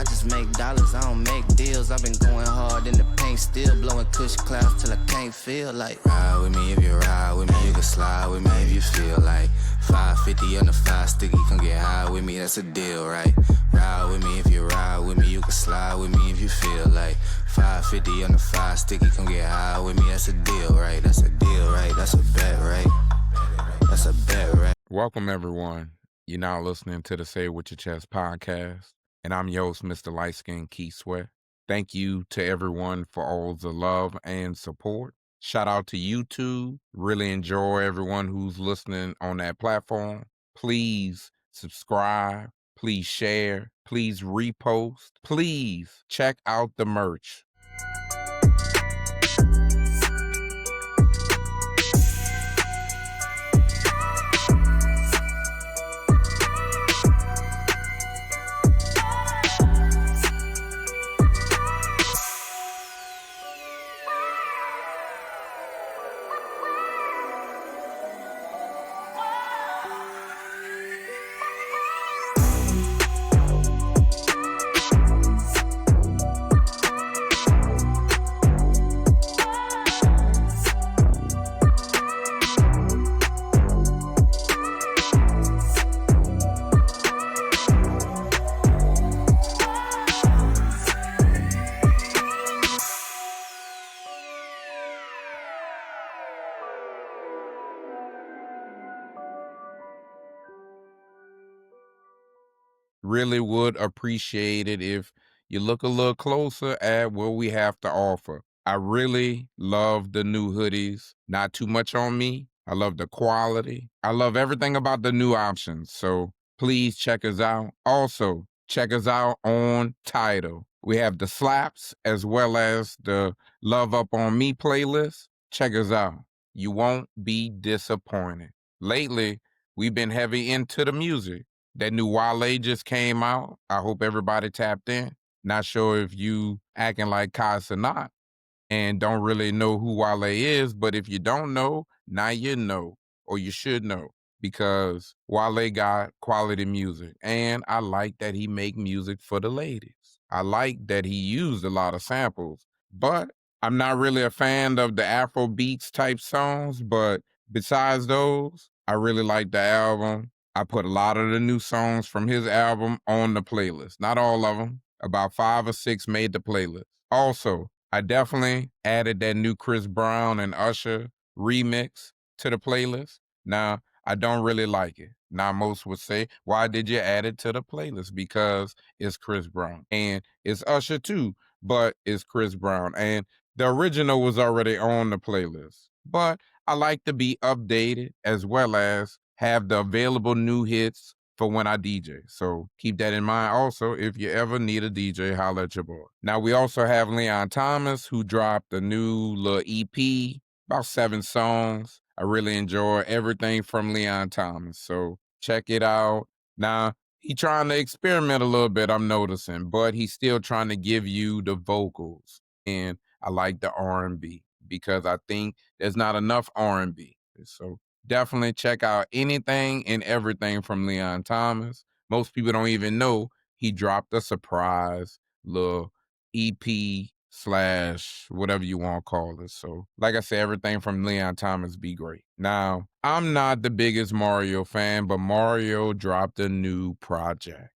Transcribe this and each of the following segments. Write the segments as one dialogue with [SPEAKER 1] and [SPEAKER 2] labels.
[SPEAKER 1] I just make dollars, I don't make deals. I've been going hard in the paint, still blowing kush clouds till I can't feel like. Ride with me if you ride with me, you can slide with me if you feel like. 550 on the 5 sticky, come get high with me, that's a deal, right? Ride with me if you ride with me, you can slide with me if you feel like. 550 on the 5 sticky, come get high with me, that's a deal, right? That's a deal, right? That's a bet, right? That's a bet, right?
[SPEAKER 2] Welcome, everyone. You're now listening to the Say It With Your Chest podcast, and I'm your host, Mr. Lightskin Keith Sweat. Thank you to everyone for all the love and support. Shout out to YouTube. Really enjoy everyone who's listening on that platform. Please subscribe. Please share. Please repost. Please check out the merch. Really would appreciate it if you look a little closer at what we have to offer. I really love the new hoodies. Not too much on me. I love the quality. I love everything about the new options. So please check us out. Also, check us out on Tidal. We have the slaps as well as the Love Up On Me playlist. Check us out. You won't be disappointed. Lately, we've been heavy into the music. That new Wale just came out. I hope everybody tapped in. Not sure if you acting like Kai or not and don't really know who Wale is, but if you don't know, now you know, or you should know, because Wale got quality music. And I like that he make music for the ladies. I like that he used a lot of samples, but I'm not really a fan of the Afro beats type songs, but besides those, I really like the album. I put a lot of the new songs from his album on the playlist. Not all of them. About 5 or 6 made the playlist. Also, I definitely added that new Chris Brown and Usher remix to the playlist. Now, I don't really like it. Now, most would say, why did you add it to the playlist? Because it's Chris Brown. And it's Usher too, but it's Chris Brown. And the original was already on the playlist. But I like to be updated as well as have the available new hits for when I DJ. So keep that in mind also. If you ever need a DJ, holla at your boy. Now, we also have Leon Thomas, who dropped a new little EP, about 7 songs. I really enjoy everything from Leon Thomas. So check it out. Now, he trying to experiment a little bit, I'm noticing, but he's still trying to give you the vocals. And I like the R&B because I think there's not enough R&B. So definitely check out anything and everything from Leon Thomas. Most people don't even know he dropped a surprise little EP / whatever you want to call it. So like I said, everything from Leon Thomas be great. Now, I'm not the biggest Mario fan, but Mario dropped a new project.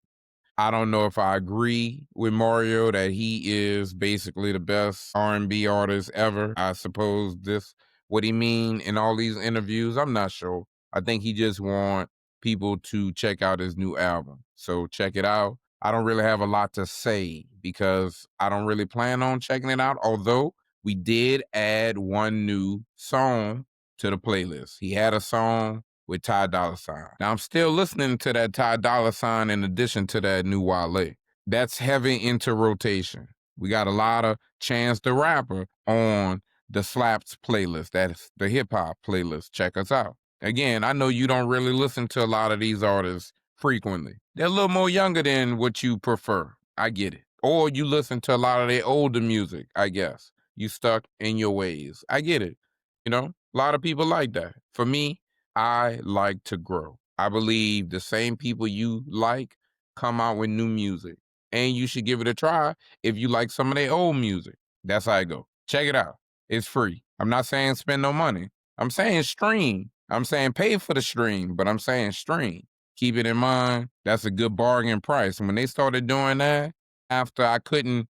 [SPEAKER 2] I don't know if I agree with Mario that he is basically the best R&B artist ever. I suppose this what he mean in all these interviews. I'm not sure. I think he just want people to check out his new album. So check it out. I don't really have a lot to say because I don't really plan on checking it out. Although we did add one new song to the playlist. He had a song with Ty Dolla $ign. Now, I'm still listening to that Ty Dolla $ign in addition to that new Wale. That's heavy into rotation. We got a lot of Chance the Rapper on the Slaps playlist. That's the hip-hop playlist. Check us out. Again, I know you don't really listen to a lot of these artists frequently. They're a little more younger than what you prefer. I get it. Or you listen to a lot of their older music, I guess. You stuck in your ways. I get it. You know, a lot of people like that. For me, I like to grow. I believe the same people you like come out with new music. and you should give it a try if you like some of their old music. That's how I go. Check it out. It's free. I'm not saying spend no money. I'm saying stream. I'm saying pay for the stream, but I'm saying stream. Keep it in mind. That's a good bargain price. And when they started doing that, after I couldn't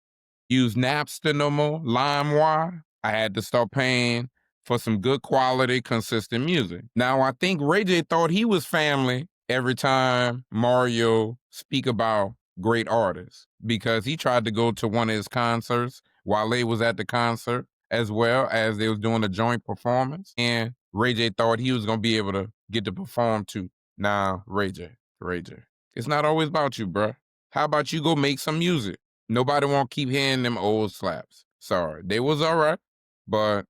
[SPEAKER 2] use Napster no more, LimeWire, I had to start paying for some good quality, consistent music. Now, I think Ray J thought he was family every time Mario speak about great artists because he tried to go to one of his concerts while they was at the concert as well as they was doing a joint performance. And Ray J thought he was going to be able to get to perform too. Nah, Ray J, it's not always about you, bruh. How about you go make some music? Nobody won't keep hearing them old slaps. Sorry, they was all right, but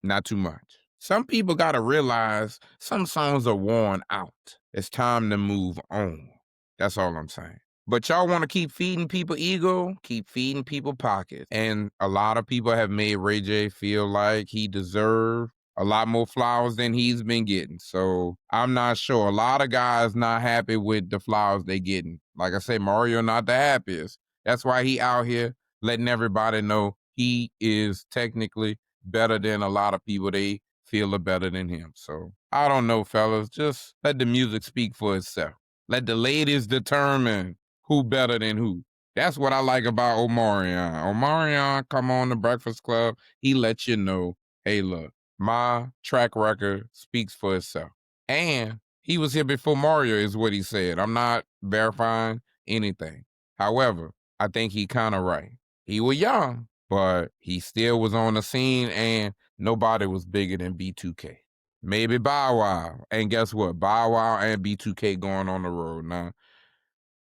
[SPEAKER 2] not too much. Some people gotta realize some songs are worn out. It's time to move on. That's all I'm saying. But y'all want to keep feeding people ego, keep feeding people pockets. And a lot of people have made Ray J feel like he deserved a lot more flowers than he's been getting. So I'm not sure. A lot of guys not happy with the flowers they getting. Like I say, Mario not the happiest. That's why he out here letting everybody know he is technically better than a lot of people they feel are better than him. So I don't know, fellas. Just let the music speak for itself. Let the ladies determine who better than who. That's what I like about Omarion. Omarion come on the Breakfast Club. He lets you know, hey, look, my track record speaks for itself. And he was here before Mario is what he said. I'm not verifying anything. However, I think he kind of right. He was young, but he still was on the scene and nobody was bigger than B2K. Maybe Bow Wow. And guess what? Bow Wow and B2K going on the road. Now,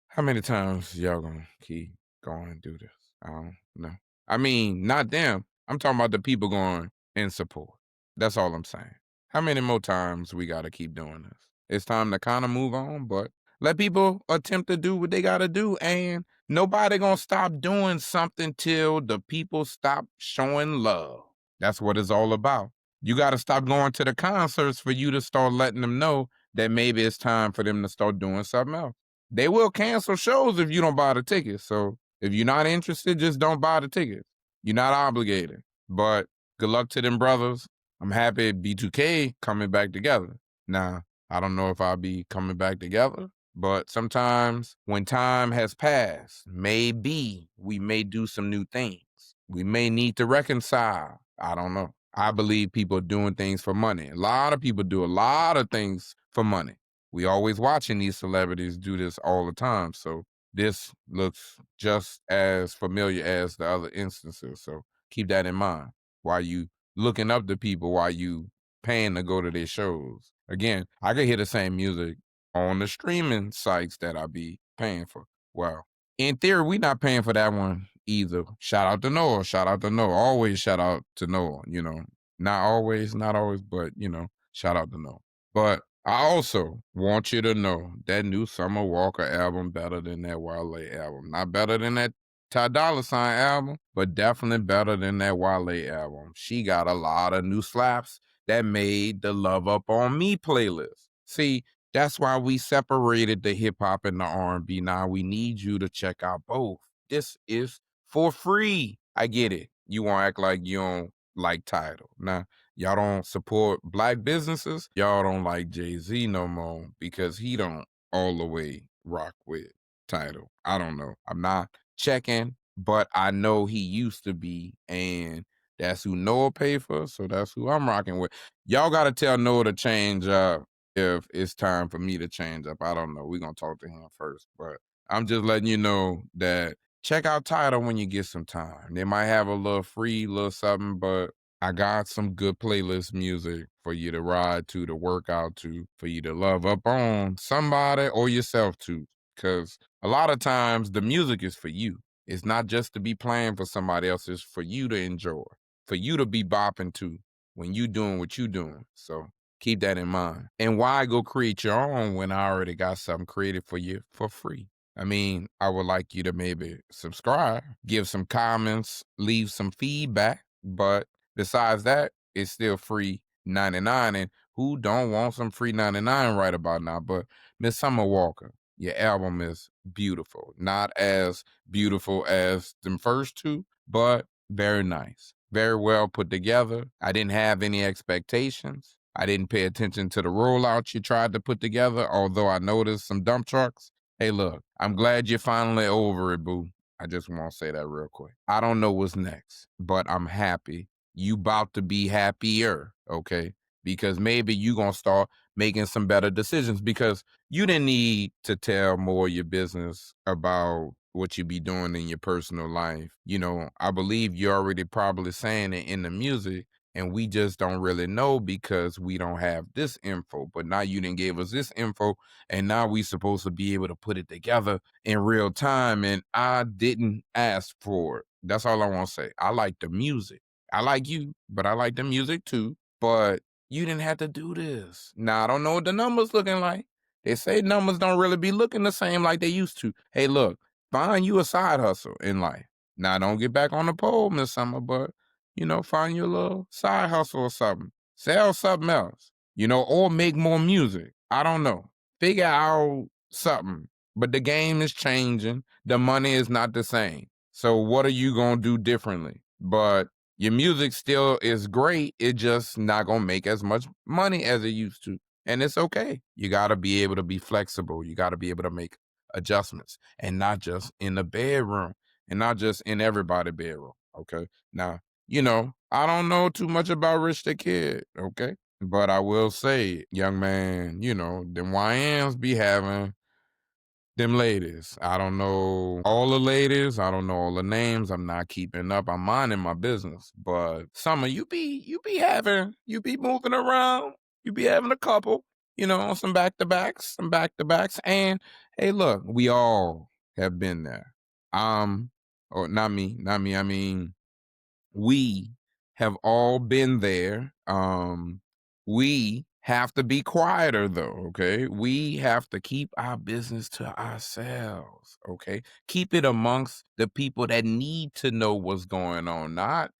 [SPEAKER 2] how many times y'all gonna keep going and do this? I don't know. I mean, not them. I'm talking about the people going in support. That's all I'm saying. How many more times we gotta keep doing this? It's time to kind of move on, but let people attempt to do what they gotta do, and nobody gonna stop doing something till the people stop showing love. That's what it's all about. You gotta stop going to the concerts for you to start letting them know that maybe it's time for them to start doing something else. They will cancel shows if you don't buy the tickets. So if you're not interested, just don't buy the tickets. You're not obligated. But good luck to them brothers. I'm happy B2K coming back together. Now, I don't know if I'll be coming back together, but sometimes when time has passed, maybe we may do some new things. We may need to reconcile. I don't know. I believe people are doing things for money. A lot of people do a lot of things for money. We always watching these celebrities do this all the time. So this looks just as familiar as the other instances. So keep that in mind while you looking up to people, while you paying to go to their shows. Again, I could hear the same music on the streaming sites that I be paying for. Well, in theory, we not paying for that one either. Shout out to Noah. Shout out to Noah. Always shout out to Noah. You know, not always, but shout out to Noah. But I also want you to know that new Summer Walker album better than that Wale album. Not better than that Ty Dolla $ign album, but definitely better than that Wale album. She got a lot of new slaps that made the Love Up On Me playlist. See, that's why we separated the hip hop and the R&B. Now we need you to check out both. This is for free. I get it. You want to act like you don't like Tidal. Now, y'all don't support black businesses. Y'all don't like Jay-Z no more because he don't all the way rock with Tidal. I don't know. I'm not checking, but I know he used to be, and that's who Noah paid for, so that's who I'm rocking with. Y'all got to tell Noah to change up if it's time for me to change up. I don't know. We're going to talk to him first, but I'm just letting you know that check out Tidal when you get some time. They might have a little free, little something, but I got some good playlist music for you to ride to work out to, for you to love up on somebody or yourself to. Because a lot of times the music is for you. It's not just to be playing for somebody else. It's for you to enjoy, for you to be bopping to when you doing what you doing. So keep that in mind. And why go create your own when I already got something created for you for free? I mean, I would like you to maybe subscribe, give some comments, leave some feedback. But besides that, it's still free 99. And who don't want some free 99 right about now? But Miss Summer Walker, your album is beautiful. Not as beautiful as them first two, but very nice. Very well put together. I didn't have any expectations. I didn't pay attention to the rollout you tried to put together, although I noticed some dump trucks. Hey, look, I'm glad you're finally over it, boo. I just want to say that real quick. I don't know what's next, but I'm happy. You about to be happier, okay? Because maybe you going to start making some better decisions because you didn't need to tell more of your business about what you be doing in your personal life. I believe you're already probably saying it in the music, and we just don't really know because we don't have this info. But now you didn't give us this info, and now we supposed to be able to put it together in real time, and I didn't ask for it. That's all I want to say. I like the music. I like you, but I like the music too. But you didn't have to do this. Now, I don't know what the numbers looking like. They say numbers don't really be looking the same like they used to. Hey, look, find you a side hustle in life. Now, don't get back on the pole, Miss Summer, but, find you a little side hustle or something. Sell something else, or make more music. I don't know. Figure out something. But the game is changing. The money is not the same. So what are you going to do differently? But your music still is great. It just not going to make as much money as it used to. And it's okay. You got to be able to be flexible. You got to be able to make adjustments and not just in the bedroom and not just in everybody's bedroom. Okay. Now, I don't know too much about Rich the Kid. Okay. But I will say, young man, them YNs be having them ladies. I don't know all the ladies. I don't know all the names. I'm not keeping up. I'm minding my business. But Summer, you be moving around. You be having a couple, some back to backs. And hey, look, we all have been there. Or not me. I mean, we have all been there. We have to be quieter though, okay? We have to keep our business to ourselves, okay? Keep it amongst the people that need to know what's going on, not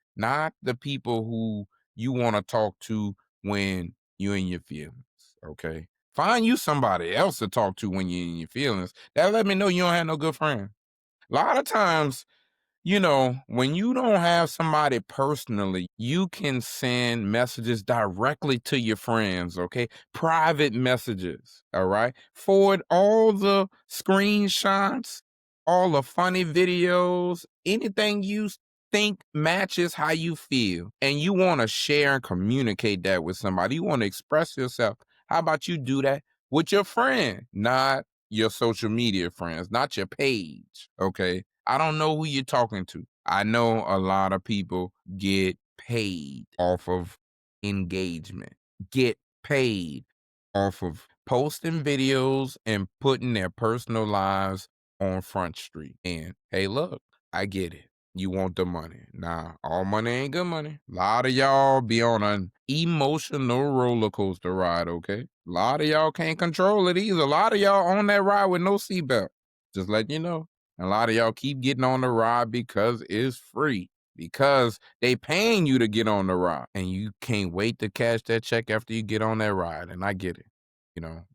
[SPEAKER 2] the people who you want to talk to when you're in your feelings, okay? Find you somebody else to talk to when you're in your feelings. That let me know you don't have no good friend. A lot of times when you don't have somebody personally, you can send messages directly to your friends, okay? Private messages, all right? Forward all the screenshots, all the funny videos, anything you think matches how you feel, and you want to share and communicate that with somebody. You want to express yourself. How about you do that with your friend, not your social media friends, not your page, okay? I don't know who you're talking to. I know a lot of people get paid off of engagement, get paid off of posting videos and putting their personal lives on Front Street. And hey, look, I get it. You want the money. Nah, all money ain't good money. A lot of y'all be on an emotional roller coaster ride, okay? A lot of y'all can't control it either. A lot of y'all on that ride with no seatbelt. Just letting you know. And a lot of y'all keep getting on the ride because it's free. Because they paying you to get on the ride. And you can't wait to cash that check after you get on that ride. And I get it.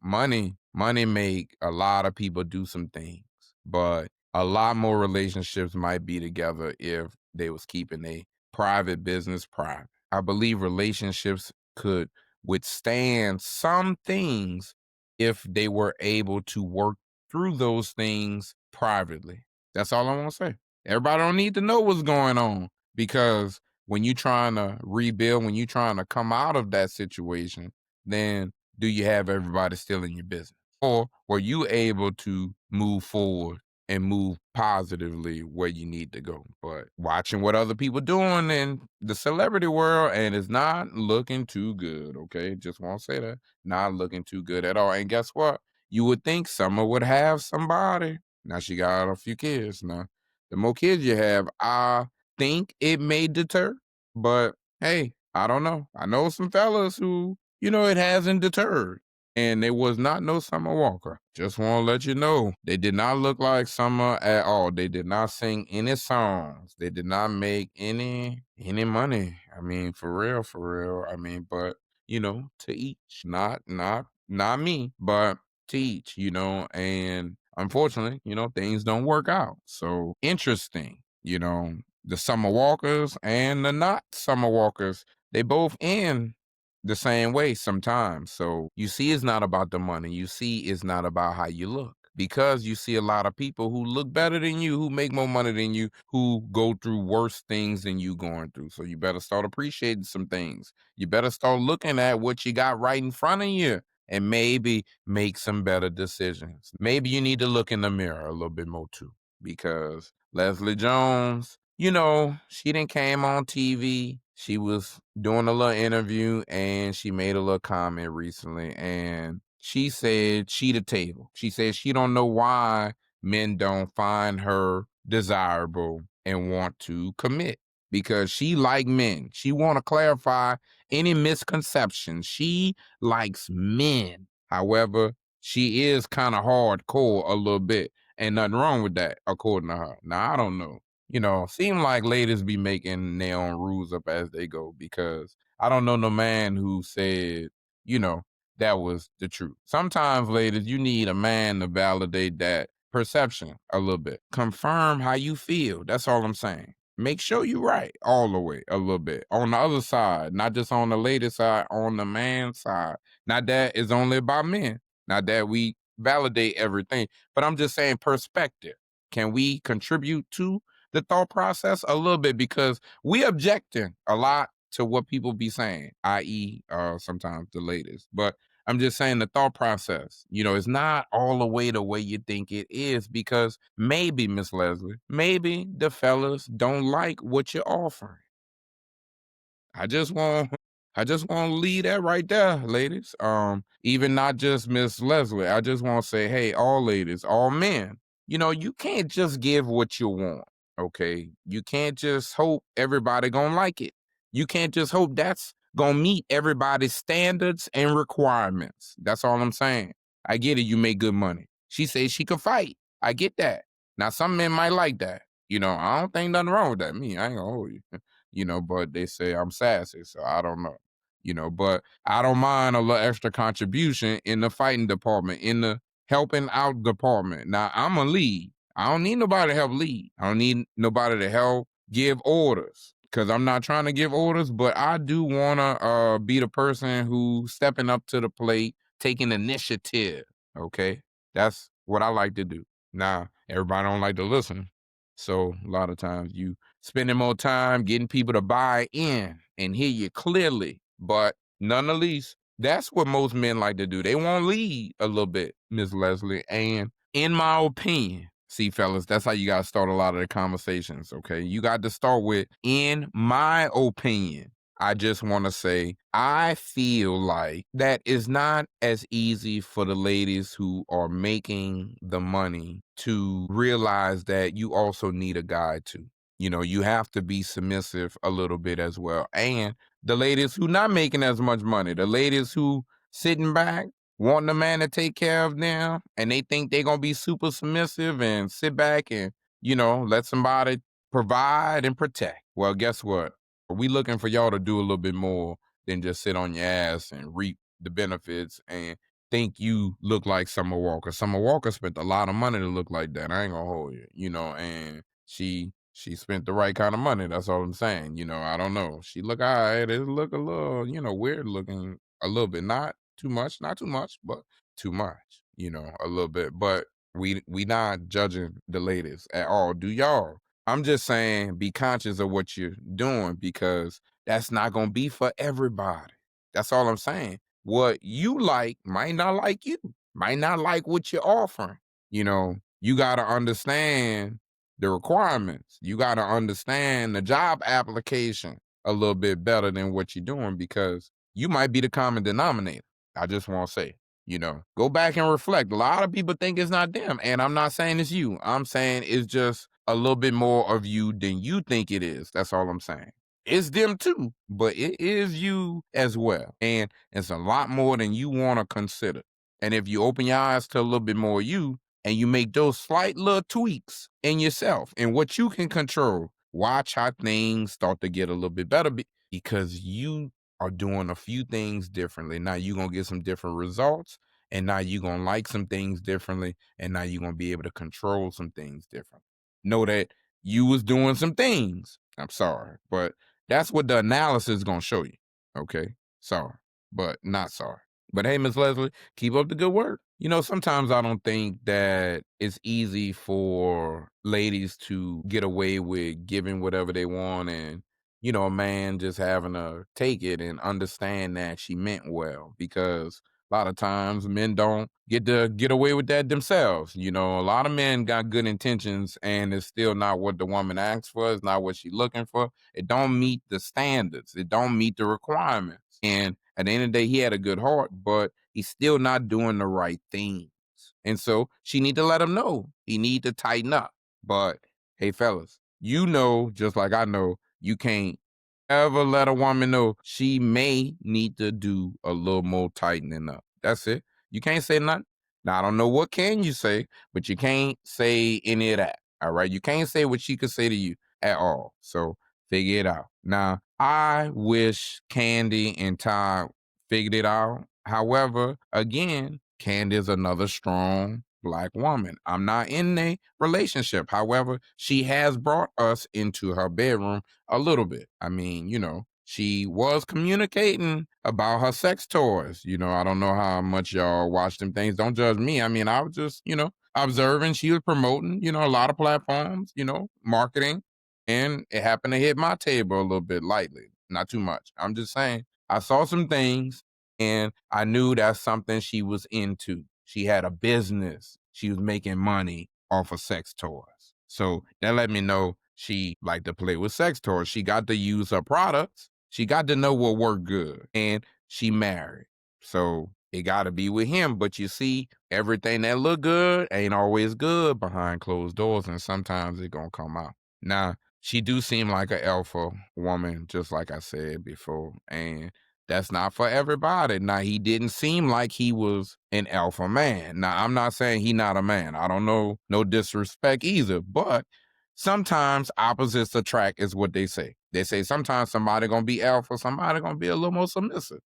[SPEAKER 2] Money make a lot of people do some things. But a lot more relationships might be together if they was keeping a private business private. I believe relationships could withstand some things if they were able to work through those things privately. That's all I want to say. Everybody don't need to know what's going on because when you're trying to rebuild, when you're trying to come out of that situation, then do you have everybody still in your business? Or were you able to move forward and move positively where you need to go? But watching what other people doing in the celebrity world, and it's not looking too good, okay? Just want to say that. Not looking too good at all. And guess what? You would think Summer would have somebody. Now she got a few kids. Now, the more kids you have, I think it may deter. But hey, I don't know. I know some fellas who, it hasn't deterred. And it was not no Summer Walker. Just want to let you know, they did not look like Summer at all. They did not sing any songs. They did not make any money. I mean, for real, for real. I mean, but to each, not me, but to each, and unfortunately, things don't work out. So interesting, the summer walkers and the not summer walkers, they both end the same way sometimes. So you see, it's not about the money. You see, it's not about how you look. Because you see a lot of people who look better than you, who make more money than you, who go through worse things than you going through. So you better start appreciating some things. You better start looking at what you got right in front of you and maybe make some better decisions. Maybe you need to look in the mirror a little bit more too, because Leslie Jones, she didn't came on TV. She was doing a little interview and she made a little comment recently, and she said she the table. She said she don't know why men don't find her desirable and want to commit, because she like men. She want to clarify any misconceptions. She likes men. However, she is kind of hardcore a little bit, and nothing wrong with that, according to her. Now, I don't know. Seem like ladies be making their own rules up as they go, because I don't know no man who said, you know, that was the truth. Sometimes, ladies, you need a man to validate that perception a little bit. Confirm how you feel. That's all I'm saying. Make sure you're right all the way a little bit. On the other side, not just on the lady side, on the man side. Not that it's only about men. Not that we validate everything, but I'm just saying perspective. Can we contribute to the thought process a little bit? Because we objecting a lot to what people be saying, i.e., sometimes the ladies. But I'm just saying the thought process, it's not all the way you think it is, because maybe, Miss Leslie, maybe the fellas don't like what you're offering. I just want to leave that right there, ladies. Even not just Miss Leslie. I just want to say, hey, all ladies, all men, you can't just give what you want. Okay. You can't just hope everybody gonna like it. You can't just hope that's gonna meet everybody's standards and requirements. That's all I'm saying. I get it, you make good money. She says she could fight. I get that. Now some men might like that. I don't think nothing wrong with that. Me, I ain't gonna hold you. But they say I'm sassy, so I don't know. But I don't mind a little extra contribution in the fighting department, in the helping out department. Now I'm a lead. I don't need nobody to help lead. I don't need nobody to help give orders, because I'm not trying to give orders, but I do want to be the person who's stepping up to the plate, taking initiative. Okay, that's what I like to do. Now everybody don't like to listen, so a lot of times you spending more time getting people to buy in and hear you clearly. But none the least, that's what most men like to do. They want to lead a little bit, Miss Leslie. And in my opinion, see, fellas, that's how you got to start a lot of the conversations, okay? You got to start with, in my opinion. I just want to say, I feel like that is not as easy for the ladies who are making the money to realize that you also need a guy too. You have to be submissive a little bit as well. And the ladies who not making as much money, the ladies who sitting back, wanting a man to take care of them, and they think they're going to be super submissive and sit back and, let somebody provide and protect. Well, guess what? We looking for y'all to do a little bit more than just sit on your ass and reap the benefits and think you look like Summer Walker. Summer Walker spent a lot of money to look like that. I ain't gonna hold you, and she spent the right kind of money. That's all I'm saying. I don't know. She look all right. It look a little, weird looking a little bit. Not too much, but too much, a little bit. But we not judging the ladies at all. Do y'all? I'm just saying be conscious of what you're doing, because that's not gonna be for everybody. That's all I'm saying. What you like might not like you, might not like what you're offering. You gotta understand the requirements. You got to understand the job application a little bit better than what you're doing, because you might be the common denominator. I just want to say, go back and reflect. A lot of people think it's not them, and I'm not saying it's you. I'm saying it's just a little bit more of you than you think it is. That's all I'm saying. It's them too, but it is you as well. And it's a lot more than you want to consider. And if you open your eyes to a little bit more of you, and you make those slight little tweaks in yourself and what you can control, watch how things start to get a little bit better, because you are doing a few things differently. Now you're going to get some different results, And now you're going to like some things differently. And now you're going to be able to control some things differently. Know that you was doing some things. I'm sorry, but that's what the analysis is going to show you. Okay. Sorry, but not sorry. But hey, Miss Leslie, keep up the good work. Sometimes I don't think that it's easy for ladies to get away with giving whatever they want and, a man just having to take it and understand that she meant well, because a lot of times men don't get to get away with that themselves. A lot of men got good intentions and it's still not what the woman asks for. It's not what she's looking for. It don't meet the standards. It don't meet the requirements. And at the end of the day, he had a good heart, but he's still not doing the right things. And so she need to let him know. He need to tighten up. But hey, fellas, just like I know, you can't ever let a woman know she may need to do a little more tightening up. That's it. You can't say nothing. Now, I don't know what can you say, but you can't say any of that. All right. You can't say what she could say to you at all. So figure it out. Now, I wish Candy and Todd figured it out. However, again, Candy is another strong Black woman. I'm not in a relationship. However, she has brought us into her bedroom a little bit. I mean, she was communicating about her sex toys. I don't know how much y'all watch them things. Don't judge me. I mean, I was just, observing. She was promoting, a lot of platforms, marketing. And it happened to hit my table a little bit lightly, not too much. I'm just saying, I saw some things and I knew that's something she was into. She had a business. She was making money off of sex toys. So that let me know she liked to play with sex toys. She got to use her products. She got to know what worked good. And she married. So it got to be with him. But you see, everything that look good ain't always good behind closed doors. And sometimes it going to come out. Now, she do seem like an alpha woman, just like I said before. And that's not for everybody. Now, he didn't seem like he was an alpha man. Now, I'm not saying he not a man. I don't know, no disrespect either. But sometimes opposites attract is what they say. They say sometimes somebody going to be alpha, somebody going to be a little more submissive.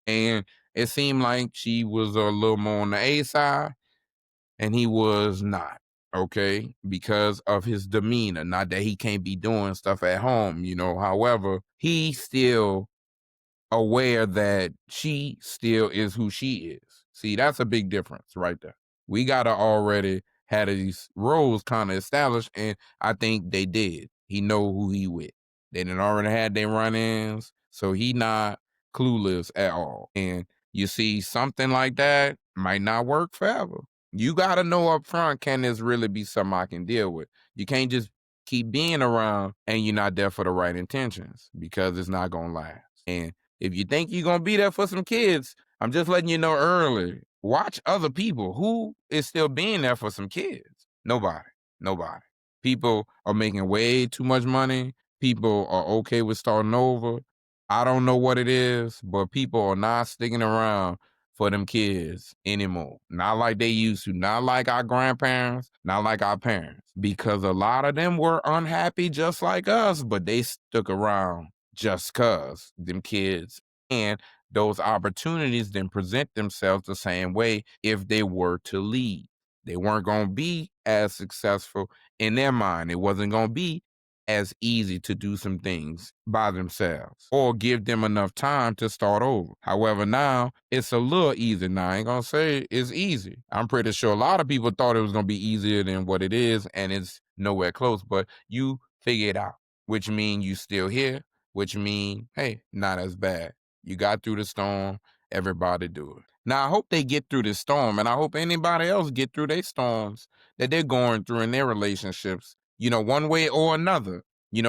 [SPEAKER 2] And it seemed like she was a little more on the A side and he was not. Okay, because of his demeanor. Not that he can't be doing stuff at home, However, he still aware that she still is who she is. See, that's a big difference right there. We gotta already had these roles kind of established, and I think they did. He know who he with. They done already had their run-ins, so he not clueless at all. And you see, something like that might not work forever. You gotta know up front, can this really be something I can deal with? You can't just keep being around and you're not there for the right intentions, because it's not gonna last. And if you think you're gonna be there for some kids, I'm just letting you know early. Watch other people. Who is still being there for some kids? Nobody. Nobody. People are making way too much money. People are okay with starting over. I don't know what it is, but people are not sticking around for them kids anymore. Not like they used to. Not like our grandparents, not like our parents. Because a lot of them were unhappy just like us, but they stuck around just cause them kids and those opportunities then present themselves the same way if they were to leave. They weren't going to be as successful in their mind. It wasn't going to be as easy to do some things by themselves or give them enough time to start over. However, now it's a little easier. Now, I ain't going to say it's easy. I'm pretty sure a lot of people thought it was going to be easier than what it is, and it's nowhere close, but you figure it out, which means you still here, which means, hey, not as bad. You got through the storm. Everybody do it. Now, I hope they get through this storm, and I hope anybody else get through their storms that they're going through in their relationships, one way or another.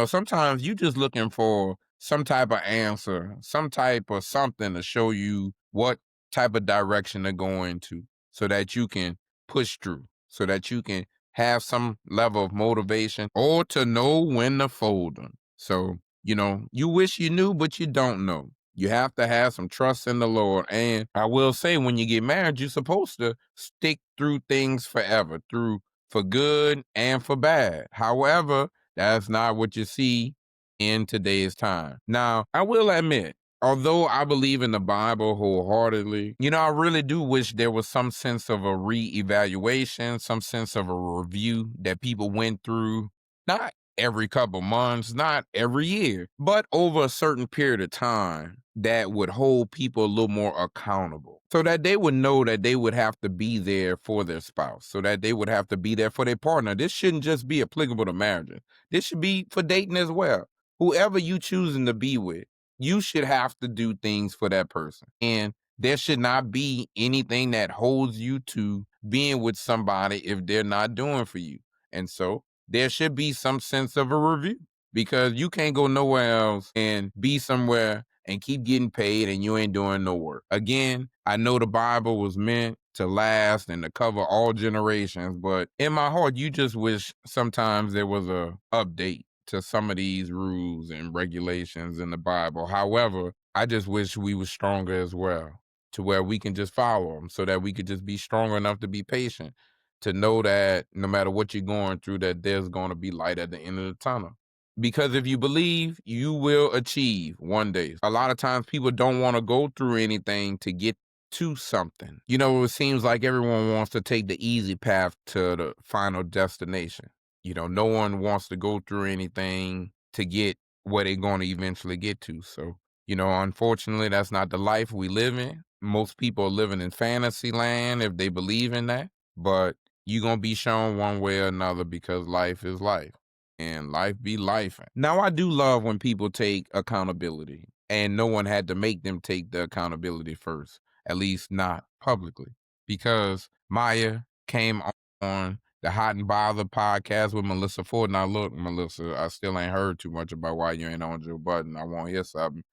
[SPEAKER 2] Sometimes you just looking for some type of answer, some type of something to show you what type of direction to go into so that you can push through, so that you can have some level of motivation or to know when to fold them. So, you wish you knew, but you don't know. You have to have some trust in the Lord. And I will say, when you get married, you're supposed to stick through things forever, through for good and for bad. However, that's not what you see in today's time. Now, I will admit, Although I believe in the Bible wholeheartedly, I really do wish there was some sense of a reevaluation, some sense of a review that people went through, not every couple months, not every year, but over a certain period of time that would hold people a little more accountable so that they would know that they would have to be there for their spouse, so that they would have to be there for their partner. This shouldn't just be applicable to marriage. This should be for dating as well. Whoever you choosing to be with, you should have to do things for that person. And there should not be anything that holds you to being with somebody if they're not doing for you. And so there should be some sense of a review because you can't go nowhere else and be somewhere and keep getting paid and you ain't doing no work. Again, I know the Bible was meant to last and to cover all generations, but in my heart, you just wish sometimes there was a update to some of these rules and regulations in the Bible. However, I just wish we were stronger as well, to where we can just follow them so that we could just be strong enough to be patient, to know that no matter what you're going through, that there's going to be light at the end of the tunnel. Because if you believe, you will achieve one day. A lot of times people don't want to go through anything to get to something. It seems like everyone wants to take the easy path to the final destination. No one wants to go through anything to get where they're going to eventually get to. So, unfortunately, that's not the life we live in. Most people are living in fantasy land if they believe in that. But you're going to be shown one way or another because life is life. And life be life. Now, I do love when people take accountability and no one had to make them take the accountability first, at least not publicly. Because Maya came on the Hot and Bothered podcast with Melissa Ford. Now, look, Melissa, I still ain't heard too much about why you ain't on Joe Budden. I want to hear something.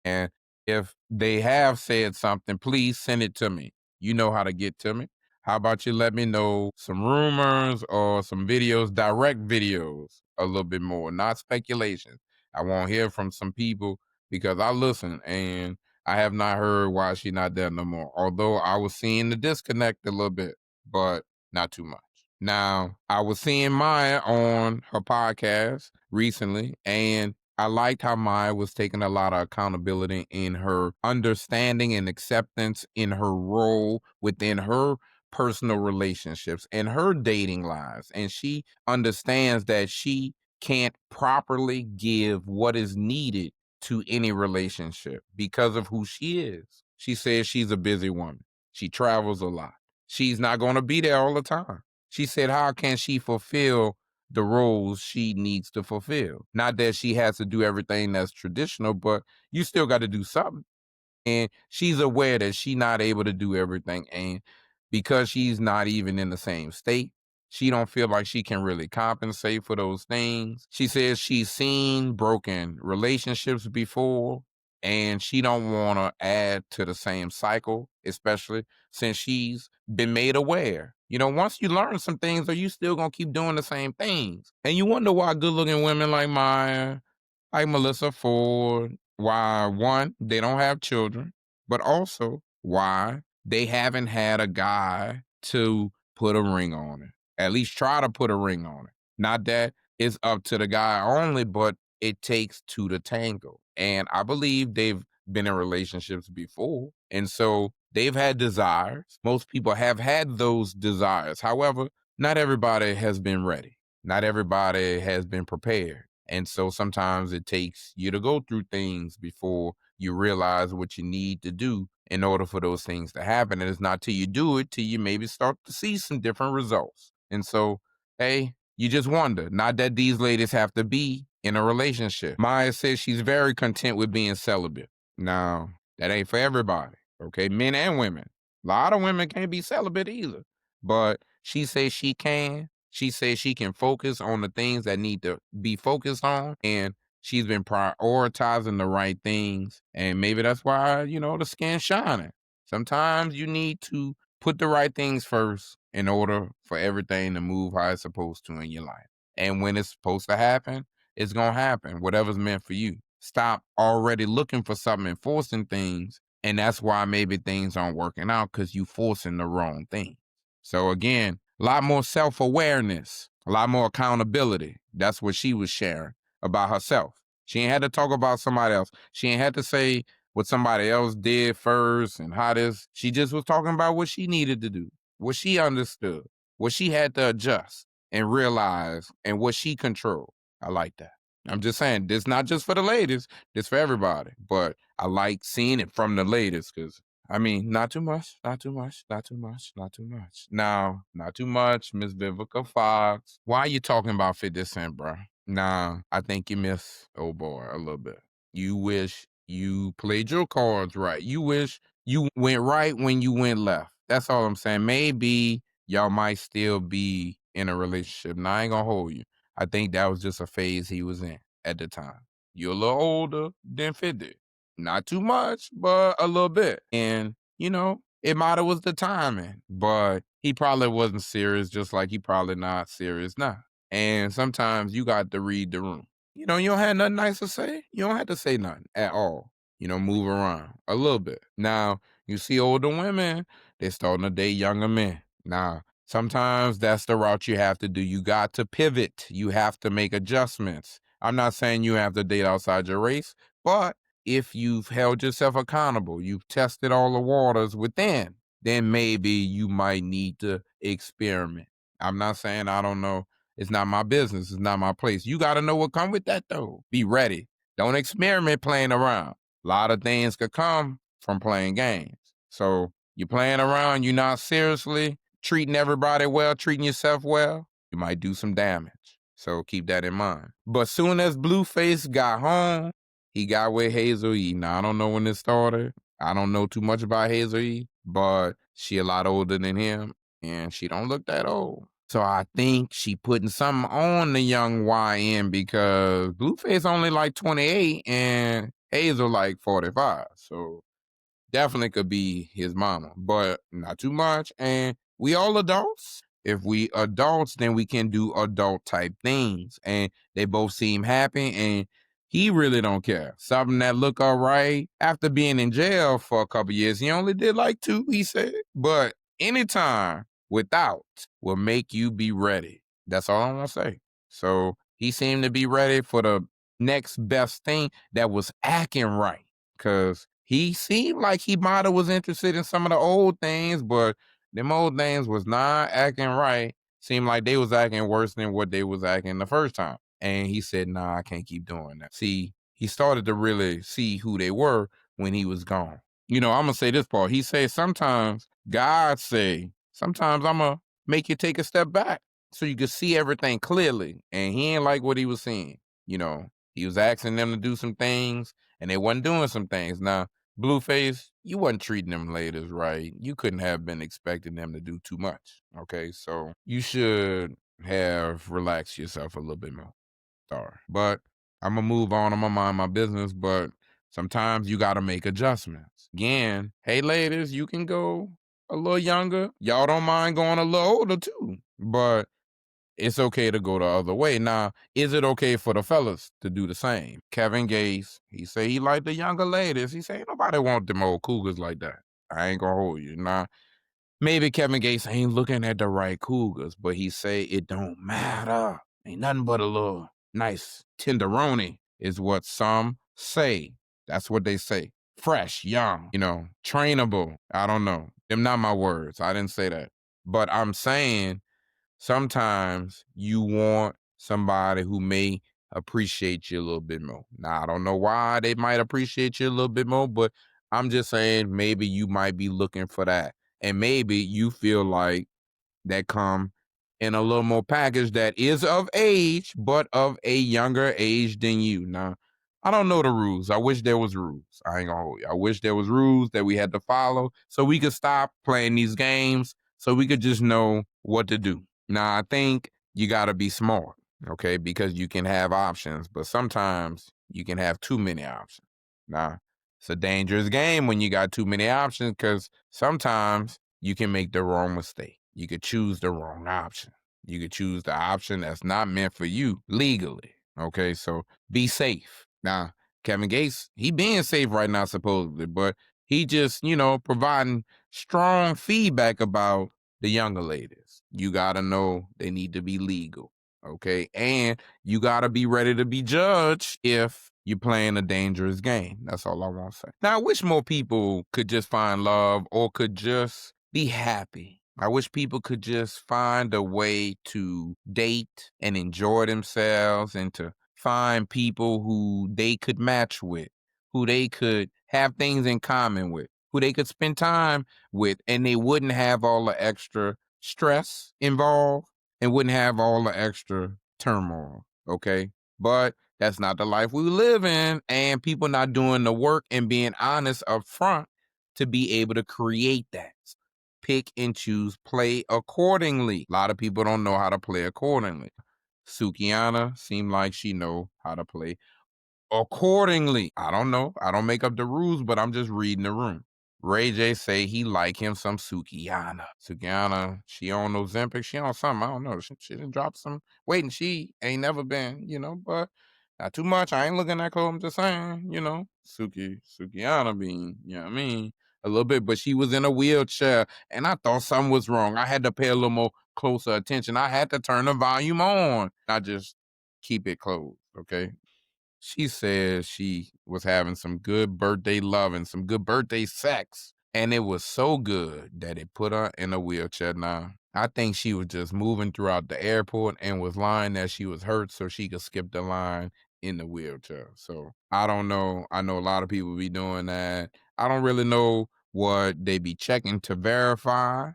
[SPEAKER 2] And if they have said something, please send it to me. You know how to get to me. How about you let me know some rumors or some videos, direct videos, a little bit more, not speculation. I want to hear from some people because I listen and I have not heard why she's not there no more. Although I was seeing the disconnect a little bit, but not too much. Now, I was seeing Maya on her podcast recently, and I liked how Maya was taking a lot of accountability in her understanding and acceptance in her role within her personal relationships and her dating lives. And she understands that she can't properly give what is needed to any relationship because of who she is. She says she's a busy woman. She travels a lot. She's not going to be there all the time. She said, how can she fulfill the roles she needs to fulfill? Not that she has to do everything that's traditional, but you still got to do something. And she's aware that she's not able to do everything. And because she's not even in the same state, she don't feel like she can really compensate for those things. She says she's seen broken relationships before, and she don't want to add to the same cycle, especially since she's been made aware. Once you learn some things, are you still going to keep doing the same things? And you wonder why good-looking women like Maya, like Melissa Ford, why, one, they don't have children, but also why they haven't had a guy to put a ring on it. At least try to put a ring on it. Not that it's up to the guy only, but it takes two to tango. And I believe they've been in relationships before. And so they've had desires. Most people have had those desires. However, not everybody has been ready. Not everybody has been prepared. And so sometimes it takes you to go through things before you realize what you need to do in order for those things to happen. And it's not till you do it, till you maybe start to see some different results. And so, hey, you just wonder, not that these ladies have to be in a relationship. Maya says she's very content with being celibate. Now, that ain't for everybody, okay? Men and women. A lot of women can't be celibate either. But she says she can. She says she can focus on the things that need to be focused on. And she's been prioritizing the right things. And maybe that's why, the skin's shining. Sometimes you need to put the right things first in order for everything to move how it's supposed to in your life. And when it's supposed to happen, it's going to happen. Whatever's meant for you. Stop already looking for something and forcing things. And that's why maybe things aren't working out because you forcing the wrong thing. So again, a lot more self-awareness, a lot more accountability. That's what she was sharing about herself. She ain't had to talk about somebody else. She ain't had to say, what somebody else did first and how this. She just was talking about what she needed to do, what she understood, what she had to adjust and realize, and what she controlled. I like that. I'm just saying, this not just for the ladies, this for everybody. But I like seeing it from the ladies because, I mean, not too much, not too much, not too much, not too much. Now, not too much, Miss Vivica Fox. Why are you talking about 50 Cent, bro? Nah, I think you miss old boy a little bit. You wish you played your cards right. You wish you went right when you went left. That's all I'm saying. Maybe y'all might still be in a relationship. Now, I ain't gonna hold you. I think that was just a phase he was in at the time. You're a little older than 50. Not too much, but a little bit. And, it might have was the timing, but he probably wasn't serious, just like he probably not serious now. And sometimes you got to read the room. You don't have nothing nice to say. You don't have to say nothing at all. Move around a little bit. Now, you see older women, they're starting to date younger men. Now, sometimes that's the route you have to do. You got to pivot. You have to make adjustments. I'm not saying you have to date outside your race, but if you've held yourself accountable, you've tested all the waters within, then maybe you might need to experiment. I'm not saying I don't know. It's not my business. It's not my place. You got to know what come with that, though. Be ready. Don't experiment playing around. A lot of things could come from playing games. So you're playing around, you're not seriously treating everybody well, treating yourself well, you might do some damage. So keep that in mind. But soon as Blueface got home, he got with Hazel E. Now, I don't know when this started. I don't know too much about Hazel E, but she a lot older than him, and she don't look that old. So I think she putting something on the young YN because Blueface only like 28 and Hazel like 45. So definitely could be his mama, but not too much. And we all adults. If we adults, then we can do adult type things. And they both seem happy, and he really don't care. Something that look all right. After being in jail for a couple years, he only did like 2, he said. But anytime without will make you be ready. That's all I want to say. So he seemed to be ready for the next best thing that was acting right. Because he seemed like he might have was interested in some of the old things, but them old things was not acting right. Seemed like they was acting worse than what they was acting the first time. And he said, nah, I can't keep doing that. See, he started to really see who they were when he was gone. I'm going to say this part. He said sometimes God say, sometimes I'm going to make you take a step back so you can see everything clearly. And he ain't like what he was seeing. He was asking them to do some things and they wasn't doing some things. Now, Blueface, you wasn't treating them ladies right. You couldn't have been expecting them to do too much. Okay, so you should have relaxed yourself a little bit more. Sorry. But I'm going to move on. I'm going to mind my business. But sometimes you got to make adjustments. Again, hey, ladies, you can go a little younger. Y'all don't mind going a little older, too. But it's okay to go the other way. Now, is it okay for the fellas to do the same? Kevin Gates, he say he like the younger ladies. He say nobody want them old cougars like that. I ain't gonna hold you. Now, maybe Kevin Gates ain't looking at the right cougars, but he say it don't matter. Ain't nothing but a little nice tenderoni is what some say. That's what they say. Fresh, young, trainable. I don't know. Them not my words. I didn't say that. But I'm saying sometimes you want somebody who may appreciate you a little bit more. Now, I don't know why they might appreciate you a little bit more, but I'm just saying maybe you might be looking for that. And maybe you feel like that come in a little more package that is of age, but of a younger age than you. Now, I don't know the rules. I wish there was rules. I ain't gonna hold you. I wish there was rules that we had to follow so we could stop playing these games, so we could just know what to do. Now, I think you gotta be smart, okay? Because you can have options, but sometimes you can have too many options. Now, it's a dangerous game when you got too many options because sometimes you can make the wrong mistake. You could choose the wrong option. You could choose the option that's not meant for you legally. Okay, so be safe. Now, Kevin Gates, he being safe right now, supposedly, but he just, providing strong feedback about the younger ladies. You got to know they need to be legal. okay? And you got to be ready to be judged if you're playing a dangerous game. That's all I want to say. Now, I wish more people could just find love or could just be happy. I wish people could just find a way to date and enjoy themselves and to find people who they could match with, who they could have things in common with, who they could spend time with, and they wouldn't have all the extra stress involved and wouldn't have all the extra turmoil, okay? But that's not the life we live in, and people not doing the work and being honest up front to be able to create that. Pick and choose, play accordingly. A lot of people don't know how to play accordingly. Sukiana seemed like she know how to play accordingly. I don't know. I don't make up the rules, but I'm just reading the room. Ray J say he like him some Sukiana. Sukiana, she on Ozempic, she on something. I don't know. She done dropped some weight and she ain't never been, but not too much. I ain't looking that close. I'm just saying, Sukiana being, you know what I mean? A little bit, but she was in a wheelchair and I thought something was wrong. I had to pay a little more closer attention. I had to turn the volume on. I just keep it closed, okay? She says she was having some good birthday love and some good birthday sex. And it was so good that it put her in a wheelchair now. I think she was just moving throughout the airport and was lying that she was hurt so she could skip the line in the wheelchair. So I don't know. I know a lot of people be doing that. I don't really know what they be checking to verify.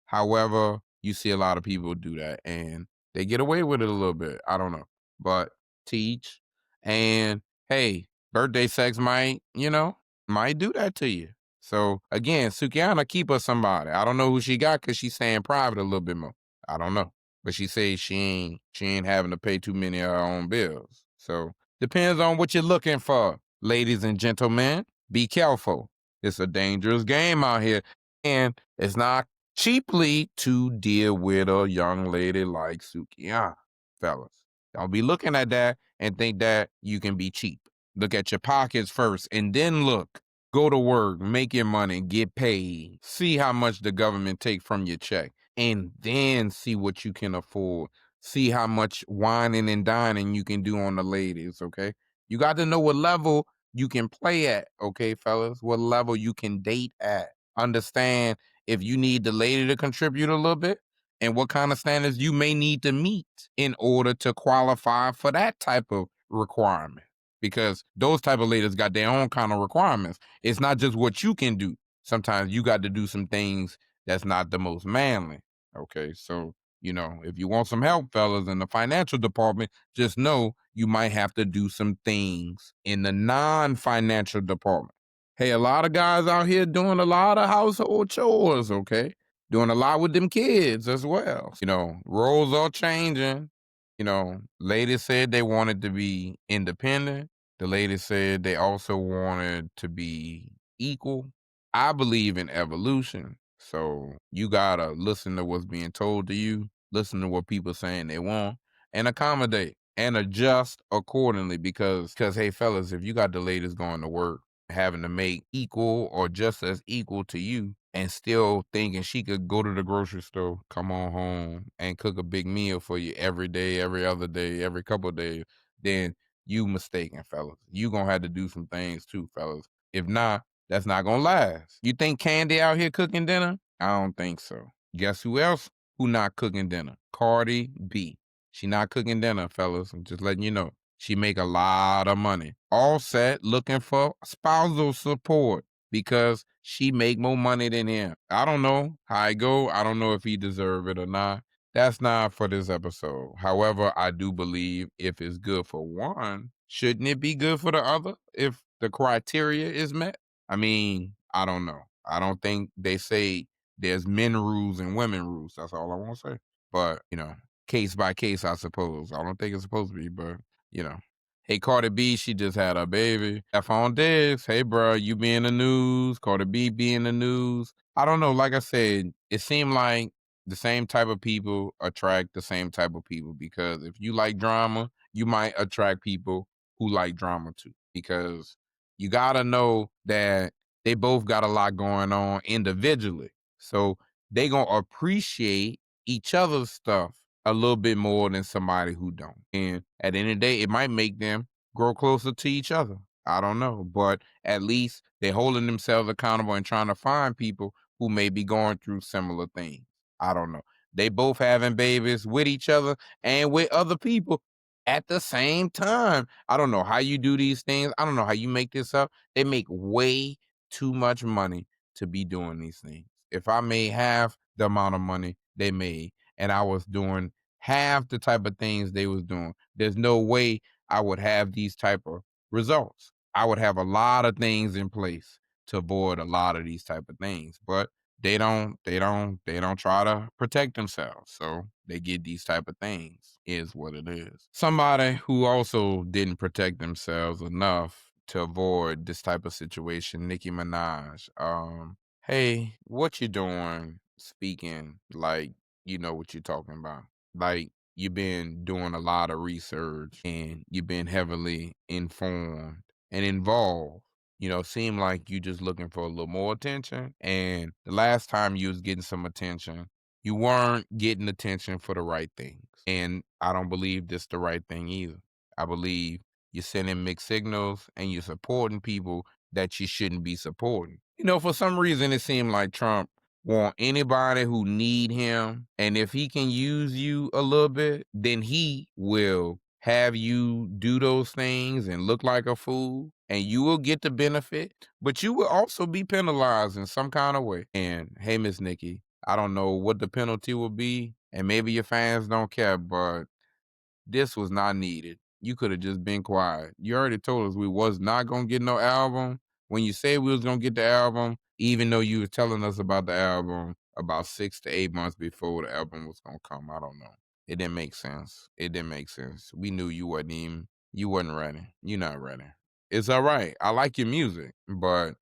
[SPEAKER 2] However, you see a lot of people do that and they get away with it a little bit. I don't know. But teach. And hey, birthday sex might do that to you. So again, Sukiana, keep her somebody. I don't know who she got because she's staying private a little bit more. I don't know. But she says she ain't having to pay too many of her own bills. So depends on what you're looking for. Ladies and gentlemen, be careful. It's a dangerous game out here. And it's not cheaply to deal with a young lady like Sukiana, fellas. Don't be looking at that and think that you can be cheap. Look at your pockets first and then look. Go to work, make your money, get paid. See how much the government take from your check and then see what you can afford. See how much whining and dining you can do on the ladies, okay? You got to know what level you can play at, okay, fellas? What level you can date at. Understand if you need the lady to contribute a little bit and what kind of standards you may need to meet in order to qualify for that type of requirement. Because those type of ladies got their own kind of requirements. It's not just what you can do. Sometimes you got to do some things that's not the most manly. Okay, so, if you want some help, fellas, in the financial department, just know you might have to do some things in the non-financial department. Hey, a lot of guys out here doing a lot of household chores, okay? Doing a lot with them kids as well. Roles are changing. Ladies said they wanted to be independent. The ladies said they also wanted to be equal. I believe in evolution. So you gotta listen to what's being told to you, listen to what people saying they want, and accommodate and adjust accordingly because hey fellas, if you got the ladies going to work having to make equal or just as equal to you and still thinking she could go to the grocery store, come on home and cook a big meal for you every day, every other day, every couple of days, then you mistaken, fellas. You gonna have to do some things too, fellas. If not, that's not gonna last. You think Candy out here cooking dinner? I don't think so. Guess who else who not cooking dinner? Cardi B. She not cooking dinner, fellas. I'm just letting you know. She make a lot of money. All set looking for spousal support because she make more money than him. I don't know how it go. I don't know if he deserve it or not. That's not for this episode. However, I do believe if it's good for one, shouldn't it be good for the other if the criteria is met? I mean, I don't know. I don't think they say there's men rules and women rules. That's all I want to say. But, case by case, I suppose. I don't think it's supposed to be, but, you know. Hey, Cardi B, she just had a baby. F on this. Hey, bro, you be in the news. Cardi B be in the news. I don't know. Like I said, it seemed like the same type of people attract the same type of people because if you like drama, you might attract people who like drama too because you got to know that they both got a lot going on individually. So they going to appreciate each other's stuff a little bit more than somebody who don't. And at the end of the day, it might make them grow closer to each other. I don't know, but at least they're holding themselves accountable and trying to find people who may be going through similar things. I don't know. They both having babies with each other and with other people at the same time. I don't know how you do these things. I don't know how you make this up. They make way too much money to be doing these things. If I made half the amount of money they made and I was doing half the type of things they was doing, there's no way I would have these type of results. I would have a lot of things in place to avoid a lot of these type of things, but they don't try to protect themselves. So they get these type of things is what it is. Somebody who also didn't protect themselves enough to avoid this type of situation, Nicki Minaj. Hey, what you doing speaking like you know what you're talking about? Like you've been doing a lot of research and you've been heavily informed and involved. Seem like you just looking for a little more attention. And the last time you was getting some attention, you weren't getting attention for the right things. And I don't believe this the right thing either. I believe you're sending mixed signals and you're supporting people that you shouldn't be supporting. For some reason it seemed like Trump want anybody who need him, and if he can use you a little bit, then he will have you do those things and look like a fool, and you will get the benefit, but you will also be penalized in some kind of way. And hey, Miss Nikki, I don't know what the penalty will be, and maybe your fans don't care, but this was not needed. You could have just been quiet. You already told us we was not gonna get no album. When you said we was gonna get the album, even though you were telling us about the album about 6 to 8 months before the album was gonna come, I don't know. It didn't make sense. It didn't make sense. We knew you wasn't ready. You're not ready. It's all right. I like your music, but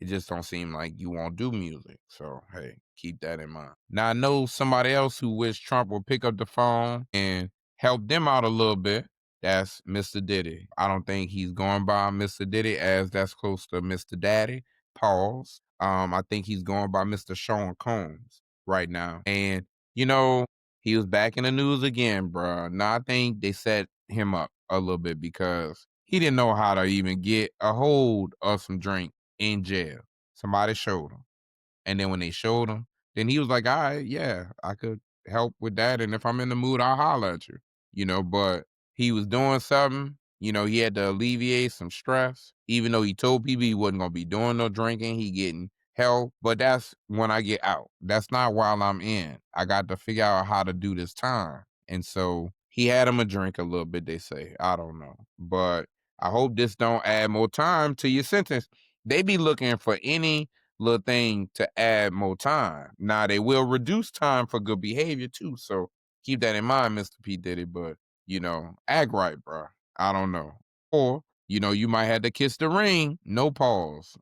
[SPEAKER 2] it just don't seem like you won't do music. So hey, keep that in mind. Now I know somebody else who wish Trump would pick up the phone and help them out a little bit. That's Mr. Diddy. I don't think he's going by Mr. Diddy as that's close to Mr. Daddy. Pause. I think he's going by Mr. Sean Combs right now. And, you know, he was back in the news again, bro. Now I think they set him up a little bit because he didn't know how to even get a hold of some drink in jail. Somebody showed him. And then when they showed him, then he was like, all right, yeah, I could help with that. And if I'm in the mood, I'll holler at you, but he was doing something, he had to alleviate some stress, even though he told people he wasn't going to be doing no drinking, he getting help. But that's when I get out. That's not while I'm in. I got to figure out how to do this time. And so he had him a drink a little bit, they say. I don't know. But I hope this don't add more time to your sentence. They be looking for any little thing to add more time. Now they will reduce time for good behavior too. So keep that in mind, Mr. P. Diddy. But act right, bro. I don't know. Or, you might have to kiss the ring. No pause.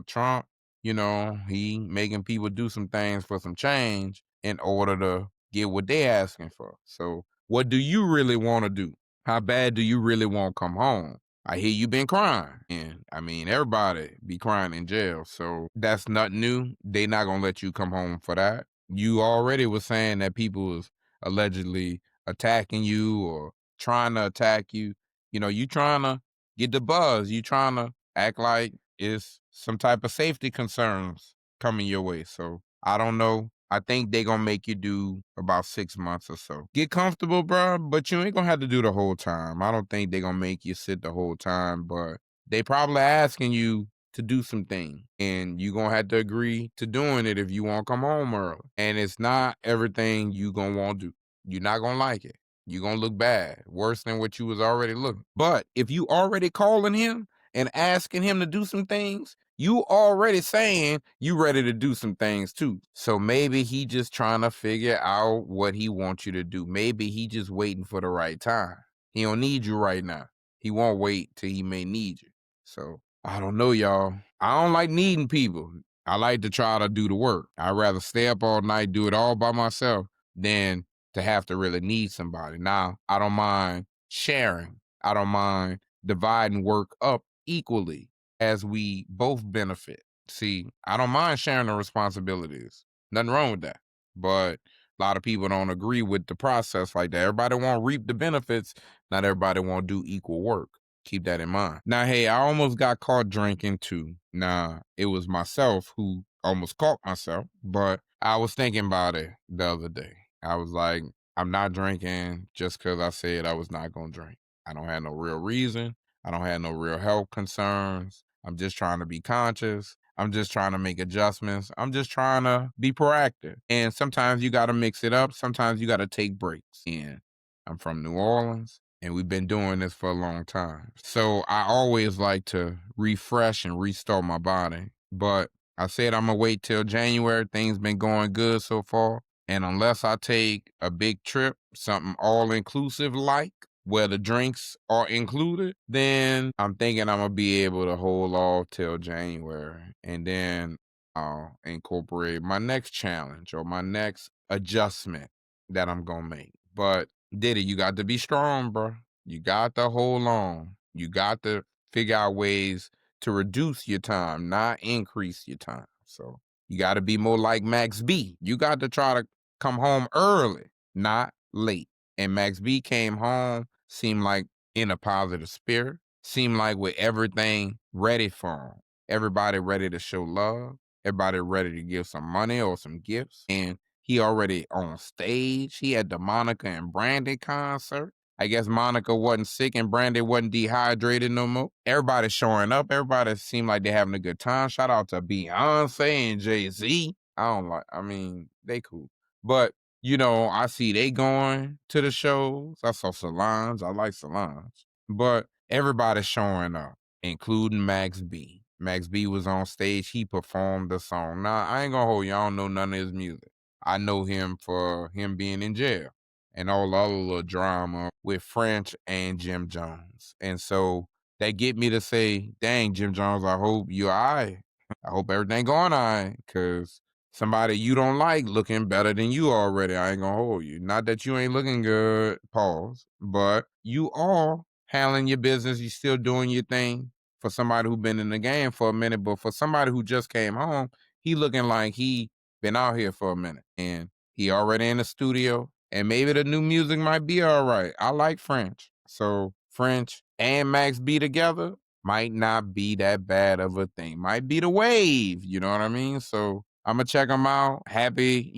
[SPEAKER 2] Trump, he making people do some things for some change in order to get what they asking for. So what do you really want to do? How bad do you really want to come home? I hear you been crying. And I mean, everybody be crying in jail. So that's nothing new. They not gonna let you come home for that. You already was saying that people was allegedly attacking you or trying to attack you. You trying to get the buzz. You trying to act like it's some type of safety concerns coming your way. So I don't know. I think they gonna make you do about 6 months or so. Get comfortable, bro, but you ain't gonna have to do the whole time. I don't think they gonna make you sit the whole time, but they probably asking you to do something, and you gonna have to agree to doing it if you want to come home early. And it's not everything you gonna want to do. You're not gonna like it. You're gonna look bad, worse than what you was already looking. But if you already calling him and asking him to do some things, you already saying you ready to do some things too. So maybe he just trying to figure out what he wants you to do. Maybe he just waiting for the right time. He don't need you right now. He won't wait till he may need you. So I don't know, y'all. I don't like needing people. I like to try to do the work. I'd rather stay up all night, do it all by myself than to have to really need somebody. Now, I don't mind sharing. I don't mind dividing work up equally as we both benefit. See, I don't mind sharing the responsibilities. Nothing wrong with that. But A lot of people don't agree with the process like that. Everybody won't reap the benefits. Not everybody won't do equal work. Keep that in mind. Now, hey, I almost got caught drinking too. Nah, it was myself who almost caught myself, but I was thinking about it the other day. I was like, I'm not drinking just because I said I was not going to drink. I don't have no real reason. I don't have no real health concerns. I'm just trying to be conscious. I'm just trying to make adjustments. I'm just trying to be proactive. And sometimes you got to mix it up. Sometimes you got to take breaks. And I'm from New Orleans, and we've been doing this for a long time. So I always like to refresh and restart my body. But I said I'm going to wait till January. Things been going good so far. And unless I take a big trip, something all-inclusive like, where the drinks are included, then I'm thinking I'm going to be able to hold off till January. And then I'll incorporate my next challenge or my next adjustment that I'm going to make. But Diddy, you got to be strong, bro. You got to hold on. You got to figure out ways to reduce your time, not increase your time. So you got to be more like Max B. You got to try to come home early, not late. And Max B came home, seemed like in a positive spirit, seemed like with everything ready for him. Everybody ready to show love. Everybody ready to give some money or some gifts. And he already on stage. He had the Monica and Brandy concert. I guess Monica wasn't sick and Brandy wasn't dehydrated no more. Everybody showing up. Everybody seemed like they're having a good time. Shout out to Beyonce and Jay-Z. I mean, they cool. But, I see they going to the shows. I saw Solange. I like Solange. But everybody's showing up, including Max B. Max B was on stage. He performed the song. Now, I ain't gonna hold you. I don't know none of his music. I know him for him being in jail and all the other little drama with French and Jim Jones. And so that get me to say, dang, Jim Jones, I hope you're all right. I hope everything going all right, because somebody you don't like looking better than you already. I ain't gonna hold you. Not that you ain't looking good, pause, but you are handling your business. You still doing your thing for somebody who been in the game for a minute. But for somebody who just came home, he looking like he been out here for a minute. And he already in the studio. And maybe the new music might be all right. I like French. So French and Max B together might not be that bad of a thing. Might be the wave, you know what I mean? So I'm going to check them out. Happy,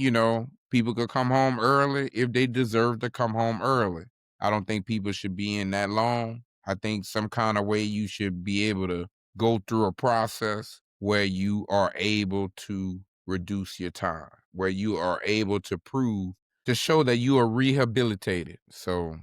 [SPEAKER 2] people could come home early if they deserve to come home early. I don't think people should be in that long. I think some kind of way you should be able to go through a process where you are able to reduce your time, where you are able to prove, to show that you are rehabilitated. So,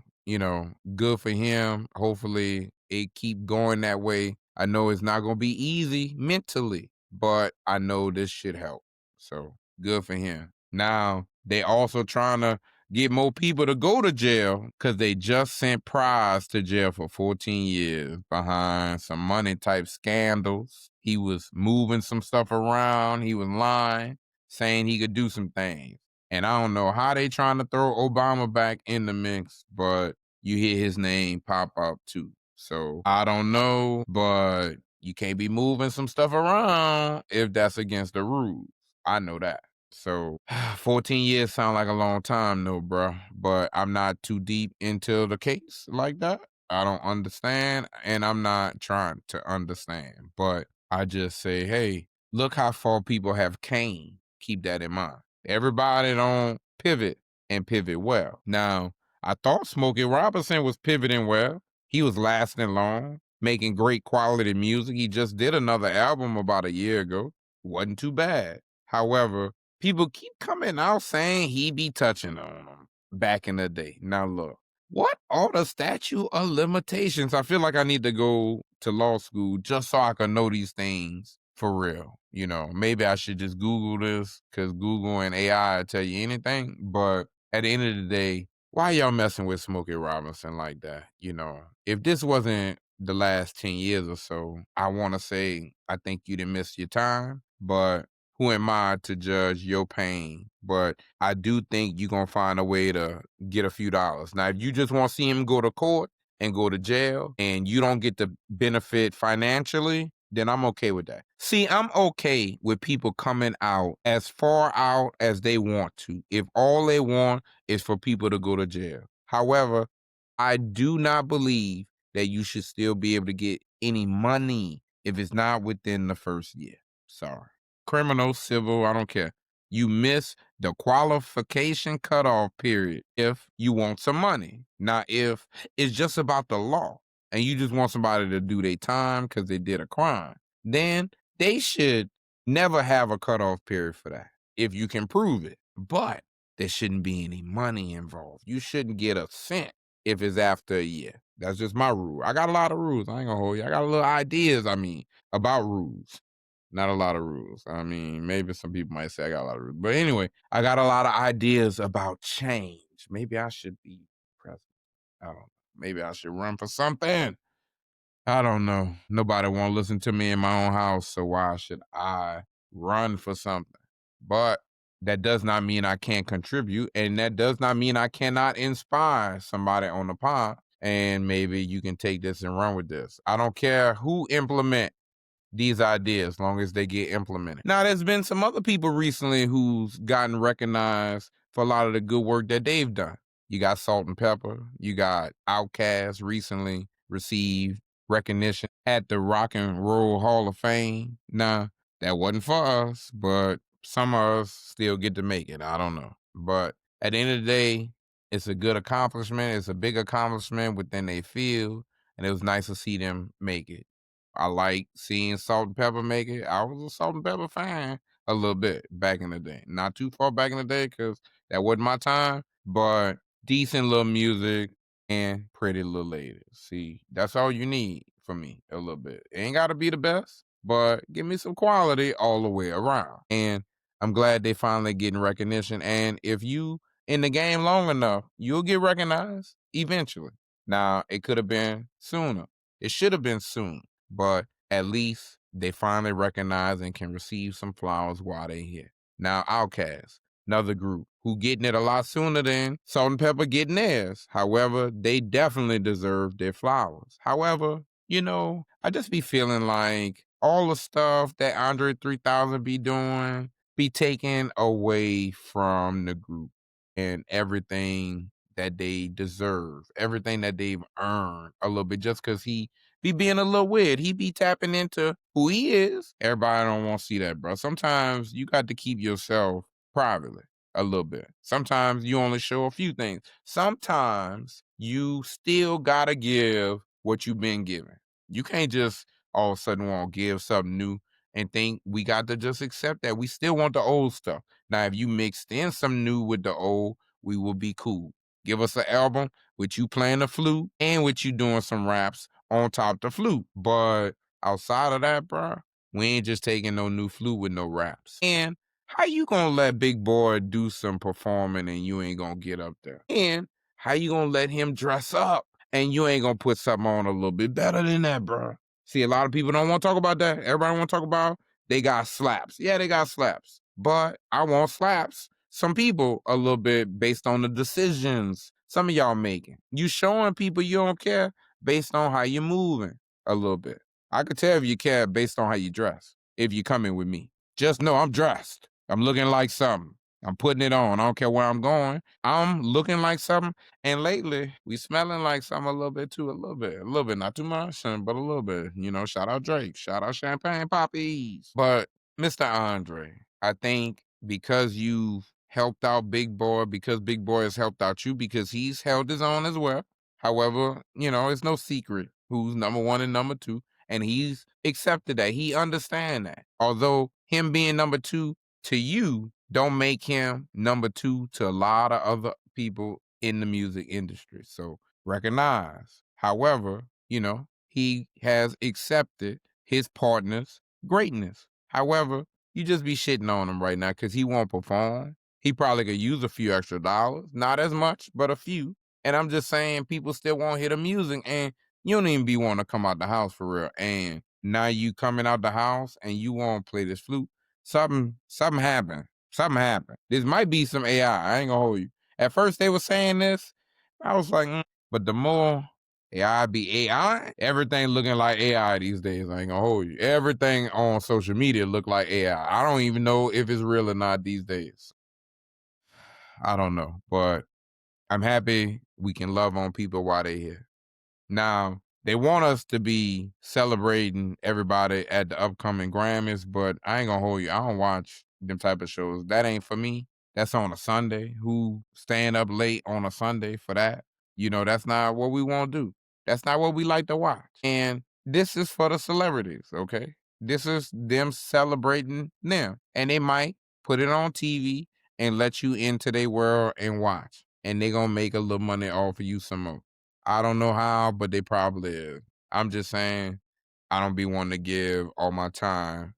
[SPEAKER 2] good for him. Hopefully it keep going that way. I know it's not going to be easy mentally, but I know this should help. So good for him. Now they also trying to get more people to go to jail because they just sent Prize to jail for 14 years behind some money type scandals. He was moving some stuff around. He was lying, saying he could do some things. And I don't know how they trying to throw Obama back in the mix, but you hear his name pop up too. So I don't know, but you can't be moving some stuff around if that's against the rules. I know that. So 14 years sound like a long time, no, bro. But I'm not too deep into the case like that. I don't understand, and I'm not trying to understand. But I just say, hey, look how far people have came. Keep that in mind. Everybody don't pivot and pivot well. Now, I thought Smokey Robinson was pivoting well. He was lasting long, making great quality music. He just did another album about a year ago. Wasn't too bad. However, people keep coming out saying he be touching on them back in the day. Now look, what are the statute of limitations? I feel like I need to go to law school just so I can know these things for real. Maybe I should just Google this because Google and AI tell you anything. But at the end of the day, why y'all messing with Smokey Robinson like that? If this wasn't the last 10 years or so, I want to say I think you didn't miss your time. But who am I to judge your pain? But I do think you're going to find a way to get a few dollars. Now, if you just want to see him go to court and go to jail and you don't get the benefit financially, then I'm okay with that. See, I'm okay with people coming out as far out as they want to, if all they want is for people to go to jail. However, I do not believe that you should still be able to get any money if it's not within the first year. Sorry. Criminal, civil, I don't care. You miss the qualification cutoff period if you want some money. Not if it's just about the law and you just want somebody to do their time because they did a crime. Then they should never have a cutoff period for that if you can prove it. But there shouldn't be any money involved. You shouldn't get a cent if it's after a year. That's just my rule. I got a lot of rules. I ain't gonna hold you. I got a little ideas, about rules. Not a lot of rules. Maybe some people might say I got a lot of rules. But anyway, I got a lot of ideas about change. Maybe I should be president. I don't know. Maybe I should run for something. I don't know. Nobody won't listen to me in my own house, so why should I run for something? But that does not mean I can't contribute, and that does not mean I cannot inspire somebody on the pod. And maybe you can take this and run with this. I don't care who implement these ideas, as long as they get implemented. Now, there's been some other people recently who's gotten recognized for a lot of the good work that they've done. You got Salt and Pepper. You got Outkast recently received recognition at the Rock and Roll Hall of Fame. Now, that wasn't for us, but some of us still get to make it. I don't know. But at the end of the day, it's a good accomplishment. It's a big accomplishment within their field, and it was nice to see them make it. I like seeing Salt and Pepper make it. I was a Salt and Pepper fan a little bit back in the day. Not too far back in the day because that wasn't my time, but decent little music and pretty little ladies. See, that's all you need for me a little bit. It ain't got to be the best, but give me some quality all the way around. And I'm glad they finally getting recognition. And if you in the game long enough, you'll get recognized eventually. Now, it could have been sooner. It should have been soon, but at least they finally recognize and can receive some flowers while they're here. Now, Outkast, another group who getting it a lot sooner than Salt and Pepper getting theirs. However, they definitely deserve their flowers. However, I just be feeling like all the stuff that Andre 3000 be doing be taken away from the group and everything that they deserve, everything that they've earned a little bit, just because he be being a little weird. He be tapping into who he is. Everybody don't want to see that, bro. Sometimes you got to keep yourself privately a little bit. Sometimes you only show a few things. Sometimes you still got to give what you've been given. You can't just all of a sudden want to give something new and think we got to just accept that. We still want the old stuff. Now, if you mixed in some new with the old, we will be cool. Give us an album with you playing the flute and with you doing some raps on top the flute. But outside of that, bro, we ain't just taking no new flute with no raps. And how you gonna let Big Boy do some performing and you ain't gonna get up there? And how you gonna let him dress up and you ain't gonna put something on a little bit better than that, bro? See, a lot of people don't want to talk about that. Everybody want to talk about they got slaps. Yeah, they got slaps. But I want slaps some people a little bit based on the decisions some of y'all making. You showing people you don't care based on how you're moving a little bit. I could tell if you care based on how you dress, if you come in with me. Just know I'm dressed. I'm looking like something. I'm putting it on. I don't care where I'm going. I'm looking like something. And lately, we smelling like something a little bit too, a little bit, not too much, but a little bit. Shout out Drake, shout out Champagne Poppies. But Mr. Andre, I think because you've helped out Big Boy, because Big Boy has helped out you, because he's held his own as well. However, it's no secret who's number one and number two. And he's accepted that. He understands that. Although him being number two to you don't make him number two to a lot of other people in the music industry. So recognize. However, he has accepted his partner's greatness. However, you just be shitting on him right now because he won't perform. He probably could use a few extra dollars. Not as much, but a few. And I'm just saying people still won't hear the music and you don't even be wanting to come out the house for real. And now you coming out the house and you want to play this flute. Something happened. Something happened. This might be some AI. I ain't gonna hold you. At first they were saying this. I was like, but the more AI be AI. Everything looking like AI these days. I ain't gonna hold you. Everything on social media look like AI. I don't even know if it's real or not these days. I don't know, but I'm happy we can love on people while they're here. Now, they want us to be celebrating everybody at the upcoming Grammys, but I ain't gonna hold you. I don't watch them type of shows. That ain't for me. That's on a Sunday. Who staying up late on a Sunday for that? That's not what we want to do. That's not what we like to watch. And this is for the celebrities, okay? This is them celebrating them. And they might put it on TV and let you into their world and watch. And they gonna make a little money off of you some more. I don't know how, but they probably is. I'm just saying, I don't be wanting to give all my time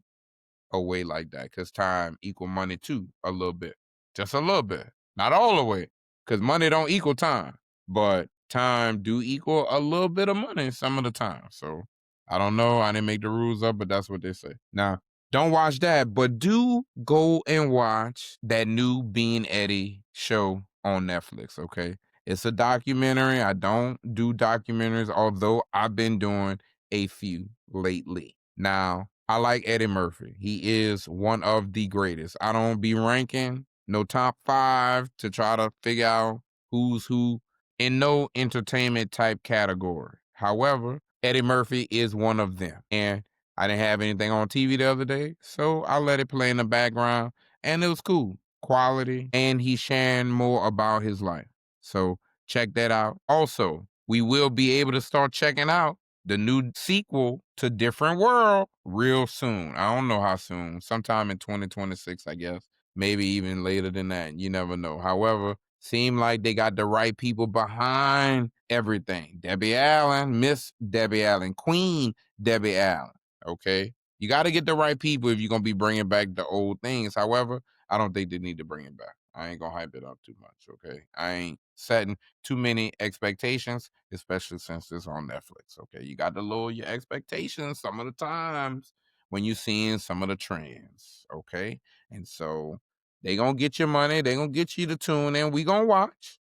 [SPEAKER 2] away like that, because time equal money too, a little bit. Just a little bit. Not all the way, because money don't equal time, but time do equal a little bit of money some of the time. So I don't know. I didn't make the rules up, but that's what they say. Now, don't watch that, but do go and watch that new Bean Eddie show on Netflix, okay? It's a documentary. I don't do documentaries, although I've been doing a few lately. Now, I like Eddie Murphy. He is one of the greatest. I don't be ranking no top 5 to try to figure out who's who in no entertainment type category. However, Eddie Murphy is one of them. And I didn't have anything on TV the other day, so I let it play in the background, and it was cool. Quality, and he's sharing more about his life. So check that out. Also, we will be able to start checking out the new sequel to Different World real soon. I don't know how soon. Sometime in 2026, I guess. Maybe even later than that. You never know. However, seem like they got the right people behind everything. Debbie Allen, Miss Debbie Allen, Queen Debbie Allen. Okay? You got to get the right people if you're going to be bringing back the old things. However, I don't think they need to bring it back. I ain't going to hype it up too much, okay? I ain't setting too many expectations, especially since it's on Netflix, okay? You got to lower your expectations some of the times when you're seeing some of the trends, okay? And so they going to get your money. They going to get you to tune in. We going to watch,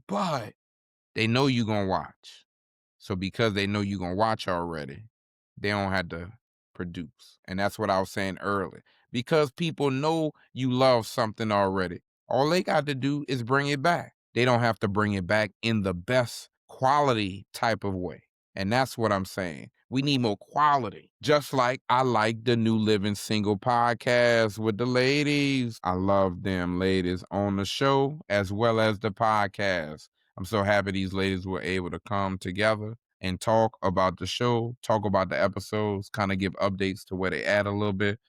[SPEAKER 2] but they know you going to watch. So because they know you're going to watch already, they don't have to produce. And that's what I was saying earlier. Because people know you love something already, all they got to do is bring it back. They don't have to bring it back in the best quality type of way. And that's what I'm saying. We need more quality. Just like I like the new Living Single podcast with the ladies. I love them ladies on the show as well as the podcast. I'm so happy these ladies were able to come together and talk about the show, talk about the episodes, kind of give updates to where they at a little bit.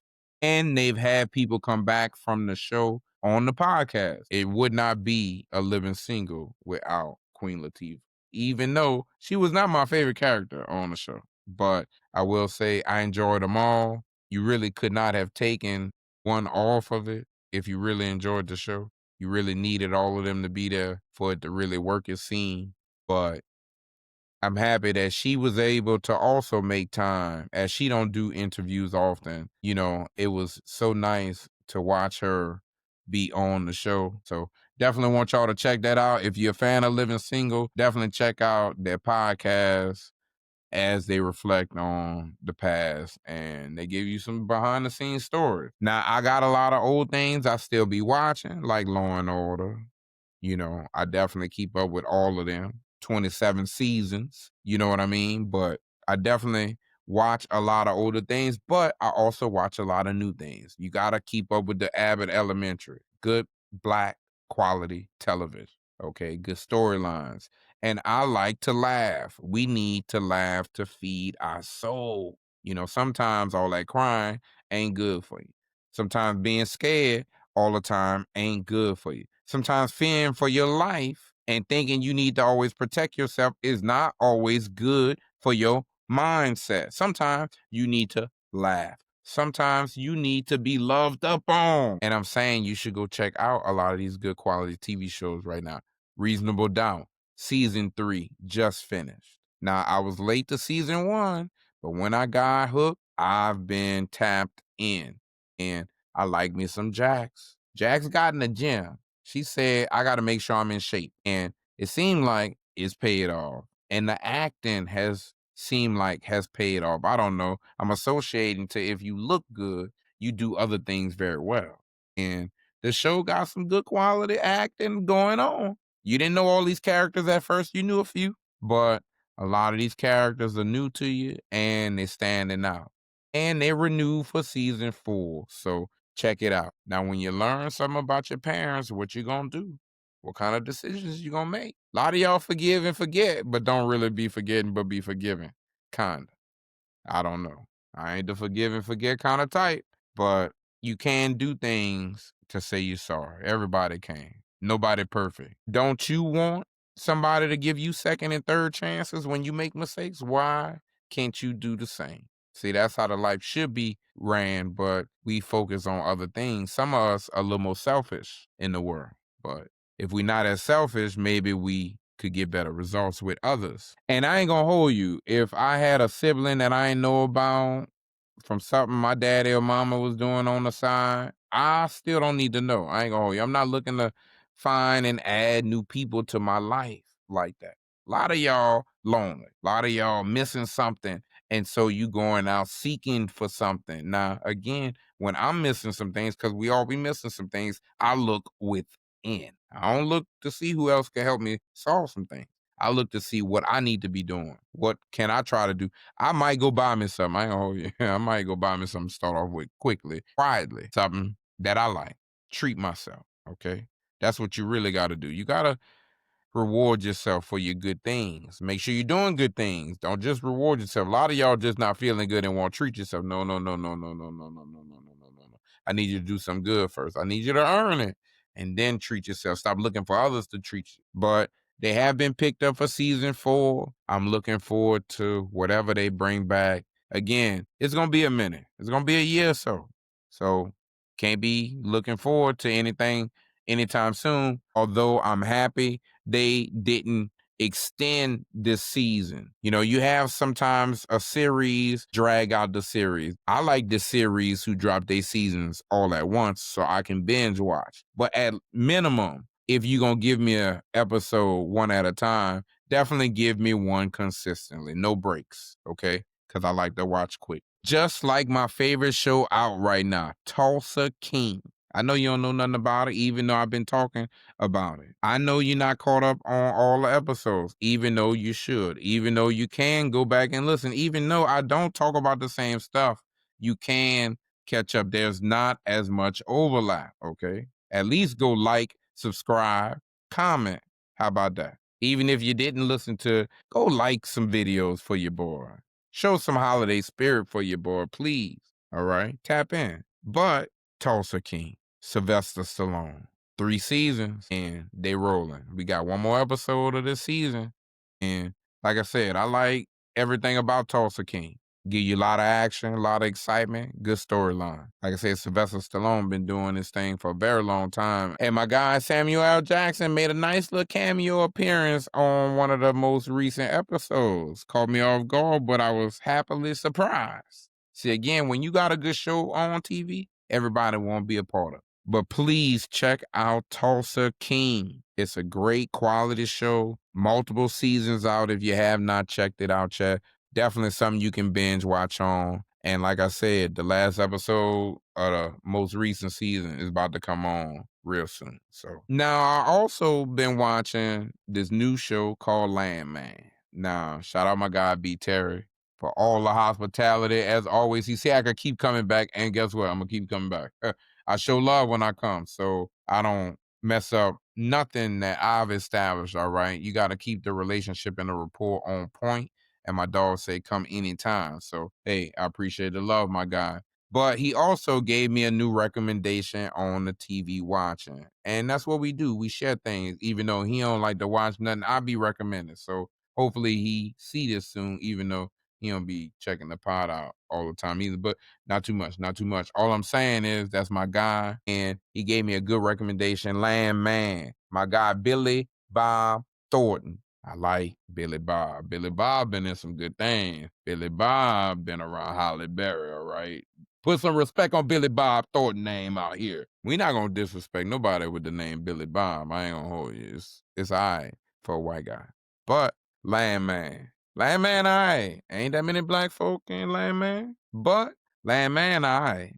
[SPEAKER 2] And they've had people come back from the show on the podcast. It would not be a Living Single without Queen Latifah, even though she was not my favorite character on the show. But I will say I enjoyed them all. You really could not have taken one off of it if you really enjoyed the show. You really needed all of them to be there for it to really work its scene. But I'm happy that she was able to also make time, as she don't do interviews often. It was so nice to watch her be on the show. So definitely want y'all to check that out. If you're a fan of Living Single, definitely check out their podcast as they reflect on the past, and they give you some behind the scenes stories. Now, I got a lot of old things I still be watching, like Law and Order. I definitely keep up with all of them. 27 seasons, you know what I mean? But I definitely watch a lot of older things, but I also watch a lot of new things. You got to keep up with the Abbott Elementary. Good black quality television, okay? Good storylines. And I like to laugh. We need to laugh to feed our soul. Sometimes all that crying ain't good for you. Sometimes being scared all the time ain't good for you. Sometimes fearing for your life and thinking you need to always protect yourself is not always good for your mindset. Sometimes you need to laugh. Sometimes you need to be loved up on. And I'm saying you should go check out a lot of these good quality TV shows right now. Reasonable Doubt, season 3 just finished. Now, I was late to season 1, but when I got hooked, I've been tapped in. And I like me some Jax. Jax got in the gym. She said, I got to make sure I'm in shape. And it seemed like it's paid off. And the acting has seemed like has paid off. I don't know. I'm associating to if you look good, you do other things very well. And the show got some good quality acting going on. You didn't know all these characters at first. You knew a few, but a lot of these characters are new to you and they're standing out. And they renewed for season 4. So check it out. Now, when you learn something about your parents, what you gonna do? What kind of decisions you gonna make? A lot of y'all forgive and forget, but don't really be forgetting, but be forgiving. Kinda. I don't know. I ain't the forgive and forget kind of type, but you can do things to say you're sorry. Everybody can. Nobody perfect. Don't you want somebody to give you second and third chances when you make mistakes? Why can't you do the same? See, that's how the life should be ran, but we focus on other things. Some of us are a little more selfish in the world, but if we're not as selfish, maybe we could get better results with others. And I ain't gonna hold you. If I had a sibling that I ain't know about from something my daddy or mama was doing on the side, I still don't need to know. I ain't gonna hold you. I'm not looking to find and add new people to my life like that. A lot of y'all lonely. A lot of y'all missing something. And so you going out seeking for something. Now, again, when I'm missing some things, because we all be missing some things, I look within. I don't look to see who else can help me solve some things. I look to see what I need to be doing. What can I try to do? I might go buy me something. I ain't gonna hold you. I might go buy me something to start off with quickly, quietly. Something that I like. Treat myself. Okay. That's what you really got to do. You got to reward yourself for your good things. Make sure you're doing good things. Don't just reward yourself. A lot of y'all just not feeling good and won't treat yourself. No, no, no, no, no, no, no, no, no, no, no, no, no, no. I need you to do some good first. I need you to earn it and then treat yourself. Stop looking for others to treat you. But they have been picked up for season 4. I'm looking forward to whatever they bring back. Again, it's going to be a minute. It's going to be a year or so. So can't be looking forward to anything anytime soon. Although I'm happy they didn't extend this season. You know, you have sometimes a series drag out the series. I like the series who drop their seasons all at once so I can binge watch. But at minimum, if you're going to give me a episode one at a time, definitely give me one consistently. No breaks, okay? Because I like to watch quick. Just like my favorite show out right now, Tulsa King. I know you don't know nothing about it, even though I've been talking about it. I know you're not caught up on all the episodes, even though you should, even though you can go back and listen, even though I don't talk about the same stuff, you can catch up. There's not as much overlap, okay? At least go like, subscribe, comment. How about that? Even if you didn't listen to, go like some videos for your boy. Show some holiday spirit for your boy, please. All right? Tap in. But Tulsa King, Sylvester Stallone. 3 seasons and they rolling. We got one more episode of this season. And like I said, I like everything about Tulsa King. Give you a lot of action, a lot of excitement, good storyline. Like I said, Sylvester Stallone been doing this thing for a very long time. And my guy Samuel L. Jackson made a nice little cameo appearance on one of the most recent episodes. Caught me off guard, but I was happily surprised. See, again, when you got a good show on TV, everybody won't be a part of it. But please check out Tulsa King. It's a great quality show. Multiple seasons out if you have not checked it out yet. Definitely something you can binge watch on. And like I said, the last episode of the most recent season is about to come on real soon. So now I also been watching this new show called Landman. Now, shout out my guy B. Terry for all the hospitality. As always, he said I could keep coming back. And guess what? I'm going to keep coming back. I show love when I come, so I don't mess up nothing that I've established, all right? You got to keep the relationship and the rapport on point. And my dog say, come anytime. So, hey, I appreciate the love, my guy. But he also gave me a new recommendation on the TV watching. And that's what we do. We share things, even though he don't like to watch nothing I be recommending. So hopefully he see this soon, even though he don't be checking the pod out all the time either. But not too much, not too much. All I'm saying is that's my guy. And he gave me a good recommendation. Landman. My guy, Billy Bob Thornton. I like Billy Bob. Billy Bob been in some good things. Billy Bob been around Holly Berry, all right? Put some respect on Billy Bob Thornton name out here. We not gonna disrespect nobody with the name Billy Bob. I ain't gonna hold you. It's all right for a white guy. But Landman. Landman, alright. Ain't that many black folk in Landman, but Landman, alright.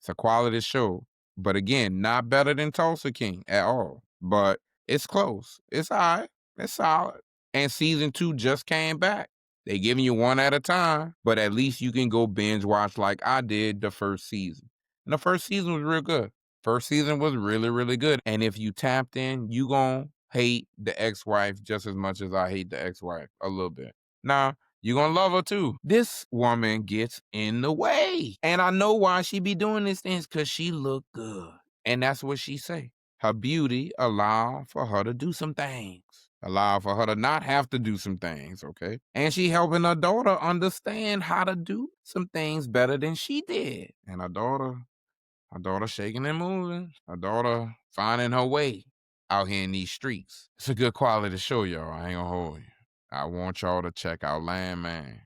[SPEAKER 2] It's a quality show. But again, not better than Tulsa King at all. But it's close. It's alright. It's solid. And season 2 just came back. They giving you one at a time, but at least you can go binge watch like I did the first season. And the first season was real good. First season was really, really good. And if you tapped in, you gon' hate the ex-wife just as much as I hate the ex-wife a little bit. Now, you gonna love her too. This woman gets in the way. And I know why she be doing these things, because she look good. And that's what she say. Her beauty allow for her to do some things. Allow for her to not have to do some things, okay? And she helping her daughter understand how to do some things better than she did. And her daughter shaking and moving. Her daughter finding her way out here in these streets. It's a good quality show, y'all. I ain't gonna hold you. I want y'all to check out Landman.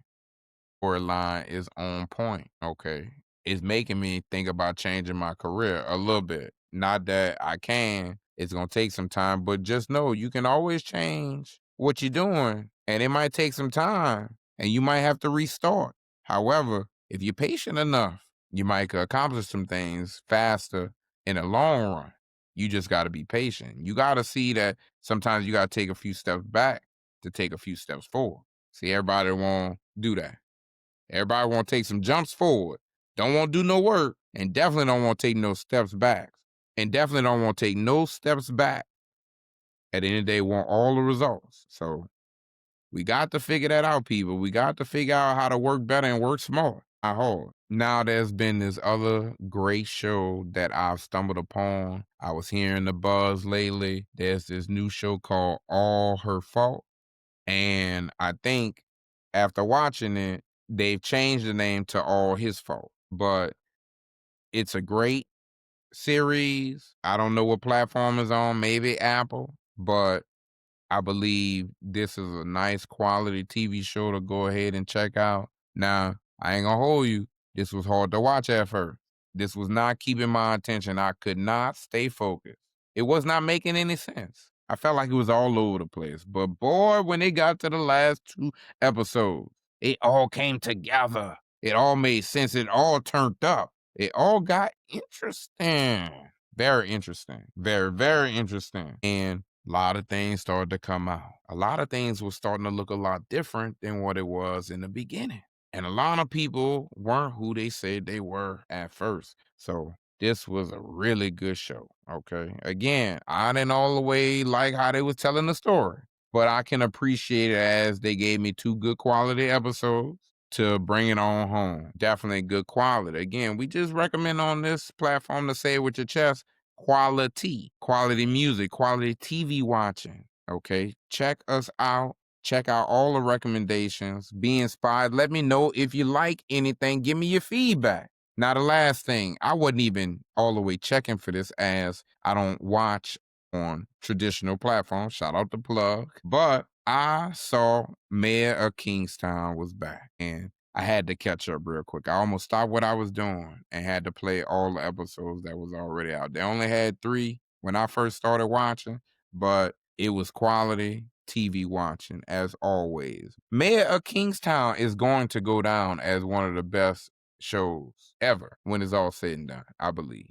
[SPEAKER 2] Storyline is on point, okay? It's making me think about changing my career a little bit. Not that I can. It's gonna take some time, but just know you can always change what you're doing, and it might take some time, and you might have to restart. However, if you're patient enough, you might accomplish some things faster in the long run. You just got to be patient. You got to see that sometimes you got to take a few steps back to take a few steps forward. See, everybody won't do that. Everybody want to take some jumps forward. Don't want to do no work, and definitely don't want to take no steps back. And definitely don't want to take no steps back. At the end of the day, want all the results. So we got to figure that out, people. We got to figure out how to work better and work smart, not hard. Now there's been this other great show that I've stumbled upon. I was hearing the buzz lately. There's this new show called All Her Fault. And I think after watching it, they've changed the name to All His Fault. But it's a great series. I don't know what platform it's on, maybe Apple, but I believe this is a nice quality TV show to go ahead and check out. Now, I ain't gonna hold you. This was hard to watch at first. This was not keeping my attention. I could not stay focused. It was not making any sense. I felt like it was all over the place. But boy, when it got to the last 2 episodes, it all came together. It all made sense. It all turned up. It all got interesting. Very interesting. Very, very interesting. And a lot of things started to come out. A lot of things were starting to look a lot different than what it was in the beginning. And a lot of people weren't who they said they were at first. So this was a really good show, okay? Again, I didn't all the way like how they was telling the story, but I can appreciate it as they gave me 2 good quality episodes to bring it on home. Definitely good quality. Again, we just recommend on this platform to say it with your chest, quality music, quality TV watching, okay? Check us out. Check out all the recommendations. Be inspired. Let me know if you like anything. Give me your feedback. Now, the last thing, I wasn't even all the way checking for this as I don't watch on traditional platforms. Shout out the plug. But I saw Mayor of Kingstown was back, and I had to catch up real quick. I almost stopped what I was doing and had to play all the episodes that was already out. They only had 3 when I first started watching, but it was quality TV watching as always. Mayor of Kingstown is going to go down as one of the best shows ever when it's all said and done, I believe.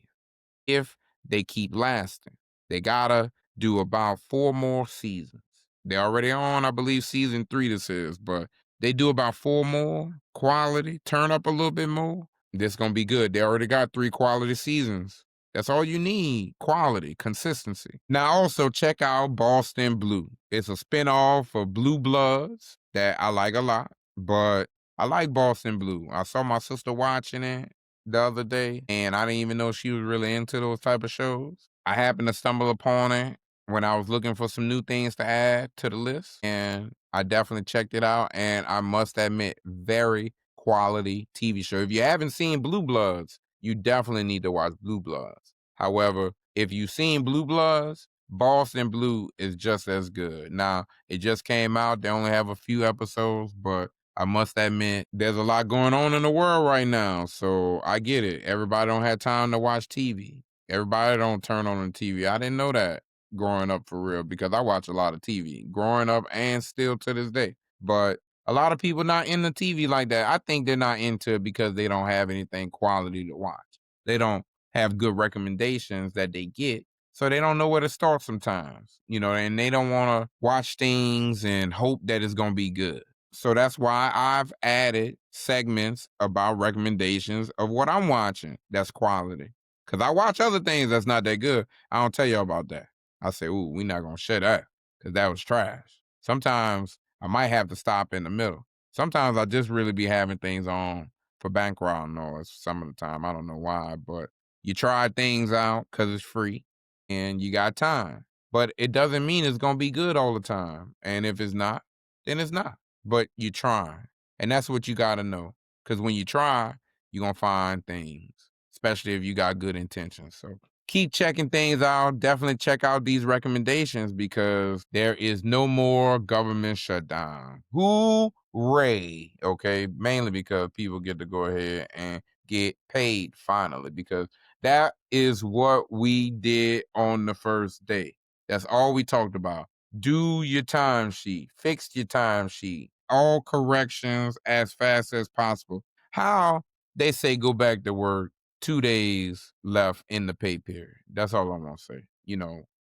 [SPEAKER 2] If they keep lasting, they gotta do about 4 more seasons. They're already on, I believe, season 3 this is, but they do about 4 more, quality, turn up a little bit more. This gonna be good. They already got 3 quality seasons. That's all you need, quality, consistency. Now also check out Boston Blue. It's a spinoff of Blue Bloods that I like a lot, but I like Boston Blue. I saw my sister watching it the other day, and I didn't even know she was really into those type of shows. I happened to stumble upon it when I was looking for some new things to add to the list, and I definitely checked it out, and I must admit, very quality TV show. If you haven't seen Blue Bloods, you definitely need to watch Blue Bloods. However, if you've seen Blue Bloods, Boston Blue is just as good. Now, it just came out. They only have a few episodes, but I must admit, there's a lot going on in the world right now, so I get it. Everybody don't have time to watch TV. Everybody don't turn on the TV. I didn't know that. growing up for real because I watch a lot of TV growing up and still to this day. But a lot of people not into TV like that. I think they're not into it because they don't have anything quality to watch. They don't have good recommendations that they get. So they don't know where to start sometimes, and they don't want to watch things and hope that it's going to be good. So that's why I've added segments about recommendations of what I'm watching that's quality. Because I watch other things that's not that good. I don't tell you about that. I say, ooh, we're not going to share that because that was trash. Sometimes I might have to stop in the middle. Sometimes I just really be having things on for background noise some of the time. I don't know why, but you try things out because it's free and you got time. But it doesn't mean it's going to be good all the time. And if it's not, then it's not. But you try. And that's what you got to know. Because when you try, you're going to find things, especially if you got good intentions. So keep checking things out. Definitely check out these recommendations because there is no more government shutdown. Hooray. Okay. Mainly because people get to go ahead and get paid finally because that is what we did on the first day. That's all we talked about. Do your time sheet, fix your time sheet, all corrections as fast as possible. How they say go back to work 2 days left in the pay period. That's all I'm gonna say.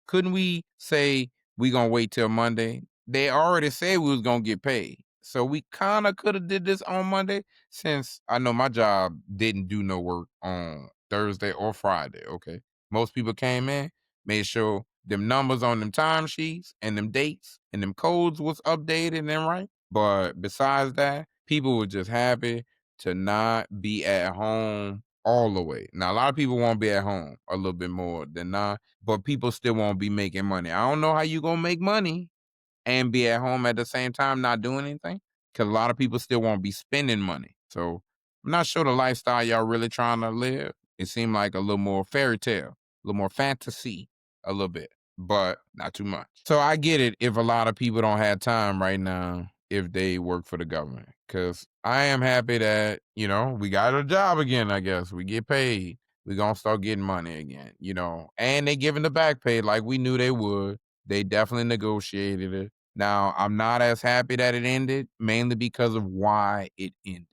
[SPEAKER 2] Couldn't we say we gonna wait till Monday? They already said we was gonna get paid. So we kind of could have did this on Monday since I know my job didn't do no work on Thursday or Friday, okay? Most people came in, made sure them numbers on them timesheets and them dates and them codes was updated and right. But besides that, people were just happy to not be at home all the way. Now, a lot of people won't be at home a little bit more than not, but people still won't be making money. I don't know how you gonna make money and be at home at the same time not doing anything because a lot of people still won't be spending money. So I'm not sure the lifestyle y'all really trying to live. It seemed like a little more fairy tale, a little more fantasy, a little bit, but not too much. So I get it if a lot of people don't have time right now if they work for the government because I am happy that, we got a job again, I guess. We get paid. We're going to start getting money again, and they giving the back pay like we knew they would. They definitely negotiated it. Now, I'm not as happy that it ended, mainly because of why it ended.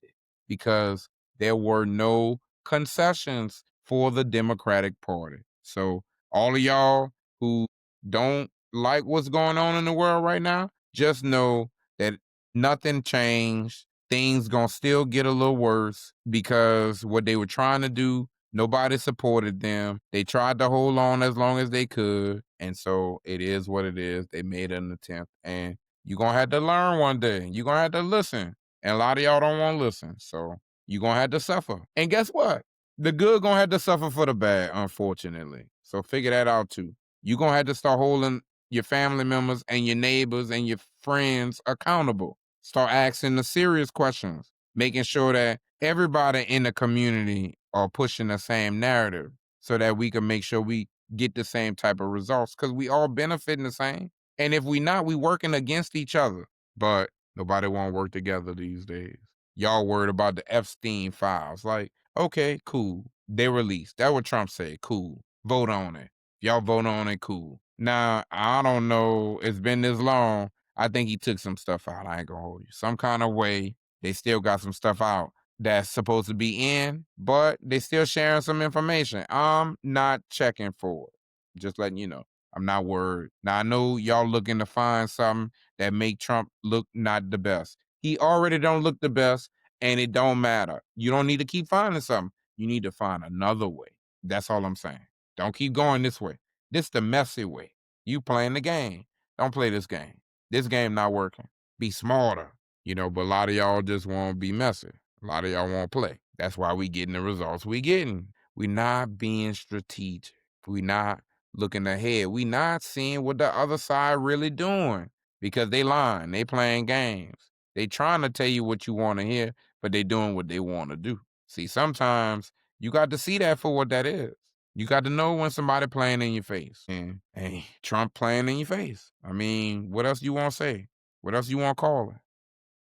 [SPEAKER 2] Because there were no concessions for the Democratic Party. So, all of y'all who don't like what's going on in the world right now, just know that nothing changed. Things gonna still get a little worse because what they were trying to do, nobody supported them. They tried to hold on as long as they could. And so it is what it is. They made an attempt. And you're going to have to learn one day. You're going to have to listen. And a lot of y'all don't want to listen. So you're going to have to suffer. And guess what? The good going to have to suffer for the bad, unfortunately. So figure that out too. You're going to have to start holding your family members and your neighbors and your friends accountable. Start asking the serious questions, making sure that everybody in the community are pushing the same narrative so that we can make sure we get the same type of results because we all benefiting the same. And if we not, we working against each other. But nobody want to work together these days. Y'all worried about the Epstein files. Like, okay, cool. They released. That's what Trump said. Cool. Vote on it. Y'all vote on it, cool. Now, I don't know. It's been this long. I think he took some stuff out. I ain't gonna hold you. Some kind of way, they still got some stuff out that's supposed to be in, but they still sharing some information. I'm not checking for it. Just letting you know. I'm not worried. Now I know y'all looking to find something that make Trump look not the best. He already don't look the best, and it don't matter. You don't need to keep finding something. You need to find another way. That's all I'm saying. Don't keep going this way. This the messy way. You playing the game. Don't play this game. This game not working. Be smarter. But a lot of y'all just want to be messy. A lot of y'all won't play. That's why we getting the results we getting. We not being strategic. We not looking ahead. We not seeing what the other side really doing because they lying. They playing games. They trying to tell you what you want to hear, but they doing what they want to do. See, sometimes you got to see that for what that is. You got to know when somebody playing in your face. And hey, Trump playing in your face. I mean, what else you want to say? What else you want to call it?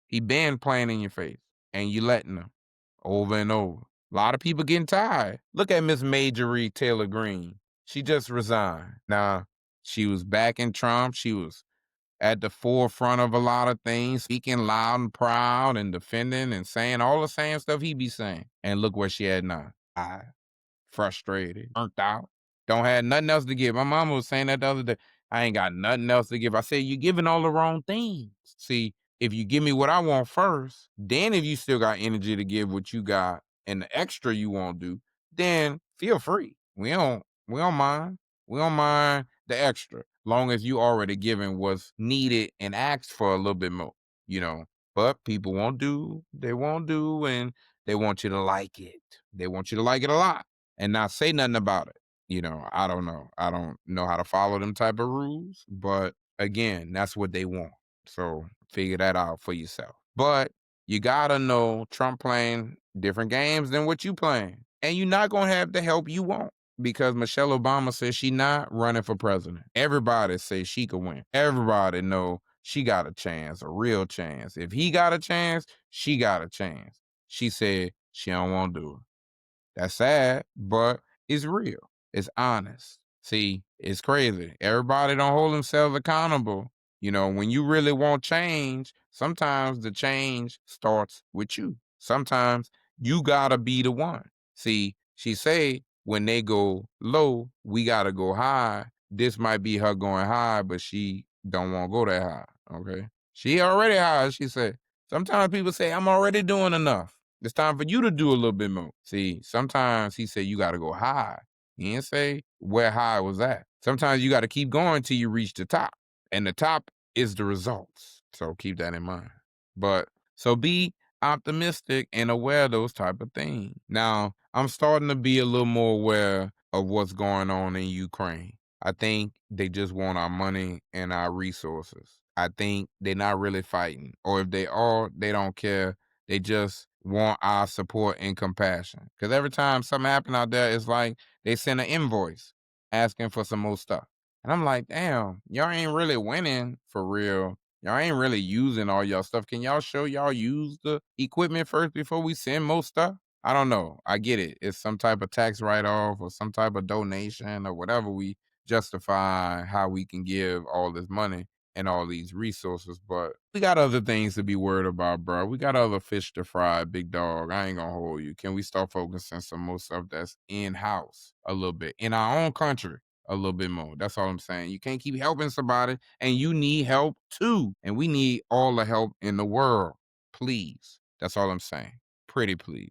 [SPEAKER 2] He been playing in your face, and you letting him over and over. A lot of people getting tired. Look at Miss Marjorie Taylor Greene. She just resigned. Now, She was backing Trump. She was at the forefront of a lot of things, speaking loud and proud and defending and saying all the same stuff he be saying. And look where she at now. Frustrated, burnt out, don't have nothing else to give. My mama was saying that the other day. I ain't got nothing else to give. I said, you're giving all the wrong things. See, if you give me what I want first, then if you still got energy to give what you got and the extra you won't do, then feel free. We don't mind. We don't mind the extra. Long as you already given what's needed and asked for a little bit more, you know. But people won't do, they won't do, and they want you to like it. They want you to like it a lot and not say nothing about it. I don't know. I don't know how to follow them type of rules, but again, that's what they want. So figure that out for yourself. But you gotta know Trump playing different games than what you playing. And you're not gonna have the help you want because Michelle Obama says she not running for president. Everybody says she could win. Everybody know she got a chance, a real chance. If he got a chance, she got a chance. She said she don't want to do it. That's sad, but it's real. It's honest. See, it's crazy. Everybody don't hold themselves accountable. When you really want change, sometimes the change starts with you. Sometimes you gotta be the one. See, she say when they go low, we gotta go high. This might be her going high, but she don't want to go that high. Okay. She already high, she said. Sometimes people say, I'm already doing enough. It's time for you to do a little bit more. See, sometimes he said you got to go high. He didn't say where high was at. Sometimes you got to keep going till you reach the top. And the top is the results. So keep that in mind. But so be optimistic and aware of those type of things. Now, I'm starting to be a little more aware of what's going on in Ukraine. I think they just want our money and our resources. I think they're not really fighting. Or if they are, they don't care. They just want our support and compassion. Because every time something happens out there, it's like they send an invoice asking for some more stuff. And I'm like, damn, y'all ain't really winning for real. Y'all ain't really using all y'all stuff. Can y'all show y'all use the equipment first before we send more stuff? I don't know. I get it. It's some type of tax write-off or some type of donation or whatever we justify how we can give all this money and all these resources, but we got other things to be worried about, bro. We got other fish to fry, big dog. I ain't gonna hold you. Can we start focusing some more stuff that's in-house a little bit, in our own country a little bit more? That's all I'm saying. You can't keep helping somebody, and you need help too. And we need all the help in the world, please. That's all I'm saying. Pretty please.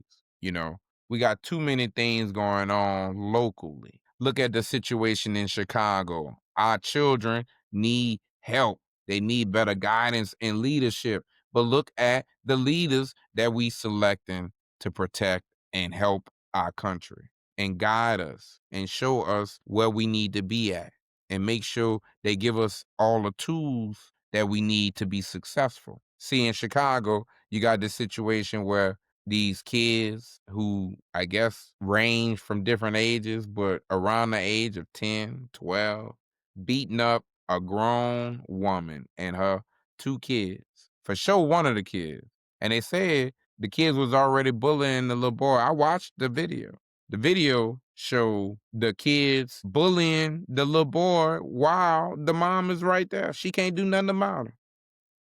[SPEAKER 2] We got too many things going on locally. Look at the situation in Chicago. Our children need help. They need better guidance and leadership. But look at the leaders that we selecting to protect and help our country and guide us and show us where we need to be at and make sure they give us all the tools that we need to be successful. See, in Chicago, you got this situation where these kids who I guess range from different ages, but around the age of 10, 12, beating up a grown woman and her two kids. For sure, one of the kids. And they said the kids was already bullying the little boy. I watched the video. The video showed the kids bullying the little boy while the mom is right there. She can't do nothing about it.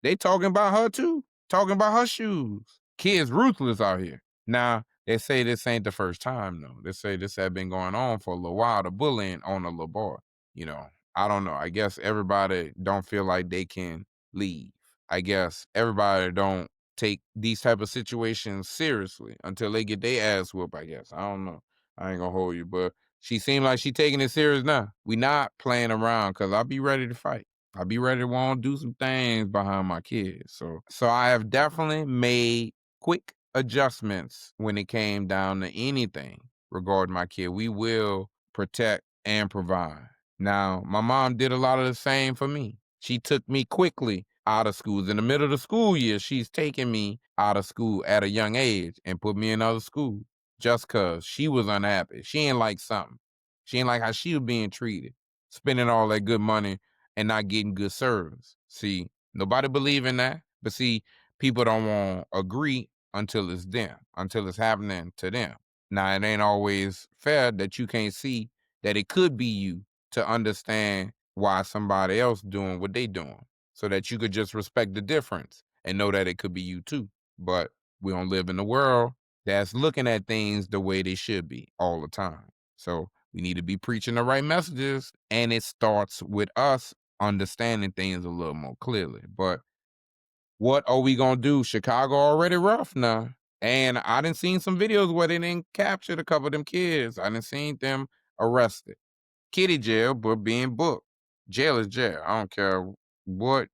[SPEAKER 2] They talking about her too, talking about her shoes. Kids ruthless out here. Now, they say this ain't the first time though. They say this had been going on for a little while, the bullying on the little boy. You know, I don't know. I guess everybody don't feel like they can leave. I guess everybody don't take these type of situations seriously until they get their ass whooped, I guess. I don't know. I ain't gonna hold you, but she seemed like she taking it serious now. We not playing around because I'll be ready to fight. I'll be ready to want to do some things behind my kids. So I have definitely made quick adjustments when it came down to anything regarding my kid. We will protect and provide. Now, my mom did a lot of the same for me. She took me quickly out of schools. In the middle of the school year, she's taking me out of school at a young age and put me in other school just because she was unhappy. She ain't like something. She ain't like how she was being treated, spending all that good money and not getting good service. See, nobody believe in that, but see, people don't want to agree until it's them, until it's happening to them. Now, it ain't always fair that you can't see that it could be you to understand why somebody else doing what they doing, so that you could just respect the difference and know that it could be you too. But we don't live in a world that's looking at things the way they should be all the time. So we need to be preaching the right messages, and it starts with us understanding things a little more clearly. But what are we gonna do? Chicago already rough now. And I done seen some videos where they didn't capture a couple of them kids. I done seen them arrested. Kitty jail, but being booked. Jail is jail. I don't care what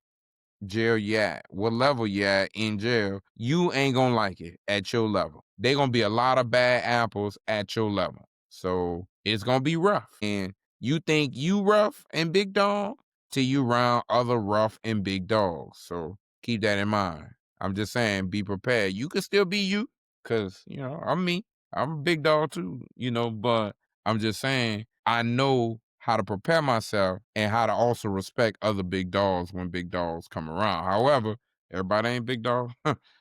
[SPEAKER 2] jail you at, what level you at in jail, you ain't gonna like it at your level. They gonna be a lot of bad apples at your level. So it's gonna be rough. And you think you rough and big dog till you round other rough and big dogs. So keep that in mind. I'm just saying, be prepared. You can still be you, cause I'm me. I'm a big dog too, but I'm just saying I know how to prepare myself and how to also respect other big dogs when big dogs come around. However, everybody ain't big dog.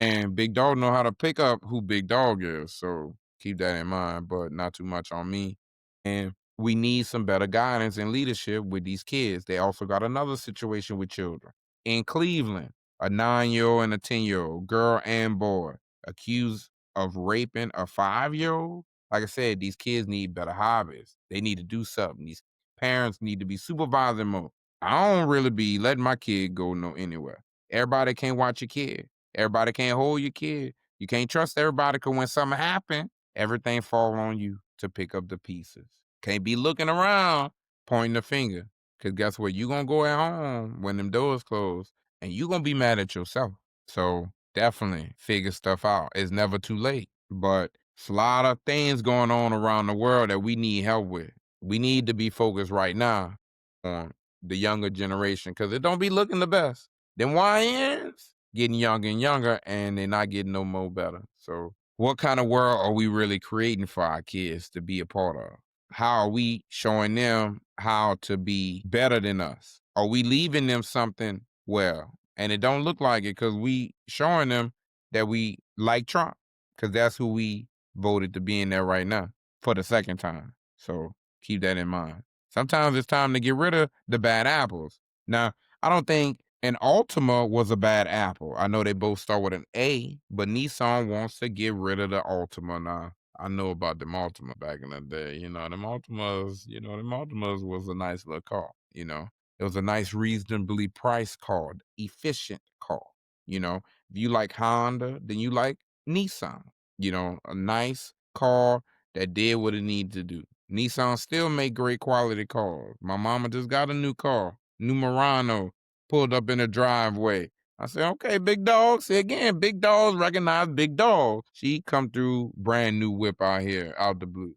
[SPEAKER 2] And big dog know how to pick up who big dog is. So keep that in mind, but not too much on me. And we need some better guidance and leadership with these kids. They also got another situation with children. In Cleveland, a 9-year-old and a 10-year-old, girl and boy, accused of raping a 5-year-old. Like I said, these kids need better hobbies. They need to do something. These parents need to be supervising more. I don't really be letting my kid go no anywhere. Everybody can't watch your kid. Everybody can't hold your kid. You can't trust everybody, because when something happen, everything fall on you to pick up the pieces. Can't be looking around pointing the finger, because guess what? You gonna go at home when them doors close, and you gonna be mad at yourself. So definitely figure stuff out. It's never too late. But it's a lot of things going on around the world that we need help with. We need to be focused right now on the younger generation, because it don't be looking the best. Them YNs getting younger and younger, and they're not getting no more better. So what kind of world are we really creating for our kids to be a part of? How are we showing them how to be better than us? Are we leaving them something well? And it don't look like it, because we showing them that we like Trump, because that's who we voted to be in there right now for the second time. So keep that in mind. Sometimes it's time to get rid of the bad apples. Now, I don't think an Altima was a bad apple. I know they both start with an A, but Nissan wants to get rid of the Altima now. I know about them Altima back in the day. Them Altimas was a nice little car. It was a nice, reasonably priced car, efficient car. If you like Honda, then you like Nissan. A nice car that did what it needed to do. Nissan still make great quality cars. My mama just got a new car, new Murano, pulled up in the driveway. I said, okay, big dog. Say again, big dogs recognize big dogs. She come through, brand new whip out here, out the blue.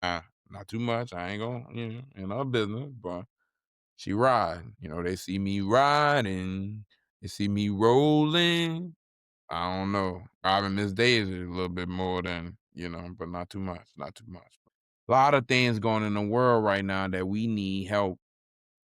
[SPEAKER 2] Not too much. I ain't gonna, in our business, but she ride. They see me riding, they see me rolling. I don't know. Driving Miss Daisy a little bit more than, but not too much, not too much. A lot of things going in the world right now that we need help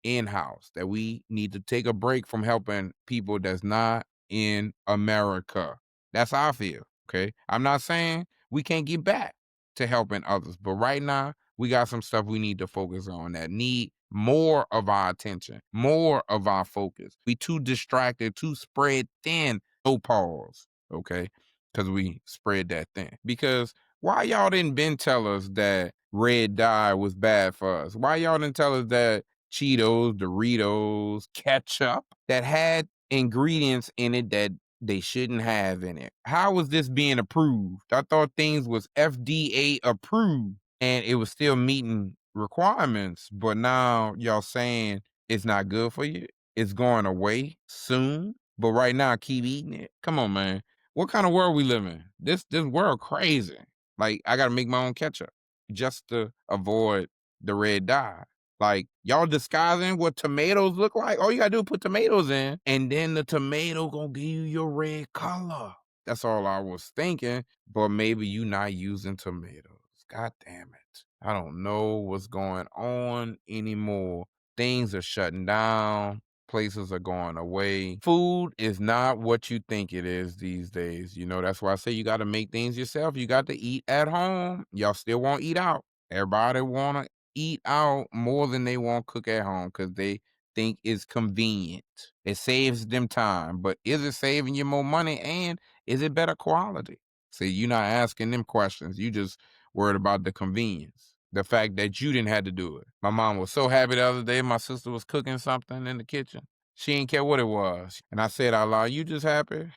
[SPEAKER 2] in-house, that we need to take a break from helping people that's not in America. That's how I feel, okay? I'm not saying we can't get back to helping others, but right now, we got some stuff we need to focus on that need more of our attention, more of our focus. We too distracted, too spread thin. No pause, okay? Because we spread that thin. Because why y'all didn't been tell us that red dye was bad for us? Why y'all didn't tell us that Cheetos, Doritos, ketchup that had ingredients in it that they shouldn't have in it? How was this being approved? I thought things was FDA approved and it was still meeting requirements, but now y'all saying it's not good for you. It's going away soon, but right now keep eating it. Come on, man. What kind of world we live in? This world crazy. Like, I gotta make my own ketchup just to avoid the red dye. Like, y'all disguising what tomatoes look like? All you gotta do is put tomatoes in, and then the tomato gonna give you your red color. That's all I was thinking, but maybe you not using tomatoes. God damn it. I don't know what's going on anymore. Things are shutting down. Places are going away. Food is not what you think it is these days. That's why I say you got to make things yourself. You got to eat at home. Y'all still won't eat out. Everybody want to eat out more than they want to cook at home because they think it's convenient. It saves them time, but is it saving you more money and is it better quality? See, you're not asking them questions. You just worried about the convenience. The fact that you didn't have to do it. My mom was so happy the other day my sister was cooking something in the kitchen. She didn't care what it was. And I said out loud, you just happy?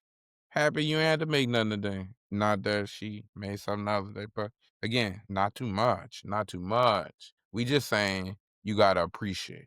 [SPEAKER 2] Happy you ain't had to make nothing today. Not that she made something the other day, but again, not too much. Not too much. We just saying you gotta appreciate.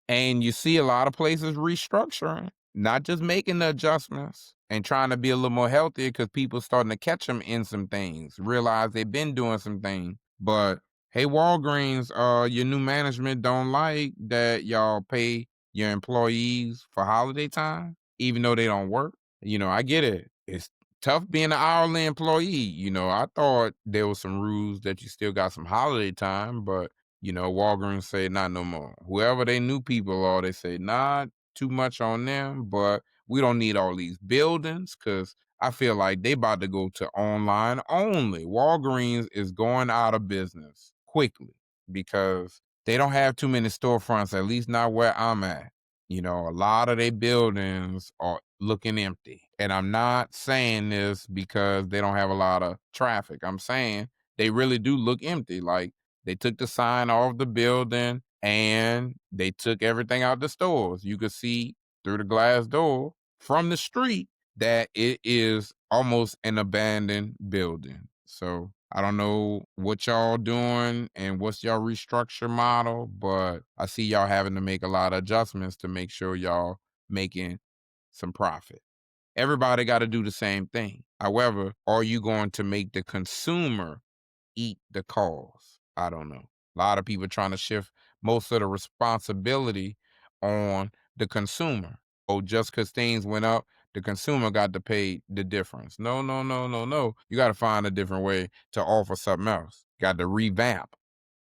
[SPEAKER 2] And you see a lot of places restructuring, not just making the adjustments and trying to be a little more healthier because people starting to catch them in some things, realize they've been doing some things. But hey, Walgreens, your new management don't like that y'all pay your employees for holiday time, even though they don't work. I get it. It's tough being an hourly employee. I thought there was some rules that you still got some holiday time, but Walgreens say not no more. Whoever they new people are, they say not too much on them, but we don't need all these buildings because I feel like they about to go to online only. Walgreens is going out of business quickly because they don't have too many storefronts, at least not where I'm at. A lot of their buildings are looking empty. And I'm not saying this because they don't have a lot of traffic. I'm saying they really do look empty. Like they took the sign off the building and they took everything out the stores. You could see through the glass door from the street that it is almost an abandoned building. So I don't know what y'all doing and what's y'all restructure model, but I see y'all having to make a lot of adjustments to make sure y'all making some profit. Everybody got to do the same thing. However, are you going to make the consumer eat the cost? I don't know. A lot of people trying to shift most of the responsibility on the consumer. Oh, just because things went up, the consumer got to pay the difference. No, no, no, no, no. You got to find a different way to offer something else. Got to revamp,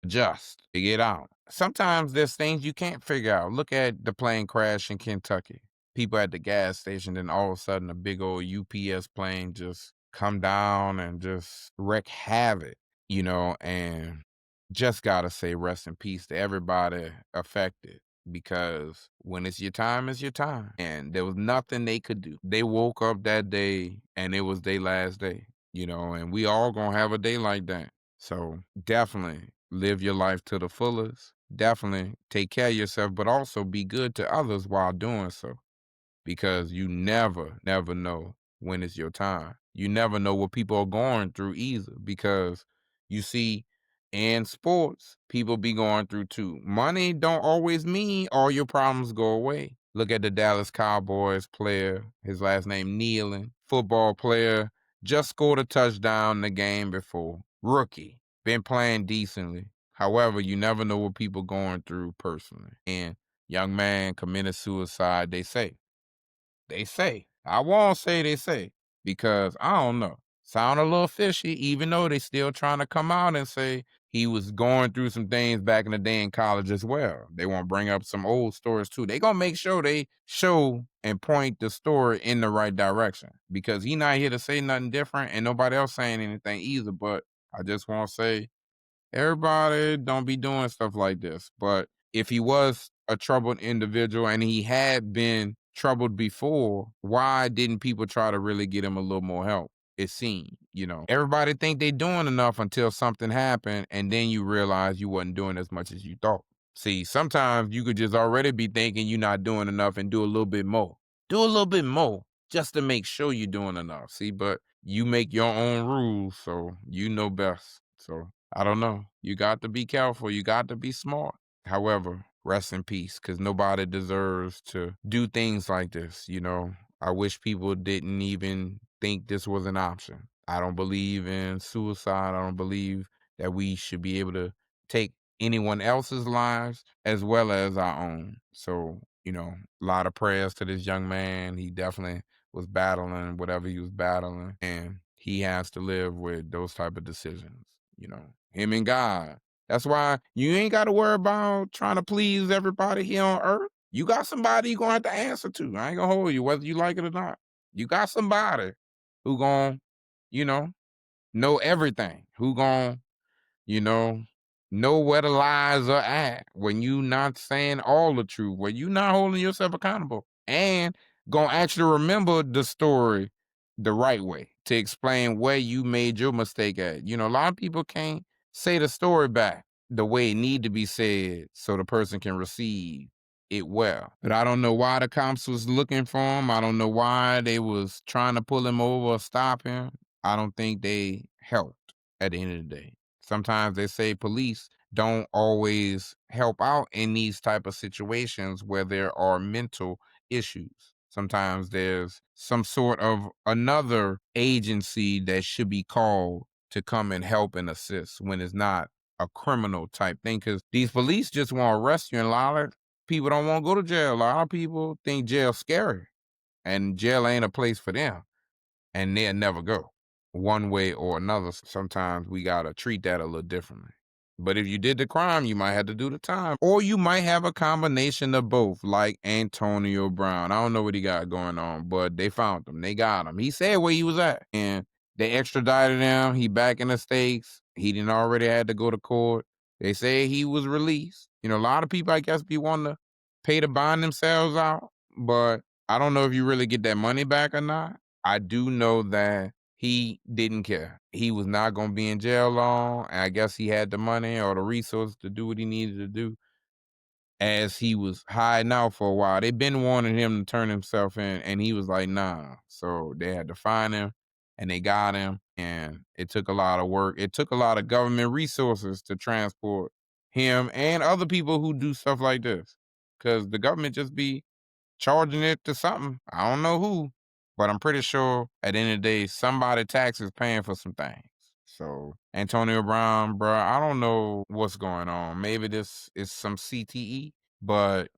[SPEAKER 2] adjust, figure it out. Sometimes there's things you can't figure out. Look at the plane crash in Kentucky. People at the gas station, then all of a sudden a big old UPS plane just come down and just wreak havoc, and just gotta say rest in peace to everybody affected because when it's your time, it's your time. And there was nothing they could do. They woke up that day and it was their last day, and we all gonna have a day like that. So definitely live your life to the fullest. Definitely take care of yourself, but also be good to others while doing so because you never, never know when it's your time. You never know what people are going through either because you see in sports, people be going through too. Money don't always mean all your problems go away. Look at the Dallas Cowboys player, his last name Nealon, football player, just scored a touchdown the game before. Rookie, been playing decently. However, you never know what people going through personally. And young man committed suicide, they say. They say. I won't say they say because I don't know. Sound a little fishy, even though they still trying to come out and say he was going through some things back in the day in college as well. They want to bring up some old stories too. They gonna make sure they show and point the story in the right direction because he not here to say nothing different and nobody else saying anything either. But I just want to say everybody don't be doing stuff like this. But if he was a troubled individual and he had been troubled before, why didn't people try to really get him a little more help? It seemed, everybody think they doing enough until something happened and then you realize you wasn't doing as much as you thought. See, sometimes you could just already be thinking you're not doing enough and do a little bit more. Do a little bit more just to make sure you're doing enough. See, but you make your own rules, so you know best. So I don't know. You got to be careful. You got to be smart. However, rest in peace because nobody deserves to do things like this. I wish people didn't even think this was an option. I don't believe in suicide. I don't believe that we should be able to take anyone else's lives as well as our own. So, a lot of prayers to this young man. He definitely was battling whatever he was battling, and he has to live with those type of decisions, him and God. That's why you ain't got to worry about trying to please everybody here on earth. You got somebody you're going to have to answer to. I ain't going to hold you, whether you like it or not. You got somebody who going to, know everything, who going to, know where the lies are at, when you not saying all the truth, when you not holding yourself accountable, and gonna actually remember the story the right way to explain where you made your mistake at. You know, a lot of people can't say the story back the way it need to be said so the person can receive it well. But I don't know why the cops was looking for him. I don't know why they was trying to pull him over or stop him. I don't think they helped at the end of the day. Sometimes they say police don't always help out in these type of situations where there are mental issues. Sometimes there's some sort of another agency that should be called to come and help and assist when it's not a criminal type thing. Because these police just want to arrest you, and a lot of people don't want to go to jail. A lot of people think jail's scary, and jail ain't a place for them, and they'll never go one way or another. Sometimes we got to treat that a little differently. But if you did the crime, you might have to do the time. Or you might have a combination of both, like Antonio Brown. I don't know what he got going on, but they found him. They got him. He said where he was at. And they extradited him. He back in the States. He didn't already had to go to court. They say he was released. You know, a lot of people, I guess, be wanting to pay to bond themselves out. But I don't know if you really get that money back or not. I do know that he didn't care. He was not going to be in jail long. And I guess he had the money or the resources to do what he needed to do as he was hiding out for a while. They've been wanting him to turn himself in, and he was like, nah. So they had to find him, and they got him. And it took a lot of work. It took a lot of government resources to transport him and other people who do stuff like this, because the government just be charging it to something. I don't know who, but I'm pretty sure at the end of the day, somebody tax is paying for some things. So Antonio Brown, bro, I don't know what's going on. Maybe this is some CTE, but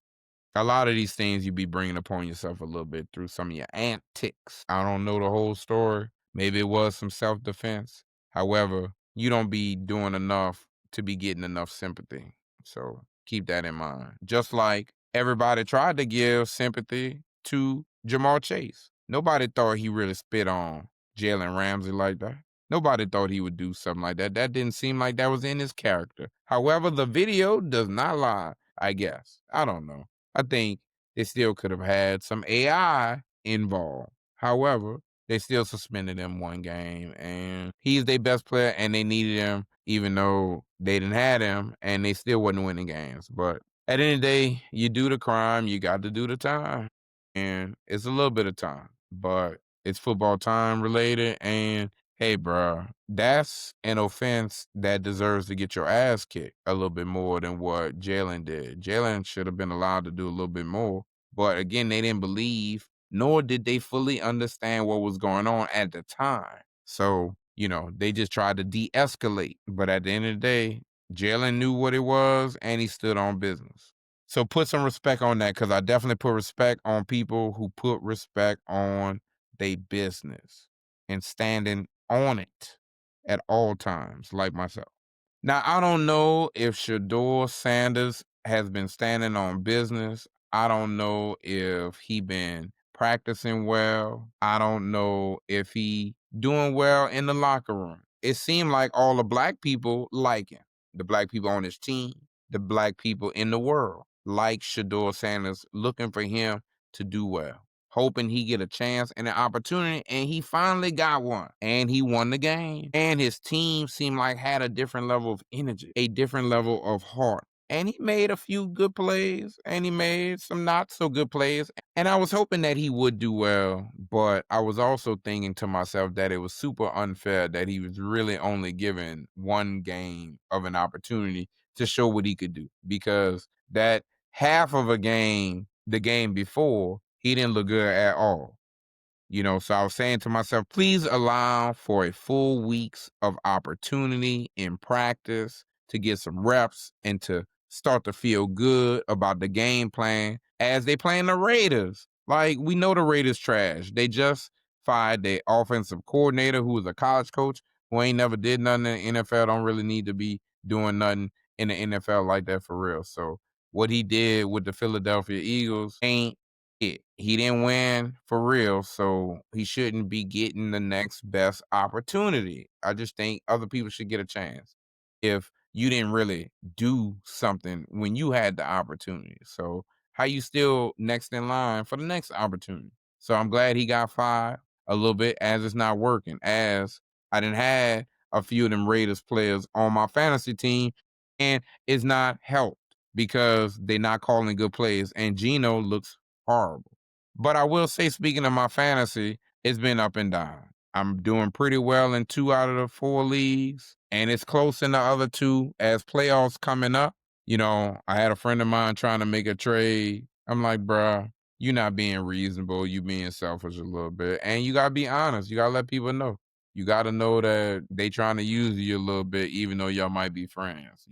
[SPEAKER 2] a lot of these things you be bringing upon yourself a little bit through some of your antics. I don't know the whole story. Maybe it was some self-defense. However, you don't be doing enough to be getting enough sympathy. So keep that in mind. Just like everybody tried to give sympathy to Jamar Chase. Nobody thought he really spit on Jalen Ramsey like that. Nobody thought he would do something like that. That didn't seem like that was in his character. However, the video does not lie, I guess. I don't know. I think they still could have had some AI involved. However, they still suspended him one game, and he's their best player, and they needed him, even though they didn't have him, and they still wasn't winning games. But at the end of the day, you do the crime, you got to do the time. And it's a little bit of time, but it's football time related, and hey, bro, that's an offense that deserves to get your ass kicked a little bit more than what Jalen did. Jalen should have been allowed to do a little bit more. But again, they didn't believe, nor did they fully understand what was going on at the time. So, you know, they just tried to de escalate. But at the end of the day, Jalen knew what it was and he stood on business. So put some respect on that, because I definitely put respect on people who put respect on their business and standing on it at all times, like myself. Now, I don't know if Shadeur Sanders has been standing on business. I don't know if he been practicing well. I don't know if he doing well in the locker room. It seemed like all the black people like him. The black people on his team, the black people in the world like Shadeur Sanders, looking for him to do well, hoping he get a chance and an opportunity, and he finally got one, and he won the game. And his team seemed like had a different level of energy, a different level of heart. And he made a few good plays, and he made some not so good plays. And I was hoping that he would do well, but I was also thinking to myself that it was super unfair that he was really only given one game of an opportunity to show what he could do, because that half of a game, the game before, he didn't look good at all. You know, so I was saying to myself, please allow for a full weeks of opportunity in practice to get some reps and to start to feel good about the game plan as they playing the Raiders. Like, we know the Raiders trash. They just fired their offensive coordinator, who was a college coach, who ain't never did nothing in the NFL, don't really need to be doing nothing in the NFL like that for real. So what he did with the Philadelphia Eagles ain't it. He didn't win for real, so he shouldn't be getting the next best opportunity. I just think other people should get a chance. If you didn't really do something when you had the opportunity. So how you still next in line for the next opportunity? So I'm glad he got fired a little bit as it's not working. As I didn't had a few of them Raiders players on my fantasy team, and it's not helped because they're not calling good plays, and Geno looks horrible. But I will say, speaking of my fantasy, it's been up and down. I'm doing pretty well in 2 out of the 4 leagues, and it's close in the other 2 as playoffs coming up. I had a friend of mine trying to make a trade. I'm like, bruh, you're not being reasonable. You being selfish a little bit. And you gotta be honest. You gotta let people know. You gotta know that they trying to use you a little bit, even though y'all might be friends.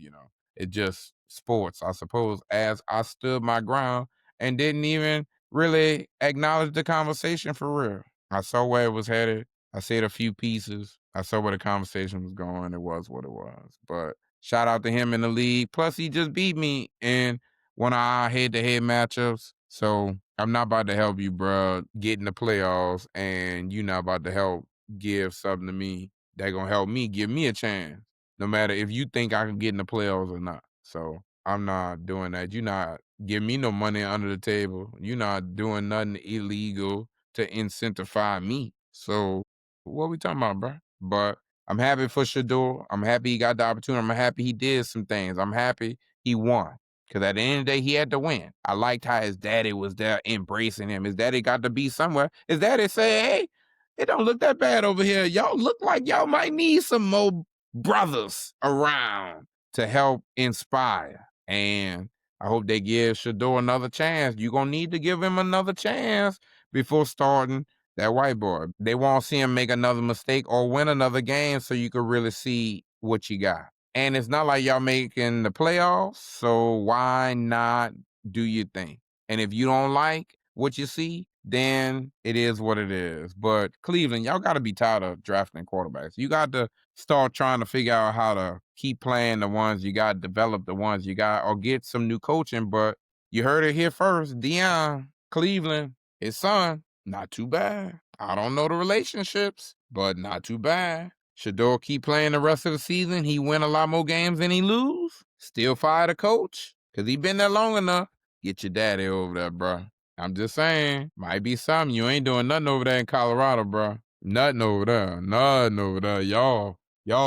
[SPEAKER 2] It just sports, I suppose, as I stood my ground and didn't even really acknowledge the conversation for real. I saw where it was headed. I said a few pieces. I saw where the conversation was going. It was what it was. But shout out to him in the league. Plus, he just beat me in one of our head-to-head matchups. So I'm not about to help you, bro, get in the playoffs, and you not about to help give something to me that gonna help me give me a chance, no matter if you think I can get in the playoffs or not. So I'm not doing that. You not giving me no money under the table. You not doing nothing illegal to incentivize me. So what we talking about, bro? But I'm happy for Shadeur. I'm happy he got the opportunity. I'm happy he did some things. I'm happy he won. Because at the end of the day, he had to win. I liked how his daddy was there embracing him. His daddy got to be somewhere. His daddy said, hey, it don't look that bad over here. Y'all look like y'all might need some more brothers around to help inspire. And I hope they give Shadeur another chance. You're going to need to give him another chance before starting that white boy. They won't see him make another mistake or win another game so you can really see what you got. And it's not like y'all making the playoffs, so why not do your thing? And if you don't like what you see, then it is what it is. But Cleveland, y'all got to be tired of drafting quarterbacks. You got to start trying to figure out how to keep playing the ones you got, develop the ones you got, or get some new coaching. But you heard it here first. Deion, Cleveland, his son, not too bad. I don't know the relationships, but not too bad. Shadeur keep playing the rest of the season. He win a lot more games than he lose. Still fire the coach because he been there long enough. Get your daddy over there, bro. I'm just saying, might be something. You ain't doing nothing over there in Colorado, bro. Nothing over there. Nothing over there. Y'all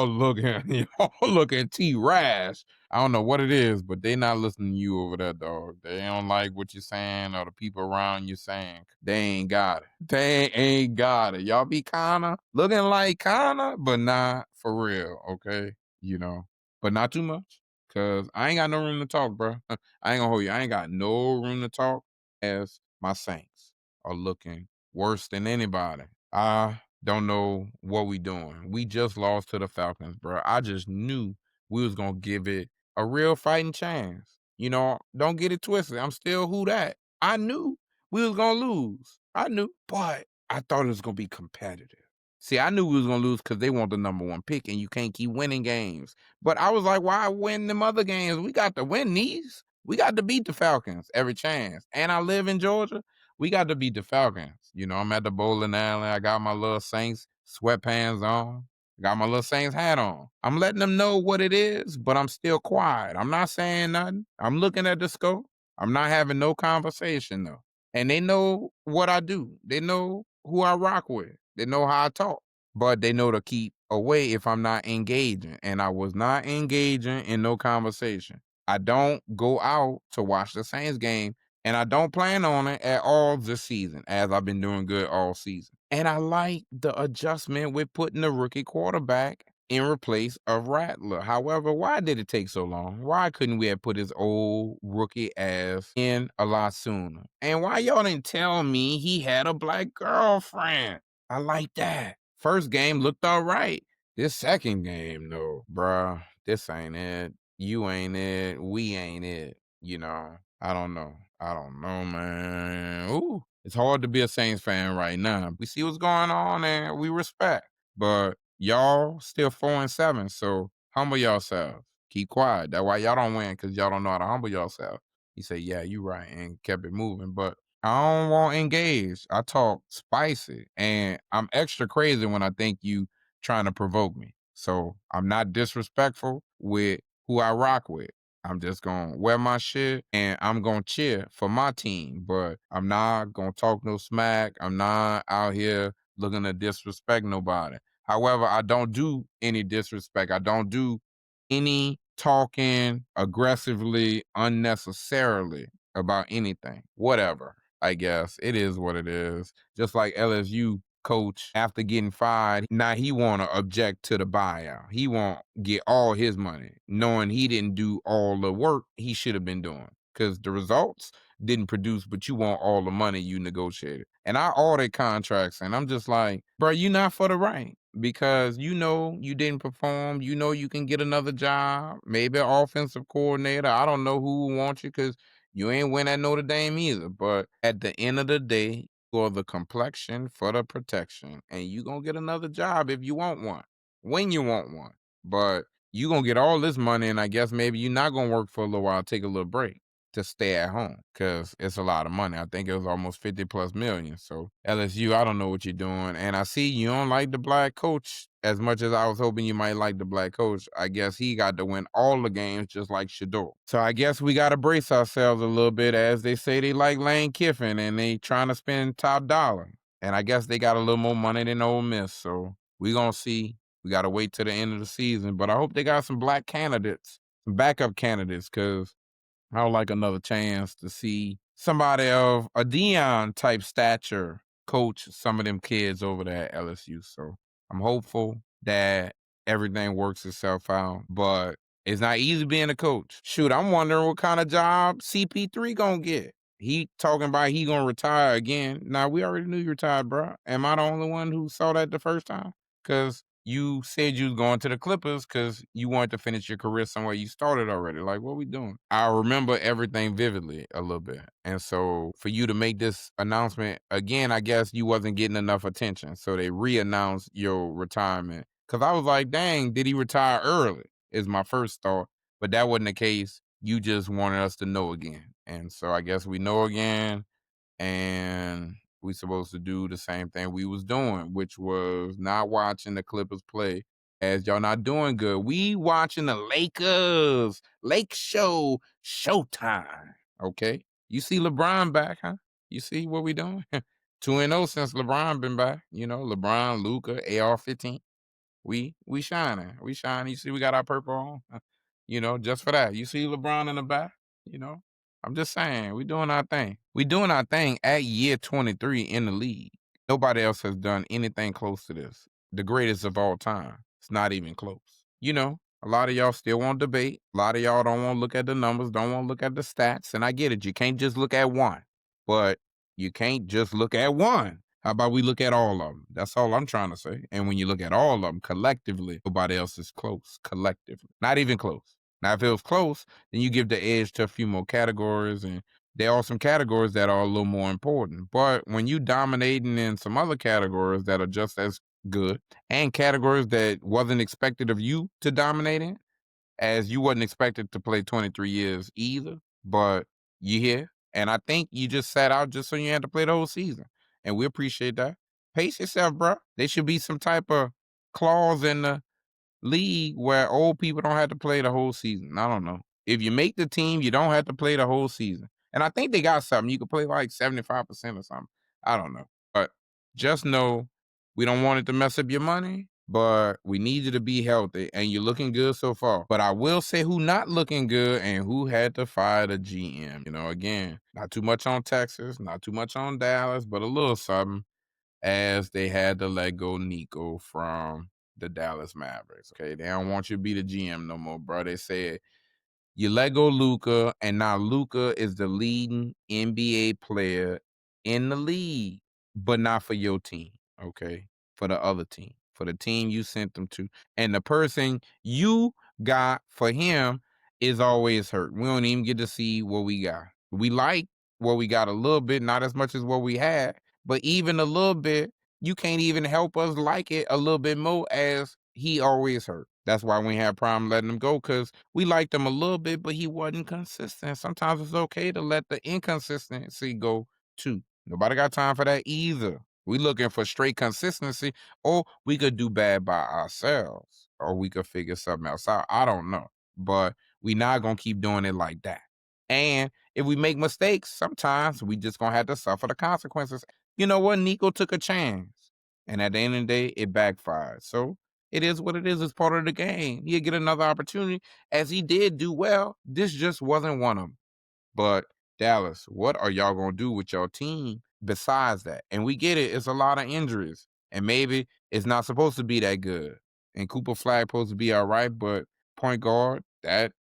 [SPEAKER 2] looking, y'all looking T-Rash. I don't know what it is, but they not listening to you over there, dog. They don't like what you're saying or the people around you saying. They ain't got it. They ain't got it. Y'all be kinda looking like kinda, but not for real, okay? But not too much. Cause I ain't got no room to talk, bro. I ain't gonna hold you. I ain't got no room to talk as my Saints are looking worse than anybody. I don't know what we doing. We just lost to the Falcons, bro. I just knew we was gonna give it a real fighting chance. Don't get it twisted. I'm still who that. I knew we was gonna lose. I knew, but I thought it was gonna be competitive. See, I knew we was gonna lose because they want the number 1 pick, and you can't keep winning games. But I was like, why win them other games? We got to win these. We got to beat the Falcons every chance. And I live in Georgia. We got to beat the Falcons. I'm at the bowling alley. I got my little Saints sweatpants on. Got my little Saints hat on. I'm letting them know what it is, but I'm still quiet. I'm not saying nothing. I'm looking at the scope. I'm not having no conversation, though. And they know what I do. They know who I rock with. They know how I talk. But they know to keep away if I'm not engaging. And I was not engaging in no conversation. I don't go out to watch the Saints game, and I don't plan on it at all this season, as I've been doing good all season. And I like the adjustment with putting the rookie quarterback in replace of Rattler. However, why did it take so long? Why couldn't we have put his old rookie ass in a lot sooner? And why y'all didn't tell me he had a black girlfriend? I like that. First game looked all right. This second game, though, bruh, this ain't it. You ain't it. We ain't it. I don't know. I don't know, man. Ooh, it's hard to be a Saints fan right now. We see what's going on and we respect. But y'all still 4-7, so humble yourselves. Keep quiet. That's why y'all don't win, because y'all don't know how to humble yourself. He said, yeah, you right, and kept it moving. But I don't want engaged. I talk spicy, and I'm extra crazy when I think you trying to provoke me. So I'm not disrespectful with who I rock with. I'm just gonna wear my shit and I'm gonna cheer for my team, but I'm not gonna talk no smack. I'm not out here looking to disrespect nobody. However, I don't do any disrespect. I don't do any talking aggressively, unnecessarily about anything. Whatever, I guess. It is what it is. Just like LSU coach after getting fired, now he want to object to the buyout. He want get all his money, knowing he didn't do all the work he should have been doing because the results didn't produce, but you want all the money you negotiated. And I audit contracts, and I'm just like, bro, you not for the right because you know you didn't perform. You know you can get another job, maybe an offensive coordinator. I don't know who will want you because you ain't win at Notre Dame either. But at the end of the day, for the complexion, for the protection, and you gonna get another job if you want one, when you want one. But you gonna get all this money, and I guess maybe you're not gonna work for a little while, take a little break to stay at home because it's a lot of money. I think it was almost 50 plus million. So LSU, I don't know what you're doing. And I see you don't like the black coach as much as I was hoping you might like the black coach. I guess he got to win all the games just like Shadeur. So I guess we got to brace ourselves a little bit as they say they like Lane Kiffin and they trying to spend top dollar. And I guess they got a little more money than Ole Miss. So we going to see. We got to wait to the end of the season. But I hope they got some black candidates, some backup candidates, because I would like another chance to see somebody of a Dion type stature coach some of them kids over there at LSU. So I'm hopeful that everything works itself out, but it's not easy being a coach. Shoot, I'm wondering what kind of job CP3 gonna get. He talking about he gonna retire again. Now, we already knew you retired, bro. Am I the only one who saw that the first time? Because you said you was going to the Clippers because you wanted to finish your career somewhere you started already. Like, what we doing? I remember everything vividly a little bit. And so for you to make this announcement again, I guess you wasn't getting enough attention. So they re-announced your retirement. Because I was like, dang, did he retire early? Is my first thought. But that wasn't the case. You just wanted us to know again. And so I guess we know again. And we supposed to do the same thing we was doing, which was not watching the Clippers play as y'all not doing good. We watching the Lakers. Lake Show Showtime. Okay. You see LeBron back, huh? You see what we doing? 2-0 since LeBron been back. You know, LeBron, Luca, AR-15. We shining. We shining. You see we got our purple on. You know, just for that. You see LeBron in the back, you know. I'm just saying, we doing our thing. We doing our thing at year 23 in the league. Nobody else has done anything close to this. The greatest of all time. It's not even close. You know, a lot of y'all still want to debate. A lot of y'all don't want to look at the numbers, don't want to look at the stats. And I get it. You can't just look at one. But you can't just look at one. How about we look at all of them? That's all I'm trying to say. And when you look at all of them collectively, nobody else is close collectively. Not even close. Now, if it was close, then you give the edge to a few more categories, and there are some categories that are a little more important. But when you dominating in some other categories that are just as good, and categories that wasn't expected of you to dominate in, as you wasn't expected to play 23 years either, but you here. And I think you just sat out just so you had to play the whole season. And we appreciate that. Pace yourself, bro. There should be some type of clause in the league where old people don't have to play the whole season. I don't know. If you make the team, you don't have to play the whole season. And I think they got something. You could play like 75% or something. I don't know. But just know we don't want it to mess up your money, but we need you to be healthy. And you're looking good so far. But I will say who not looking good and who had to fire the GM. You know, again, not too much on Texas, not too much on Dallas, but a little something as they had to let go Nico from the Dallas Mavericks. Okay, they don't want you to be the GM no more, bro. They said you let go Luca, and now Luca is the leading NBA player in the league, but not for your team, okay? For the other team, for the team you sent them to. And the person you got for him is always hurt. We don't even get to see what we got. We like what we got a little bit, not as much as what we had, but even a little bit, you can't even help us like it a little bit more as he always hurt. That's why we had problem letting him go, because we liked him a little bit, but he wasn't consistent. Sometimes it's okay to let the inconsistency go too. Nobody got time for that either. We looking for straight consistency, or we could do bad by ourselves, or we could figure something else out. I don't know. but we not gonna keep doing it like that. And if we make mistakes, sometimes we just gonna have to suffer the consequences. You know what? Nico took a chance, and at the end of the day, it backfired. So it is what it is. It's part of the game. He'll get another opportunity, as he did do well. This just wasn't one of them. But Dallas, what are y'all gonna do with your team besides that? And we get it, it's a lot of injuries. And maybe it's not supposed to be that good. And Cooper Flag supposed to be all right, but point guard, that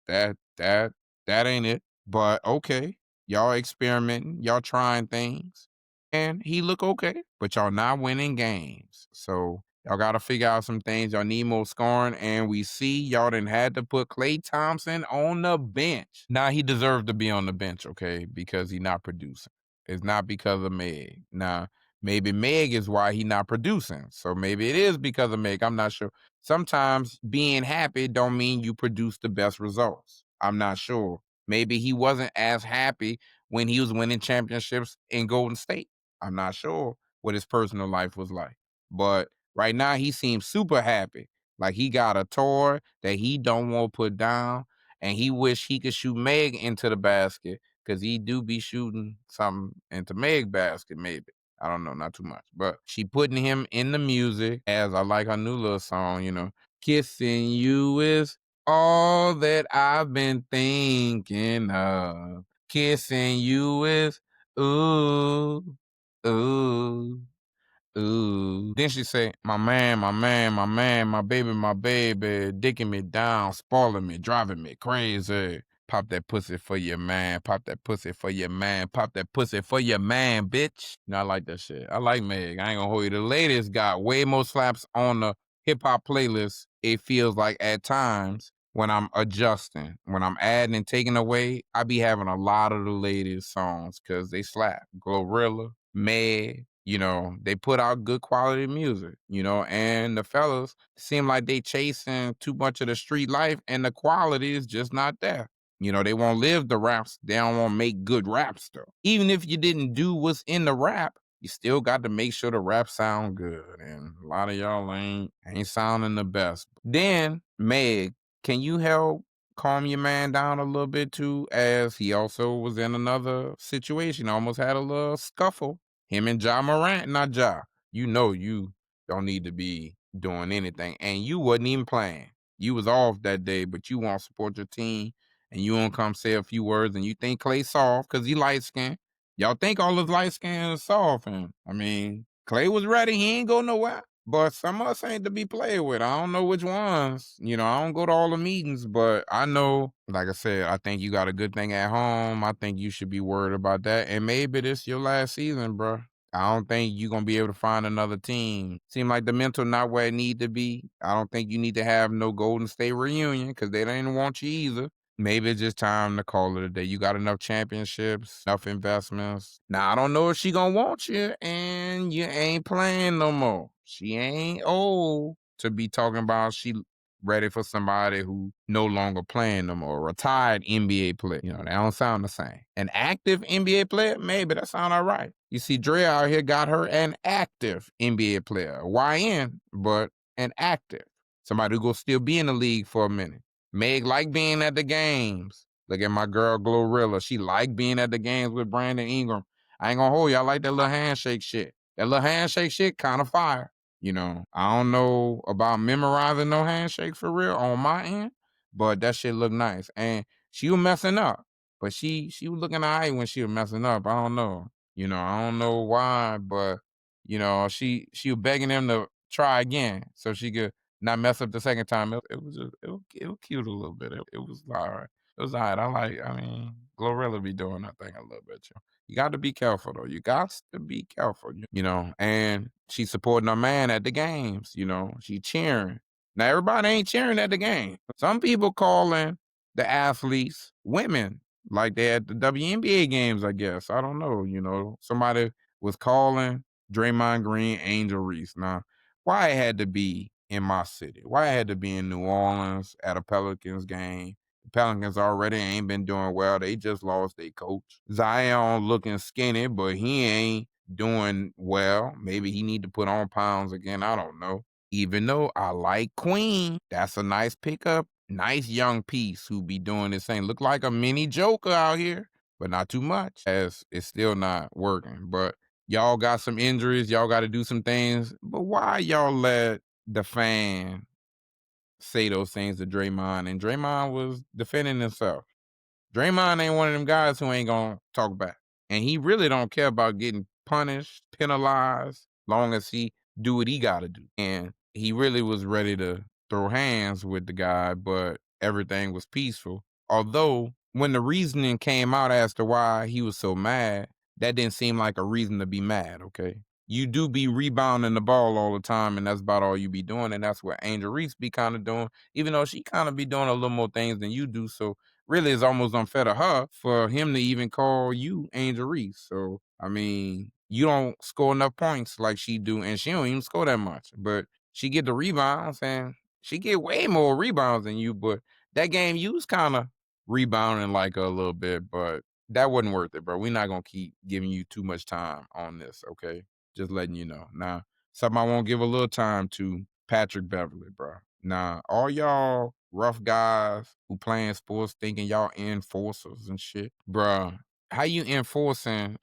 [SPEAKER 2] ain't it. But okay, y'all experimenting, y'all trying things, and he look okay, but y'all not winning games. So y'all got to figure out some things. Y'all need more scoring, and we see y'all done had to put Klay Thompson on the bench. Now he deserved to be on the bench, okay, because he not producing. It's not because of Meg. Now maybe Meg is why he not producing. So maybe it is because of Meg. I'm not sure. Sometimes being happy don't mean you produce the best results. I'm not sure. Maybe he wasn't as happy when he was winning championships in Golden State. I'm not sure what his personal life was like. But right now he seems super happy. Like he got a toy that he don't want to put down. And he wish he could shoot Meg into the basket, because he do be shooting something into Meg basket, maybe. I don't know, not too much. But she putting him in the music, as I like her new little song, Kissing you is all that I've been thinking of. Kissing you is ooh, ooh. Ooh. Then she say, my man, my man, my man, my baby, dicking me down, spoiling me, driving me crazy. Pop that pussy for your man, pop that pussy for your man, pop that pussy for your man, bitch. I like that shit. I like Meg. I ain't gonna hold you. The ladies got way more slaps on the hip hop playlist, it feels like at times, when I'm adjusting. When I'm adding and taking away, I be having a lot of the ladies' songs because they slap. Glorilla, Meg, they put out good quality music, and the fellas seem like they chasing too much of the street life, and the quality is just not there. They won't live the raps. They don't want to make good raps though. Even if you didn't do what's in the rap, you still got to make sure the rap sound good. And a lot of y'all ain't sounding the best. Then, Meg, can you help calm your man down a little bit too, as he also was in another situation, almost had a little scuffle. Him and Ja Morant, not Ja. You don't need to be doing anything. And you wasn't even playing. You was off that day, but you want to support your team, and you want to come say a few words, and you think Clay soft because he light skinned. Y'all think all his light skin is soft. And I mean, Clay was ready. He ain't go nowhere. But some of us ain't to be played with. I don't know which ones. I don't go to all the meetings, but I know, like I said, I think you got a good thing at home. I think you should be worried about that. And maybe this your last season, bro. I don't think you're going to be able to find another team. Seem like the mental not where it need to be. I don't think you need to have no Golden State reunion, because they didn't want you either. Maybe it's just time to call it a day. You got enough championships, enough investments. Now, I don't know if she gonna want you, and you ain't playing no more. She ain't old to be talking about she ready for somebody who no longer playing no more. Retired NBA player. They don't sound the same. An active NBA player? Maybe that sound all right. You see, Dre out here got her an active NBA player. YN, but an active. Somebody who gonna still be in the league for a minute. Meg like being at the games. Look at my girl Glorilla. She like being at the games with Brandon Ingram. I ain't gonna hold you. I like that little handshake shit. That little handshake shit kind of fire. I don't know about memorizing no handshake for real on my end, but that shit look nice. And she was messing up, but she was looking all right when she was messing up. I don't know. I don't know why, but she was begging him to try again so she could not mess up the second time. It was just, it was cute a little bit. It was all right. It was all right. I mean, Glorilla be doing that thing a little bit. You got to be careful though. You got to be careful. And she supporting her man at the games. She cheering. Now everybody ain't cheering at the game. Some people calling the athletes women, like they at the WNBA games, I guess. I don't know. Somebody was calling Draymond Green Angel Reese. Now, why it had to be in my city? Why it had to be in New Orleans at a Pelicans game? The Pelicans already ain't been doing well. They just lost their coach. Zion looking skinny, but he ain't doing well. Maybe he need to put on pounds again. I don't know. Even though I like Queen, that's a nice pickup nice young piece who be doing this thing. Look like a mini Joker out here, but not too much, as it's still not working. But y'all got some injuries, y'all got to do some things. But why y'all let the fan say those things to Draymond? And Draymond was defending himself. Draymond ain't one of them guys who ain't gonna talk back. And he really don't care about getting punished, penalized, long as he do what he gotta do. And he really was ready to throw hands with the guy, but everything was peaceful. Although when the reasoning came out as to why he was so mad, that didn't seem like a reason to be mad, okay? You do be rebounding the ball all the time, and that's about all you be doing, and that's what Angel Reese be kind of doing, even though she kind of be doing a little more things than you do. So really it's almost unfair to her for him to even call you Angel Reese. So, I mean, you don't score enough points like she do, and she don't even score that much. But she get the rebounds, and she get way more rebounds than you. But that game, you was kind of rebounding like a little bit, but that wasn't worth it, bro. We're not going to keep giving you too much time on this, okay? Just letting you know. Now, something I won't give a little time to, Patrick Beverly, bro. Now, all y'all rough guys who playing sports thinking y'all enforcers and shit, bruh, how you enforcing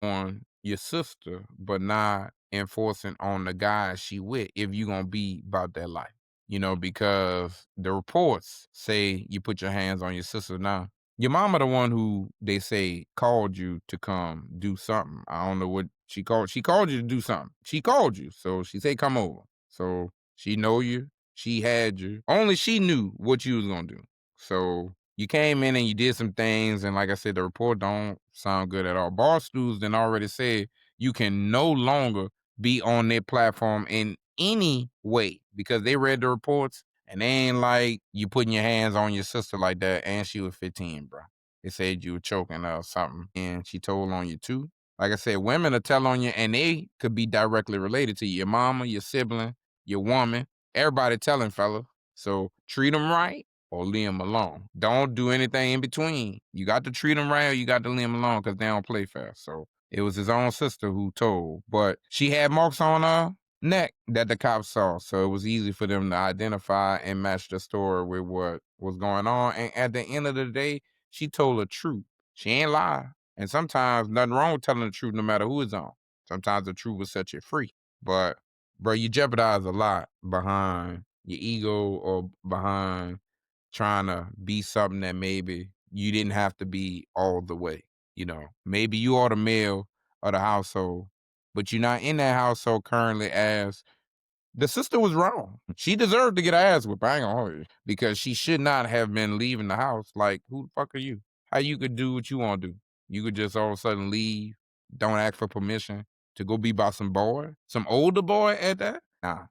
[SPEAKER 2] on your sister but not enforcing on the guy she with if you gonna be about that life? You know, because the reports say you put your hands on your sister. Now, your mama the one who they say called you to come do something. I don't know what she called. She called you to do something. She called you. So she said come over. So she know you. She had you. Only she knew what you was gonna do. So you came in and you did some things, and like I said, the report don't sound good at all. Barstools then already said you can no longer be on their platform in any way because they read the reports and they ain't like you putting your hands on your sister like that, and she was 15, bro. They said you were choking her or something, and she told on you too. Like I said, women will tell on you, and they could be directly related to you. Your mama, your sibling, your woman, everybody telling, fella. So treat them right or leave them alone. Don't do anything in between. You got to treat them right or you got to leave them alone because they don't play fair. So it was his own sister who told, but she had marks on her neck that the cops saw. So it was easy for them to identify and match the story with what was going on. And at the end of the day, she told the truth. She ain't lie. And sometimes nothing wrong with telling the truth no matter who it's on. Sometimes the truth will set you free. But bro, you jeopardize a lot behind your ego or behind trying to be something that maybe you didn't have to be all the way. You know, maybe you are the male of the household, but you're not in that household currently as the sister was wrong. She deserved to get her ass whipped. I ain't gonna hold you. Because she should not have been leaving the house. Like, who the fuck are you? How you could do what you want to do? You could just all of a sudden leave, don't ask for permission to go be by some boy, some older boy at that? Nah,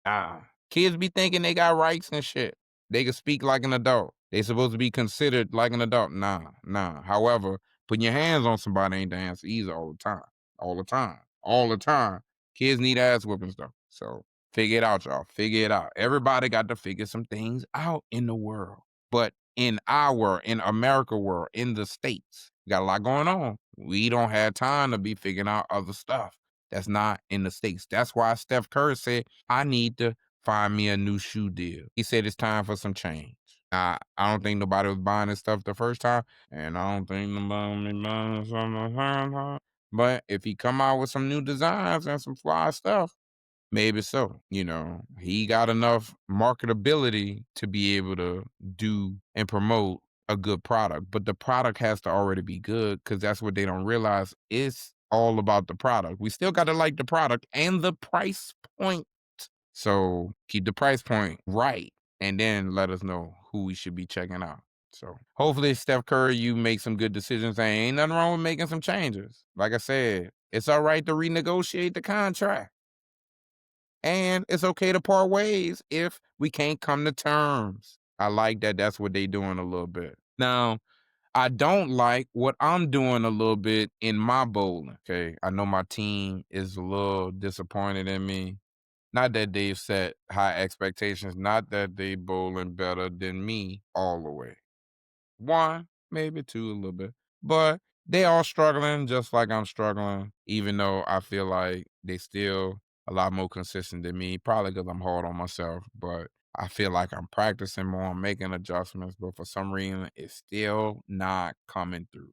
[SPEAKER 2] nah. Kids be thinking they got rights and shit. They can speak like an adult. They supposed to be considered like an adult. Nah. However, putting your hands on somebody ain't the answer either all the time. All the time. All the time. Kids need ass whippings though. So figure it out, y'all. Figure it out. Everybody got to figure some things out in the world. But in our world, in America world, in the States, we got a lot going on. We don't have time to be figuring out other stuff that's not in the States. That's why Steph Curry said, I need to find me a new shoe deal. He said it's time for some change. I don't think nobody was buying this stuff the first time, and I don't think nobody will be buying something the second time. But if he come out with some new designs and some fly stuff, maybe so. You know, he got enough marketability to be able to do and promote a good product. But the product has to already be good because that's what they don't realize. It's all about the product. We still got to like the product and the price point. So keep the price point right and then let us know who we should be checking out. So hopefully, Steph Curry, you make some good decisions. And ain't nothing wrong with making some changes. Like I said, it's all right to renegotiate the contract. And it's okay to part ways if we can't come to terms. I like that that's what they doing a little bit. Now, I don't like what I'm doing a little bit in my bowling. Okay. I know my team is a little disappointed in me. Not that they've set high expectations, not that they bowling better than me all the way. One, maybe two, a little bit. But they all struggling just like I'm struggling, even though I feel like they still a lot more consistent than me, probably because I'm hard on myself. But I feel like I'm practicing more, I'm making adjustments, but for some reason, it's still not coming through.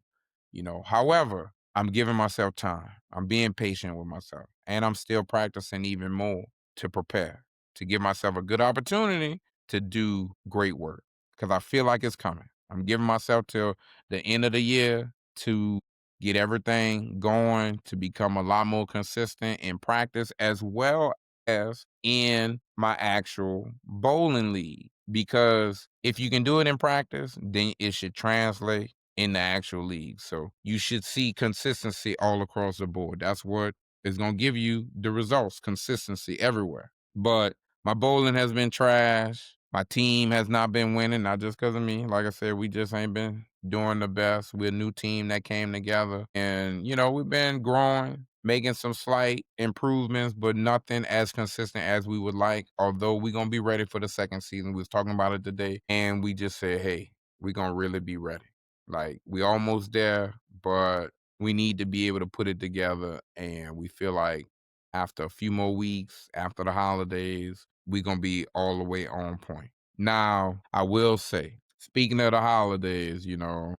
[SPEAKER 2] However, I'm giving myself time. I'm being patient with myself, and I'm still practicing even more to prepare, to give myself a good opportunity to do great work because I feel like it's coming. I'm giving myself till the end of the year to get everything going, to become a lot more consistent in practice as well as in my actual bowling league. Because if you can do it in practice, then it should translate in the actual league. So you should see consistency all across the board. That's what is going to give you the results, consistency everywhere. But my bowling has been trash. My team has not been winning, not just because of me. Like I said, we just ain't been doing the best. We're a new team that came together. And, we've been growing, making some slight improvements, but nothing as consistent as we would like. Although we're going to be ready for the second season. We was talking about it today. And we just said, hey, we're going to really be ready. Like, we almost there, but we need to be able to put it together. And we feel like after a few more weeks, after the holidays, we're going to be all the way on point. Now, I will say, speaking of the holidays,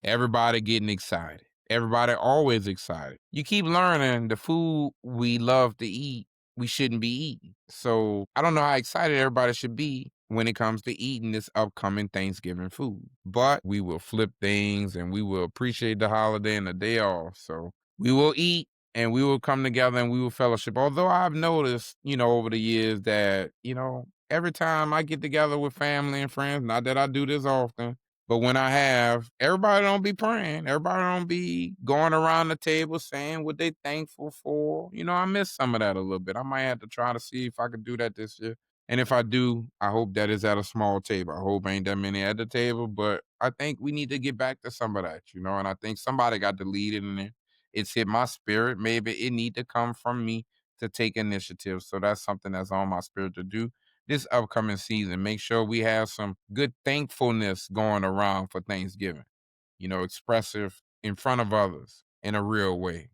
[SPEAKER 2] everybody getting excited. Everybody always excited. You keep learning the food we love to eat, we shouldn't be eating. So I don't know how excited everybody should be when it comes to eating this upcoming Thanksgiving food. But we will flip things and we will appreciate the holiday and the day off. So we will eat and we will come together and we will fellowship. Although I've noticed, over the years that, every time I get together with family and friends, not that I do this often, but when I have, everybody don't be praying. Everybody don't be going around the table saying what they thankful for. I miss some of that a little bit. I might have to try to see if I could do that this year. And if I do, I hope that is at a small table. I hope ain't that many at the table, but I think we need to get back to some of that, and I think somebody got to lead it in there. It's hit my spirit. Maybe it need to come from me to take initiative. So that's something that's on my spirit to do this upcoming season. Make sure we have some good thankfulness going around for Thanksgiving, expressive in front of others in a real way,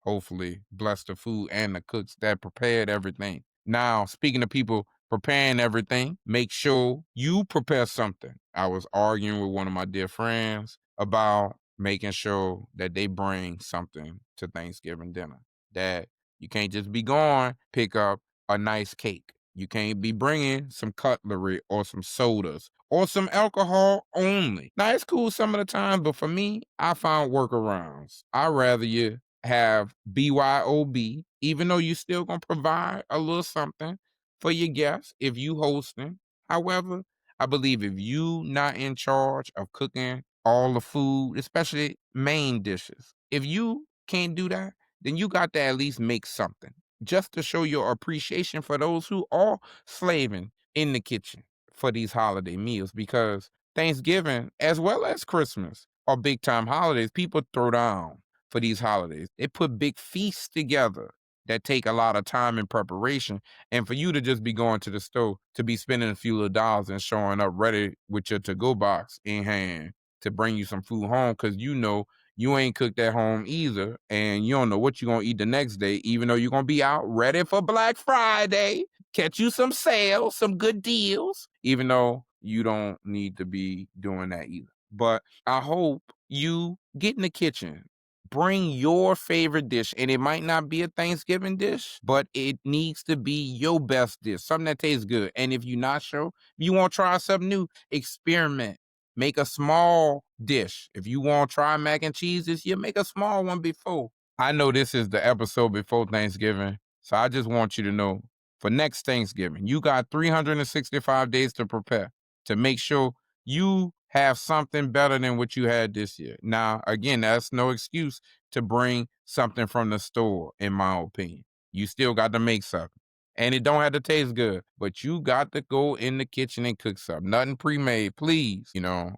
[SPEAKER 2] hopefully bless the food and the cooks that prepared everything. Now, speaking of people preparing everything, make sure you prepare something. I was arguing with one of my dear friends about making sure that they bring something to Thanksgiving dinner, that you can't just be going pick up a nice cake. You can't be bringing some cutlery or some sodas or some alcohol only. Now, it's cool some of the time, but for me, I found workarounds. I'd rather you have BYOB, even though you still going to provide a little something for your guests if you hosting. However, I believe if you not in charge of cooking all the food, especially main dishes, if you can't do that, then you got to at least make something just to show your appreciation for those who are slaving in the kitchen for these holiday meals, because Thanksgiving as well as Christmas are big time holidays. People throw down for these holidays. They put big feasts together that take a lot of time and preparation. And for you to just be going to the store to be spending a few little dollars and showing up ready with your to-go box in hand to bring you some food home, because you ain't cooked at home either, and you don't know what you're going to eat the next day, even though you're going to be out ready for Black Friday, catch you some sales, some good deals, even though you don't need to be doing that either. But I hope you get in the kitchen, bring your favorite dish, and it might not be a Thanksgiving dish, but it needs to be your best dish, something that tastes good. And if you're not sure, if you want to try something new, experiment. Make a small dish. If you want to try mac and cheese this year, make a small one before. I know this is the episode before Thanksgiving, so I just want you to know for next Thanksgiving, you got 365 days to prepare to make sure you have something better than what you had this year. Now, again, that's no excuse to bring something from the store, in my opinion. You still got to make something. And it don't have to taste good, but you got to go in the kitchen and cook something. Nothing pre-made, please.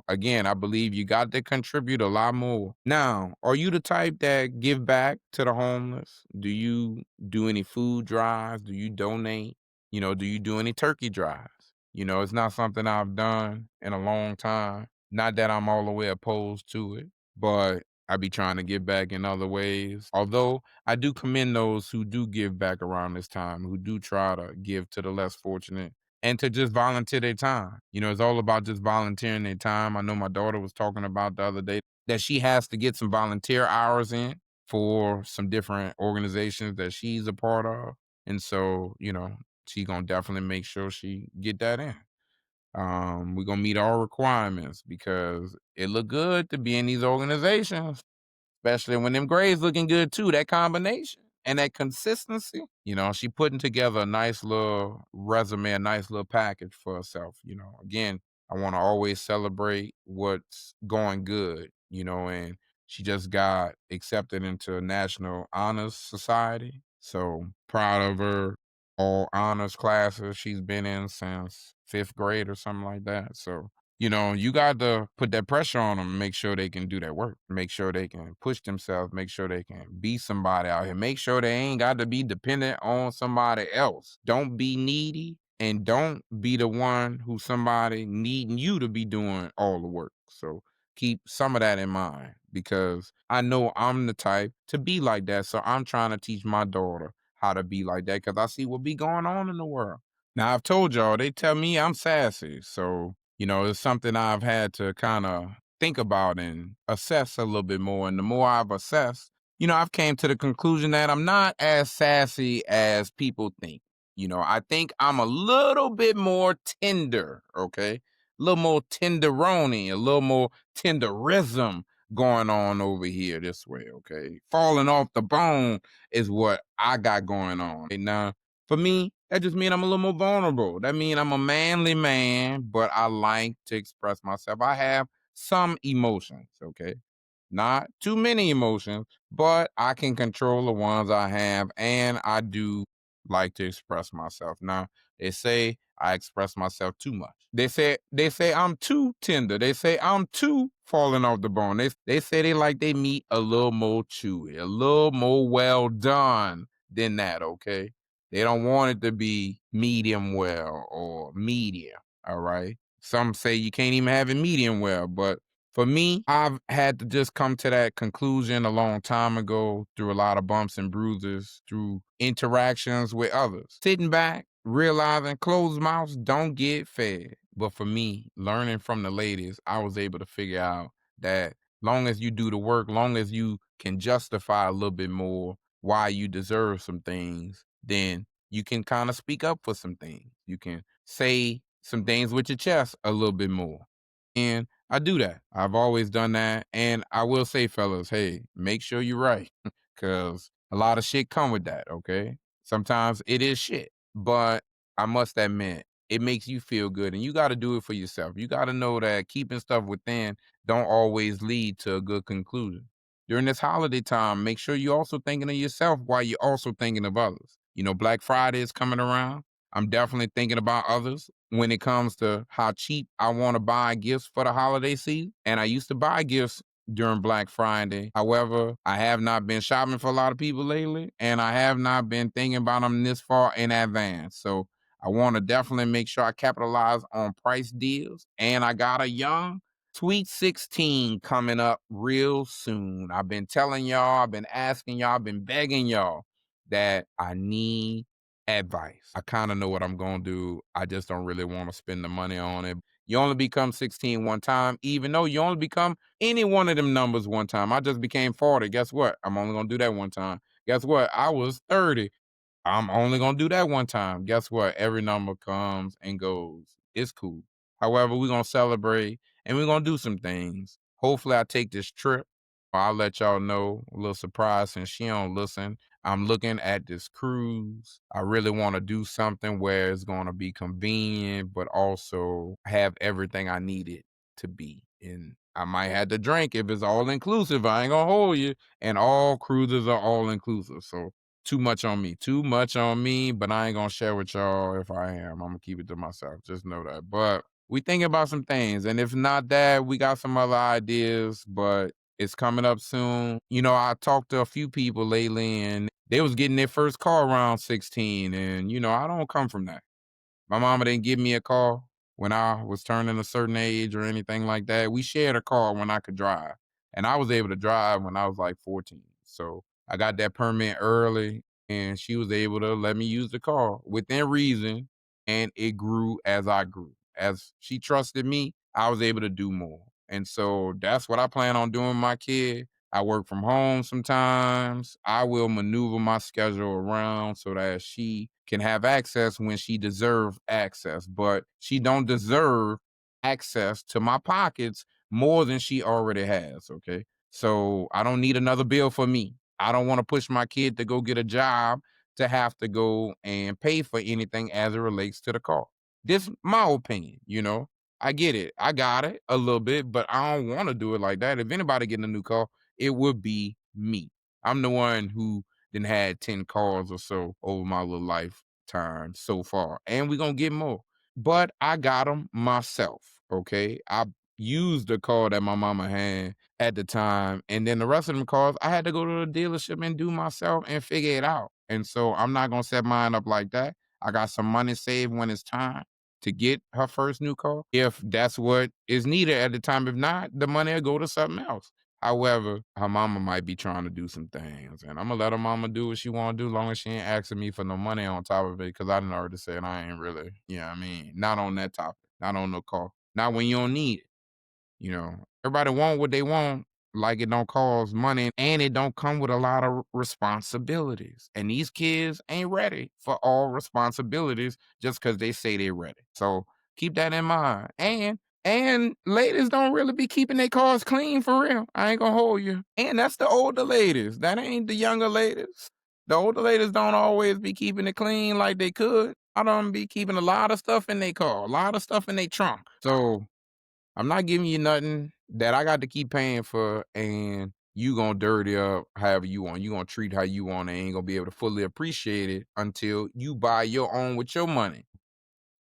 [SPEAKER 2] Again, I believe you got to contribute a lot more. Now, are you the type that give back to the homeless? Do you do any food drives? Do you donate? Do you do any turkey drives? It's not something I've done in a long time. Not that I'm all the way opposed to it, but I be trying to give back in other ways. Although I do commend those who do give back around this time, who do try to give to the less fortunate and to just volunteer their time. It's all about just volunteering their time. I know my daughter was talking about the other day that she has to get some volunteer hours in for some different organizations that she's a part of. And so, she gonna definitely make sure she get that in. We're gonna meet all requirements because it look good to be in these organizations, especially when them grades looking good too. That combination and that consistency. She putting together a nice little resume, a nice little package for herself. Again, I want to always celebrate what's going good. And she just got accepted into a National Honors Society. So proud of her. All honors classes she's been in since fifth grade or something like that. So you got to put that pressure on them, make sure they can do that work, make sure they can push themselves, make sure they can be somebody out here, make sure they ain't got to be dependent on somebody else. Don't be needy and don't be the one who somebody needing you to be doing all the work. So keep some of that in mind because I know I'm the type to be like that. So I'm trying to teach my daughter how to be like that because I see what be going on in the world. Now, I've told y'all, they tell me I'm sassy. So, it's something I've had to kind of think about and assess a little bit more. And the more I've assessed, I've came to the conclusion that I'm not as sassy as people think. I think I'm a little bit more tender, okay? A little more tenderoni, a little more tenderism going on over here this way, okay? Falling off the bone is what I got going on. And now, for me, that just means I'm a little more vulnerable. That means I'm a manly man, but I like to express myself. I have some emotions, okay? Not too many emotions, but I can control the ones I have, and I do like to express myself. Now, they say I express myself too much. They say I'm too tender. They say I'm too falling off the bone. They say they like they meat a little more chewy, a little more well done than that, okay? They don't want it to be medium well or medium, all right? Some say you can't even have it medium well, but for me, I've had to just come to that conclusion a long time ago through a lot of bumps and bruises, through interactions with others. Sitting back, realizing closed mouths don't get fed. But for me, learning from the ladies, I was able to figure out that long as you do the work, long as you can justify a little bit more why you deserve some things, then you can kind of speak up for some things. You can say some things with your chest a little bit more. And I do that. I've always done that. And I will say, fellas, hey, make sure you're right. Cause a lot of shit come with that, okay? Sometimes it is shit. But I must admit, it makes you feel good. And you gotta do it for yourself. You gotta know that keeping stuff within don't always lead to a good conclusion. During this holiday time, make sure you're also thinking of yourself while you're also thinking of others. Black Friday is coming around. I'm definitely thinking about others when it comes to how cheap I want to buy gifts for the holiday season. And I used to buy gifts during Black Friday. However, I have not been shopping for a lot of people lately, and I have not been thinking about them this far in advance. So I want to definitely make sure I capitalize on price deals. And I got a young Sweet 16 coming up real soon. I've been telling y'all, I've been asking y'all, I've been begging y'all that I need advice. I kind of know what I'm going to do. I just don't really want to spend the money on it. You only become 16 one time, even though you only become any one of them numbers one time. I just became 40. Guess what? I'm only going to do that one time. Guess what? I was 30. I'm only going to do that one time. Guess what? Every number comes and goes. It's cool. However, we're going to celebrate and we're going to do some things. Hopefully, I take this trip. I'll let y'all know a little surprise since she don't listen. I'm looking at this cruise. I really want to do something where it's going to be convenient, but also have everything I need it to be. And I might have to drink if it's all inclusive. I ain't going to hold you. And all cruises are all inclusive. So too much on me. Too much on me, but I ain't going to share with y'all if I am. I'm going to keep it to myself. Just know that. But we thinking about some things. And if not that, we got some other ideas, but it's coming up soon. I talked to a few people lately and they was getting their first car around 16. And, I don't come from that. My mama didn't give me a car when I was turning a certain age or anything like that. We shared a car when I could drive. And I was able to drive when I was like 14. So I got that permit early and she was able to let me use the car within reason. and it grew as I grew. As she trusted me, I was able to do more. And so that's what I plan on doing with my kid. I work from home sometimes. I will maneuver my schedule around so that she can have access when she deserves access, but she don't deserve access to my pockets more than she already has, okay? So I don't need another bill for me. I don't want to push my kid to go get a job to have to go and pay for anything as it relates to the car. This my opinion, you know. I get it. I got it a little bit, but I don't want to do it like that. If anybody getting a new car, it would be me. I'm the one who then had 10 cars or so over my little lifetime so far. And we're gonna get more. But I got them myself. Okay. I used the car that my mama had at the time. And then the rest of them cars, I had to go to the dealership and do myself and figure it out. And so I'm not gonna set mine up like that. I got some money saved when it's time to get her first new car, if that's what is needed at the time. If not, the money will go to something else. However, her mama might be trying to do some things, and I'm gonna let her mama do what she want to do, long as she ain't asking me for no money on top of it. Because I didn't already said I ain't really, you know what I mean, not on that topic, not on the car, not when you don't need it. You know, everybody want what they want, like it don't cost money and it don't come with a lot of responsibilities. And these kids ain't ready for all responsibilities just because they say they're ready. So keep that in mind. And ladies don't really be keeping their cars clean for real. I ain't gonna hold you. And that's the older ladies. That ain't the younger ladies. The older ladies don't always be keeping it clean like they could. I don't be keeping a lot of stuff in their car, a lot of stuff in their trunk. So I'm not giving you nothing that I got to keep paying for, and you gonna dirty up however you want. You gonna treat how you want and ain't gonna be able to fully appreciate it until you buy your own with your money.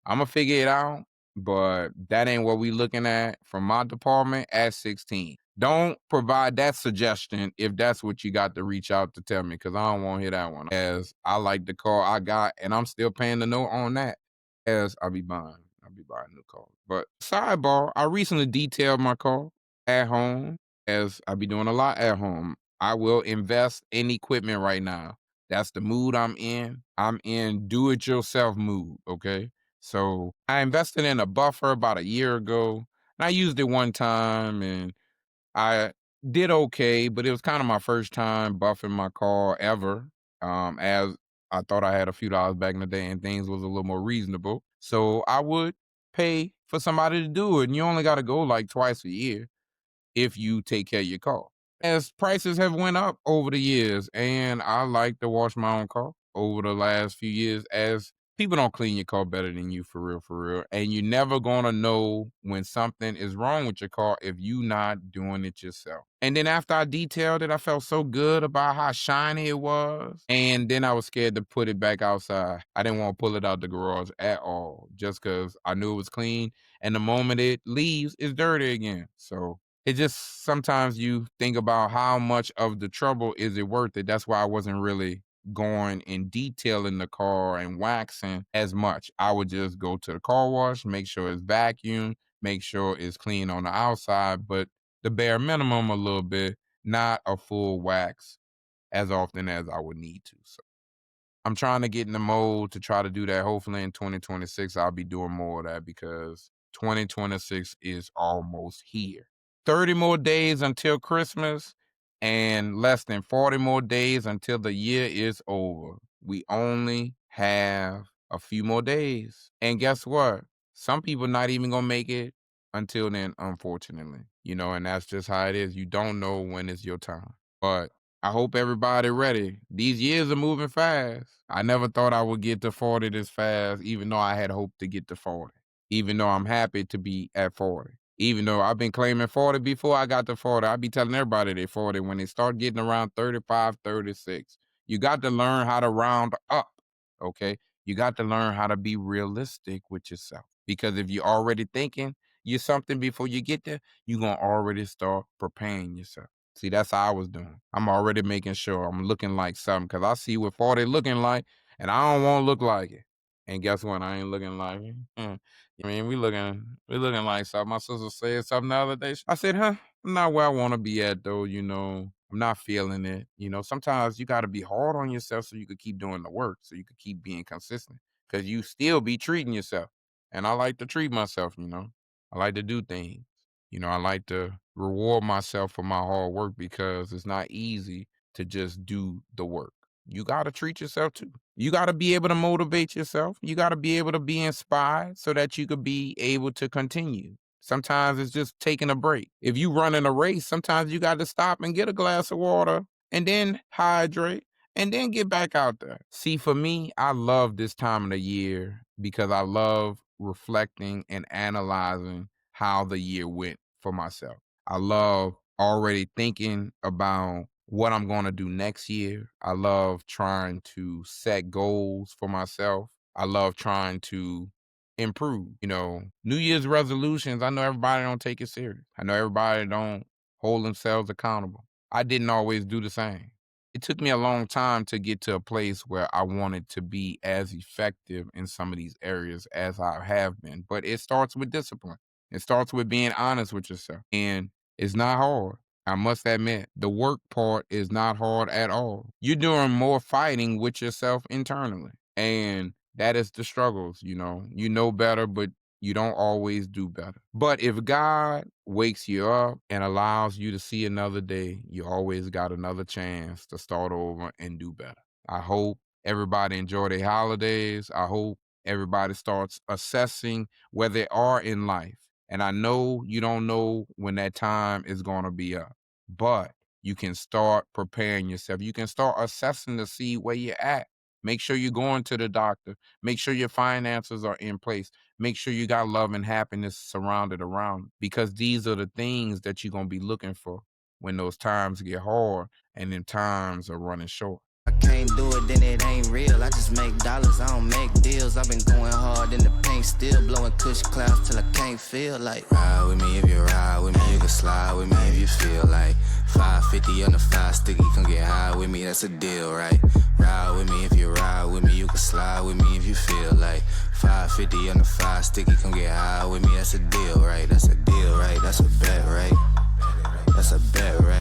[SPEAKER 2] I'ma figure it out, but that ain't what we looking at from my department at 16. Don't provide that suggestion if that's what you got to reach out to tell me, because I don't want to hear that one. As I like the car I got, and I'm still paying the note on that. As I'll be buying a new car. But sidebar, I recently detailed my car at home, as I be doing a lot at home. I will invest in equipment right now. That's the mood I'm in. I'm in do-it-yourself mood, okay? So I invested in a buffer about a year ago, and I used it one time, and I did okay, but it was kind of my first time buffing my car ever. As I thought I had a few dollars back in the day and things was a little more reasonable. So I would pay for somebody to do it. And you only got to go like twice a year if you take care of your car. As prices have went up over the years, and I like to wash my own car over the last few years, as people don't clean your car better than you, for real. And you're never gonna know when something is wrong with your car if you not doing it yourself. And then after I detailed it, I felt so good about how shiny it was. And then I was scared to put it back outside. I didn't want to pull it out the garage at all, just because I knew it was clean. And the moment it leaves, it's dirty again. So it just sometimes you think about how much of the trouble is it worth it. That's why I wasn't really going in detail in the car and waxing as much. I would just go to the car wash, make sure it's vacuumed, make sure it's clean on the outside, but the bare minimum a little bit, not a full wax as often as I would need to. So I'm trying to get in the mode to try to do that. Hopefully in 2026, I'll be doing more of that because 2026 is almost here. 30 more days until Christmas and less than 40 more days until the year is over. We only have a few more days. And guess what? Some people not even going to make it until then, unfortunately. You know, and that's just how it is. You don't know when it's your time. But I hope everybody ready. These years are moving fast. I never thought I would get to 40 this fast, even though I had hoped to get to 40. Even though I'm happy to be at 40. Even though I've been claiming 40 before I got to 40. I be telling everybody they 40 when they start getting around 35, 36. You got to learn how to round up, okay? You got to learn how to be realistic with yourself. Because if you're already thinking you're something before you get there, you're going to already start preparing yourself. See, that's how I was doing. I'm already making sure I'm looking like something because I see what 40 looking like, and I don't want to look like it. And guess what? I ain't looking like it. I mean, we looking like something. My sister said something the other day. I said, huh? I'm not where I want to be at, though. You know, I'm not feeling it. You know, sometimes you got to be hard on yourself so you could keep doing the work, so you could keep being consistent. because you still be treating yourself. And I like to treat myself, you know. I like to do things. You know, I like to reward myself for my hard work because it's not easy to just do the work. You got to treat yourself too. You got to be able to motivate yourself. You got to be able to be inspired so that you could be able to continue. Sometimes it's just taking a break. If you run in a race, sometimes you got to stop and get a glass of water and then hydrate and then get back out there. See, for me, I love this time of the year because I love reflecting and analyzing how the year went for myself. I love already thinking about what I'm going to do next year. I love trying to set goals for myself. I love trying to improve. You know, New Year's resolutions, I know everybody don't take it serious. I know everybody don't hold themselves accountable. I didn't always do the same. It took me a long time to get to a place where I wanted to be as effective in some of these areas as I have been. But it starts with discipline. It starts with being honest with yourself. And it's not hard. I must admit, the work part is not hard at all. You're doing more fighting with yourself internally. And that is the struggles, you know. You know better, but you don't always do better. But if God wakes you up and allows you to see another day, you always got another chance to start over and do better. I hope everybody enjoy their holidays. I hope everybody starts assessing where they are in life. And I know you don't know when that time is going to be up, but you can start preparing yourself. You can start assessing to see where you're at. Make sure you're going to the doctor. Make sure your finances are in place. Make sure you got love and happiness surrounded around you, because these are the things that you're going to be looking for when those times get hard and them times are running short.
[SPEAKER 1] I can't do it, then it ain't real. I just make dollars, I don't make deals. I've been going hard in the paint, still blowing kush clouds till I can't feel like. Ride with me if you ride with me, you can slide with me if you feel like. 550 on the 5 sticky, come get high with me, that's a deal, right? Ride with me if you ride with me, you can slide with me if you feel like. 550 on the 5 sticky, come get high with me, that's a deal, right? That's a deal, right? That's a bet, right? That's a bet, right?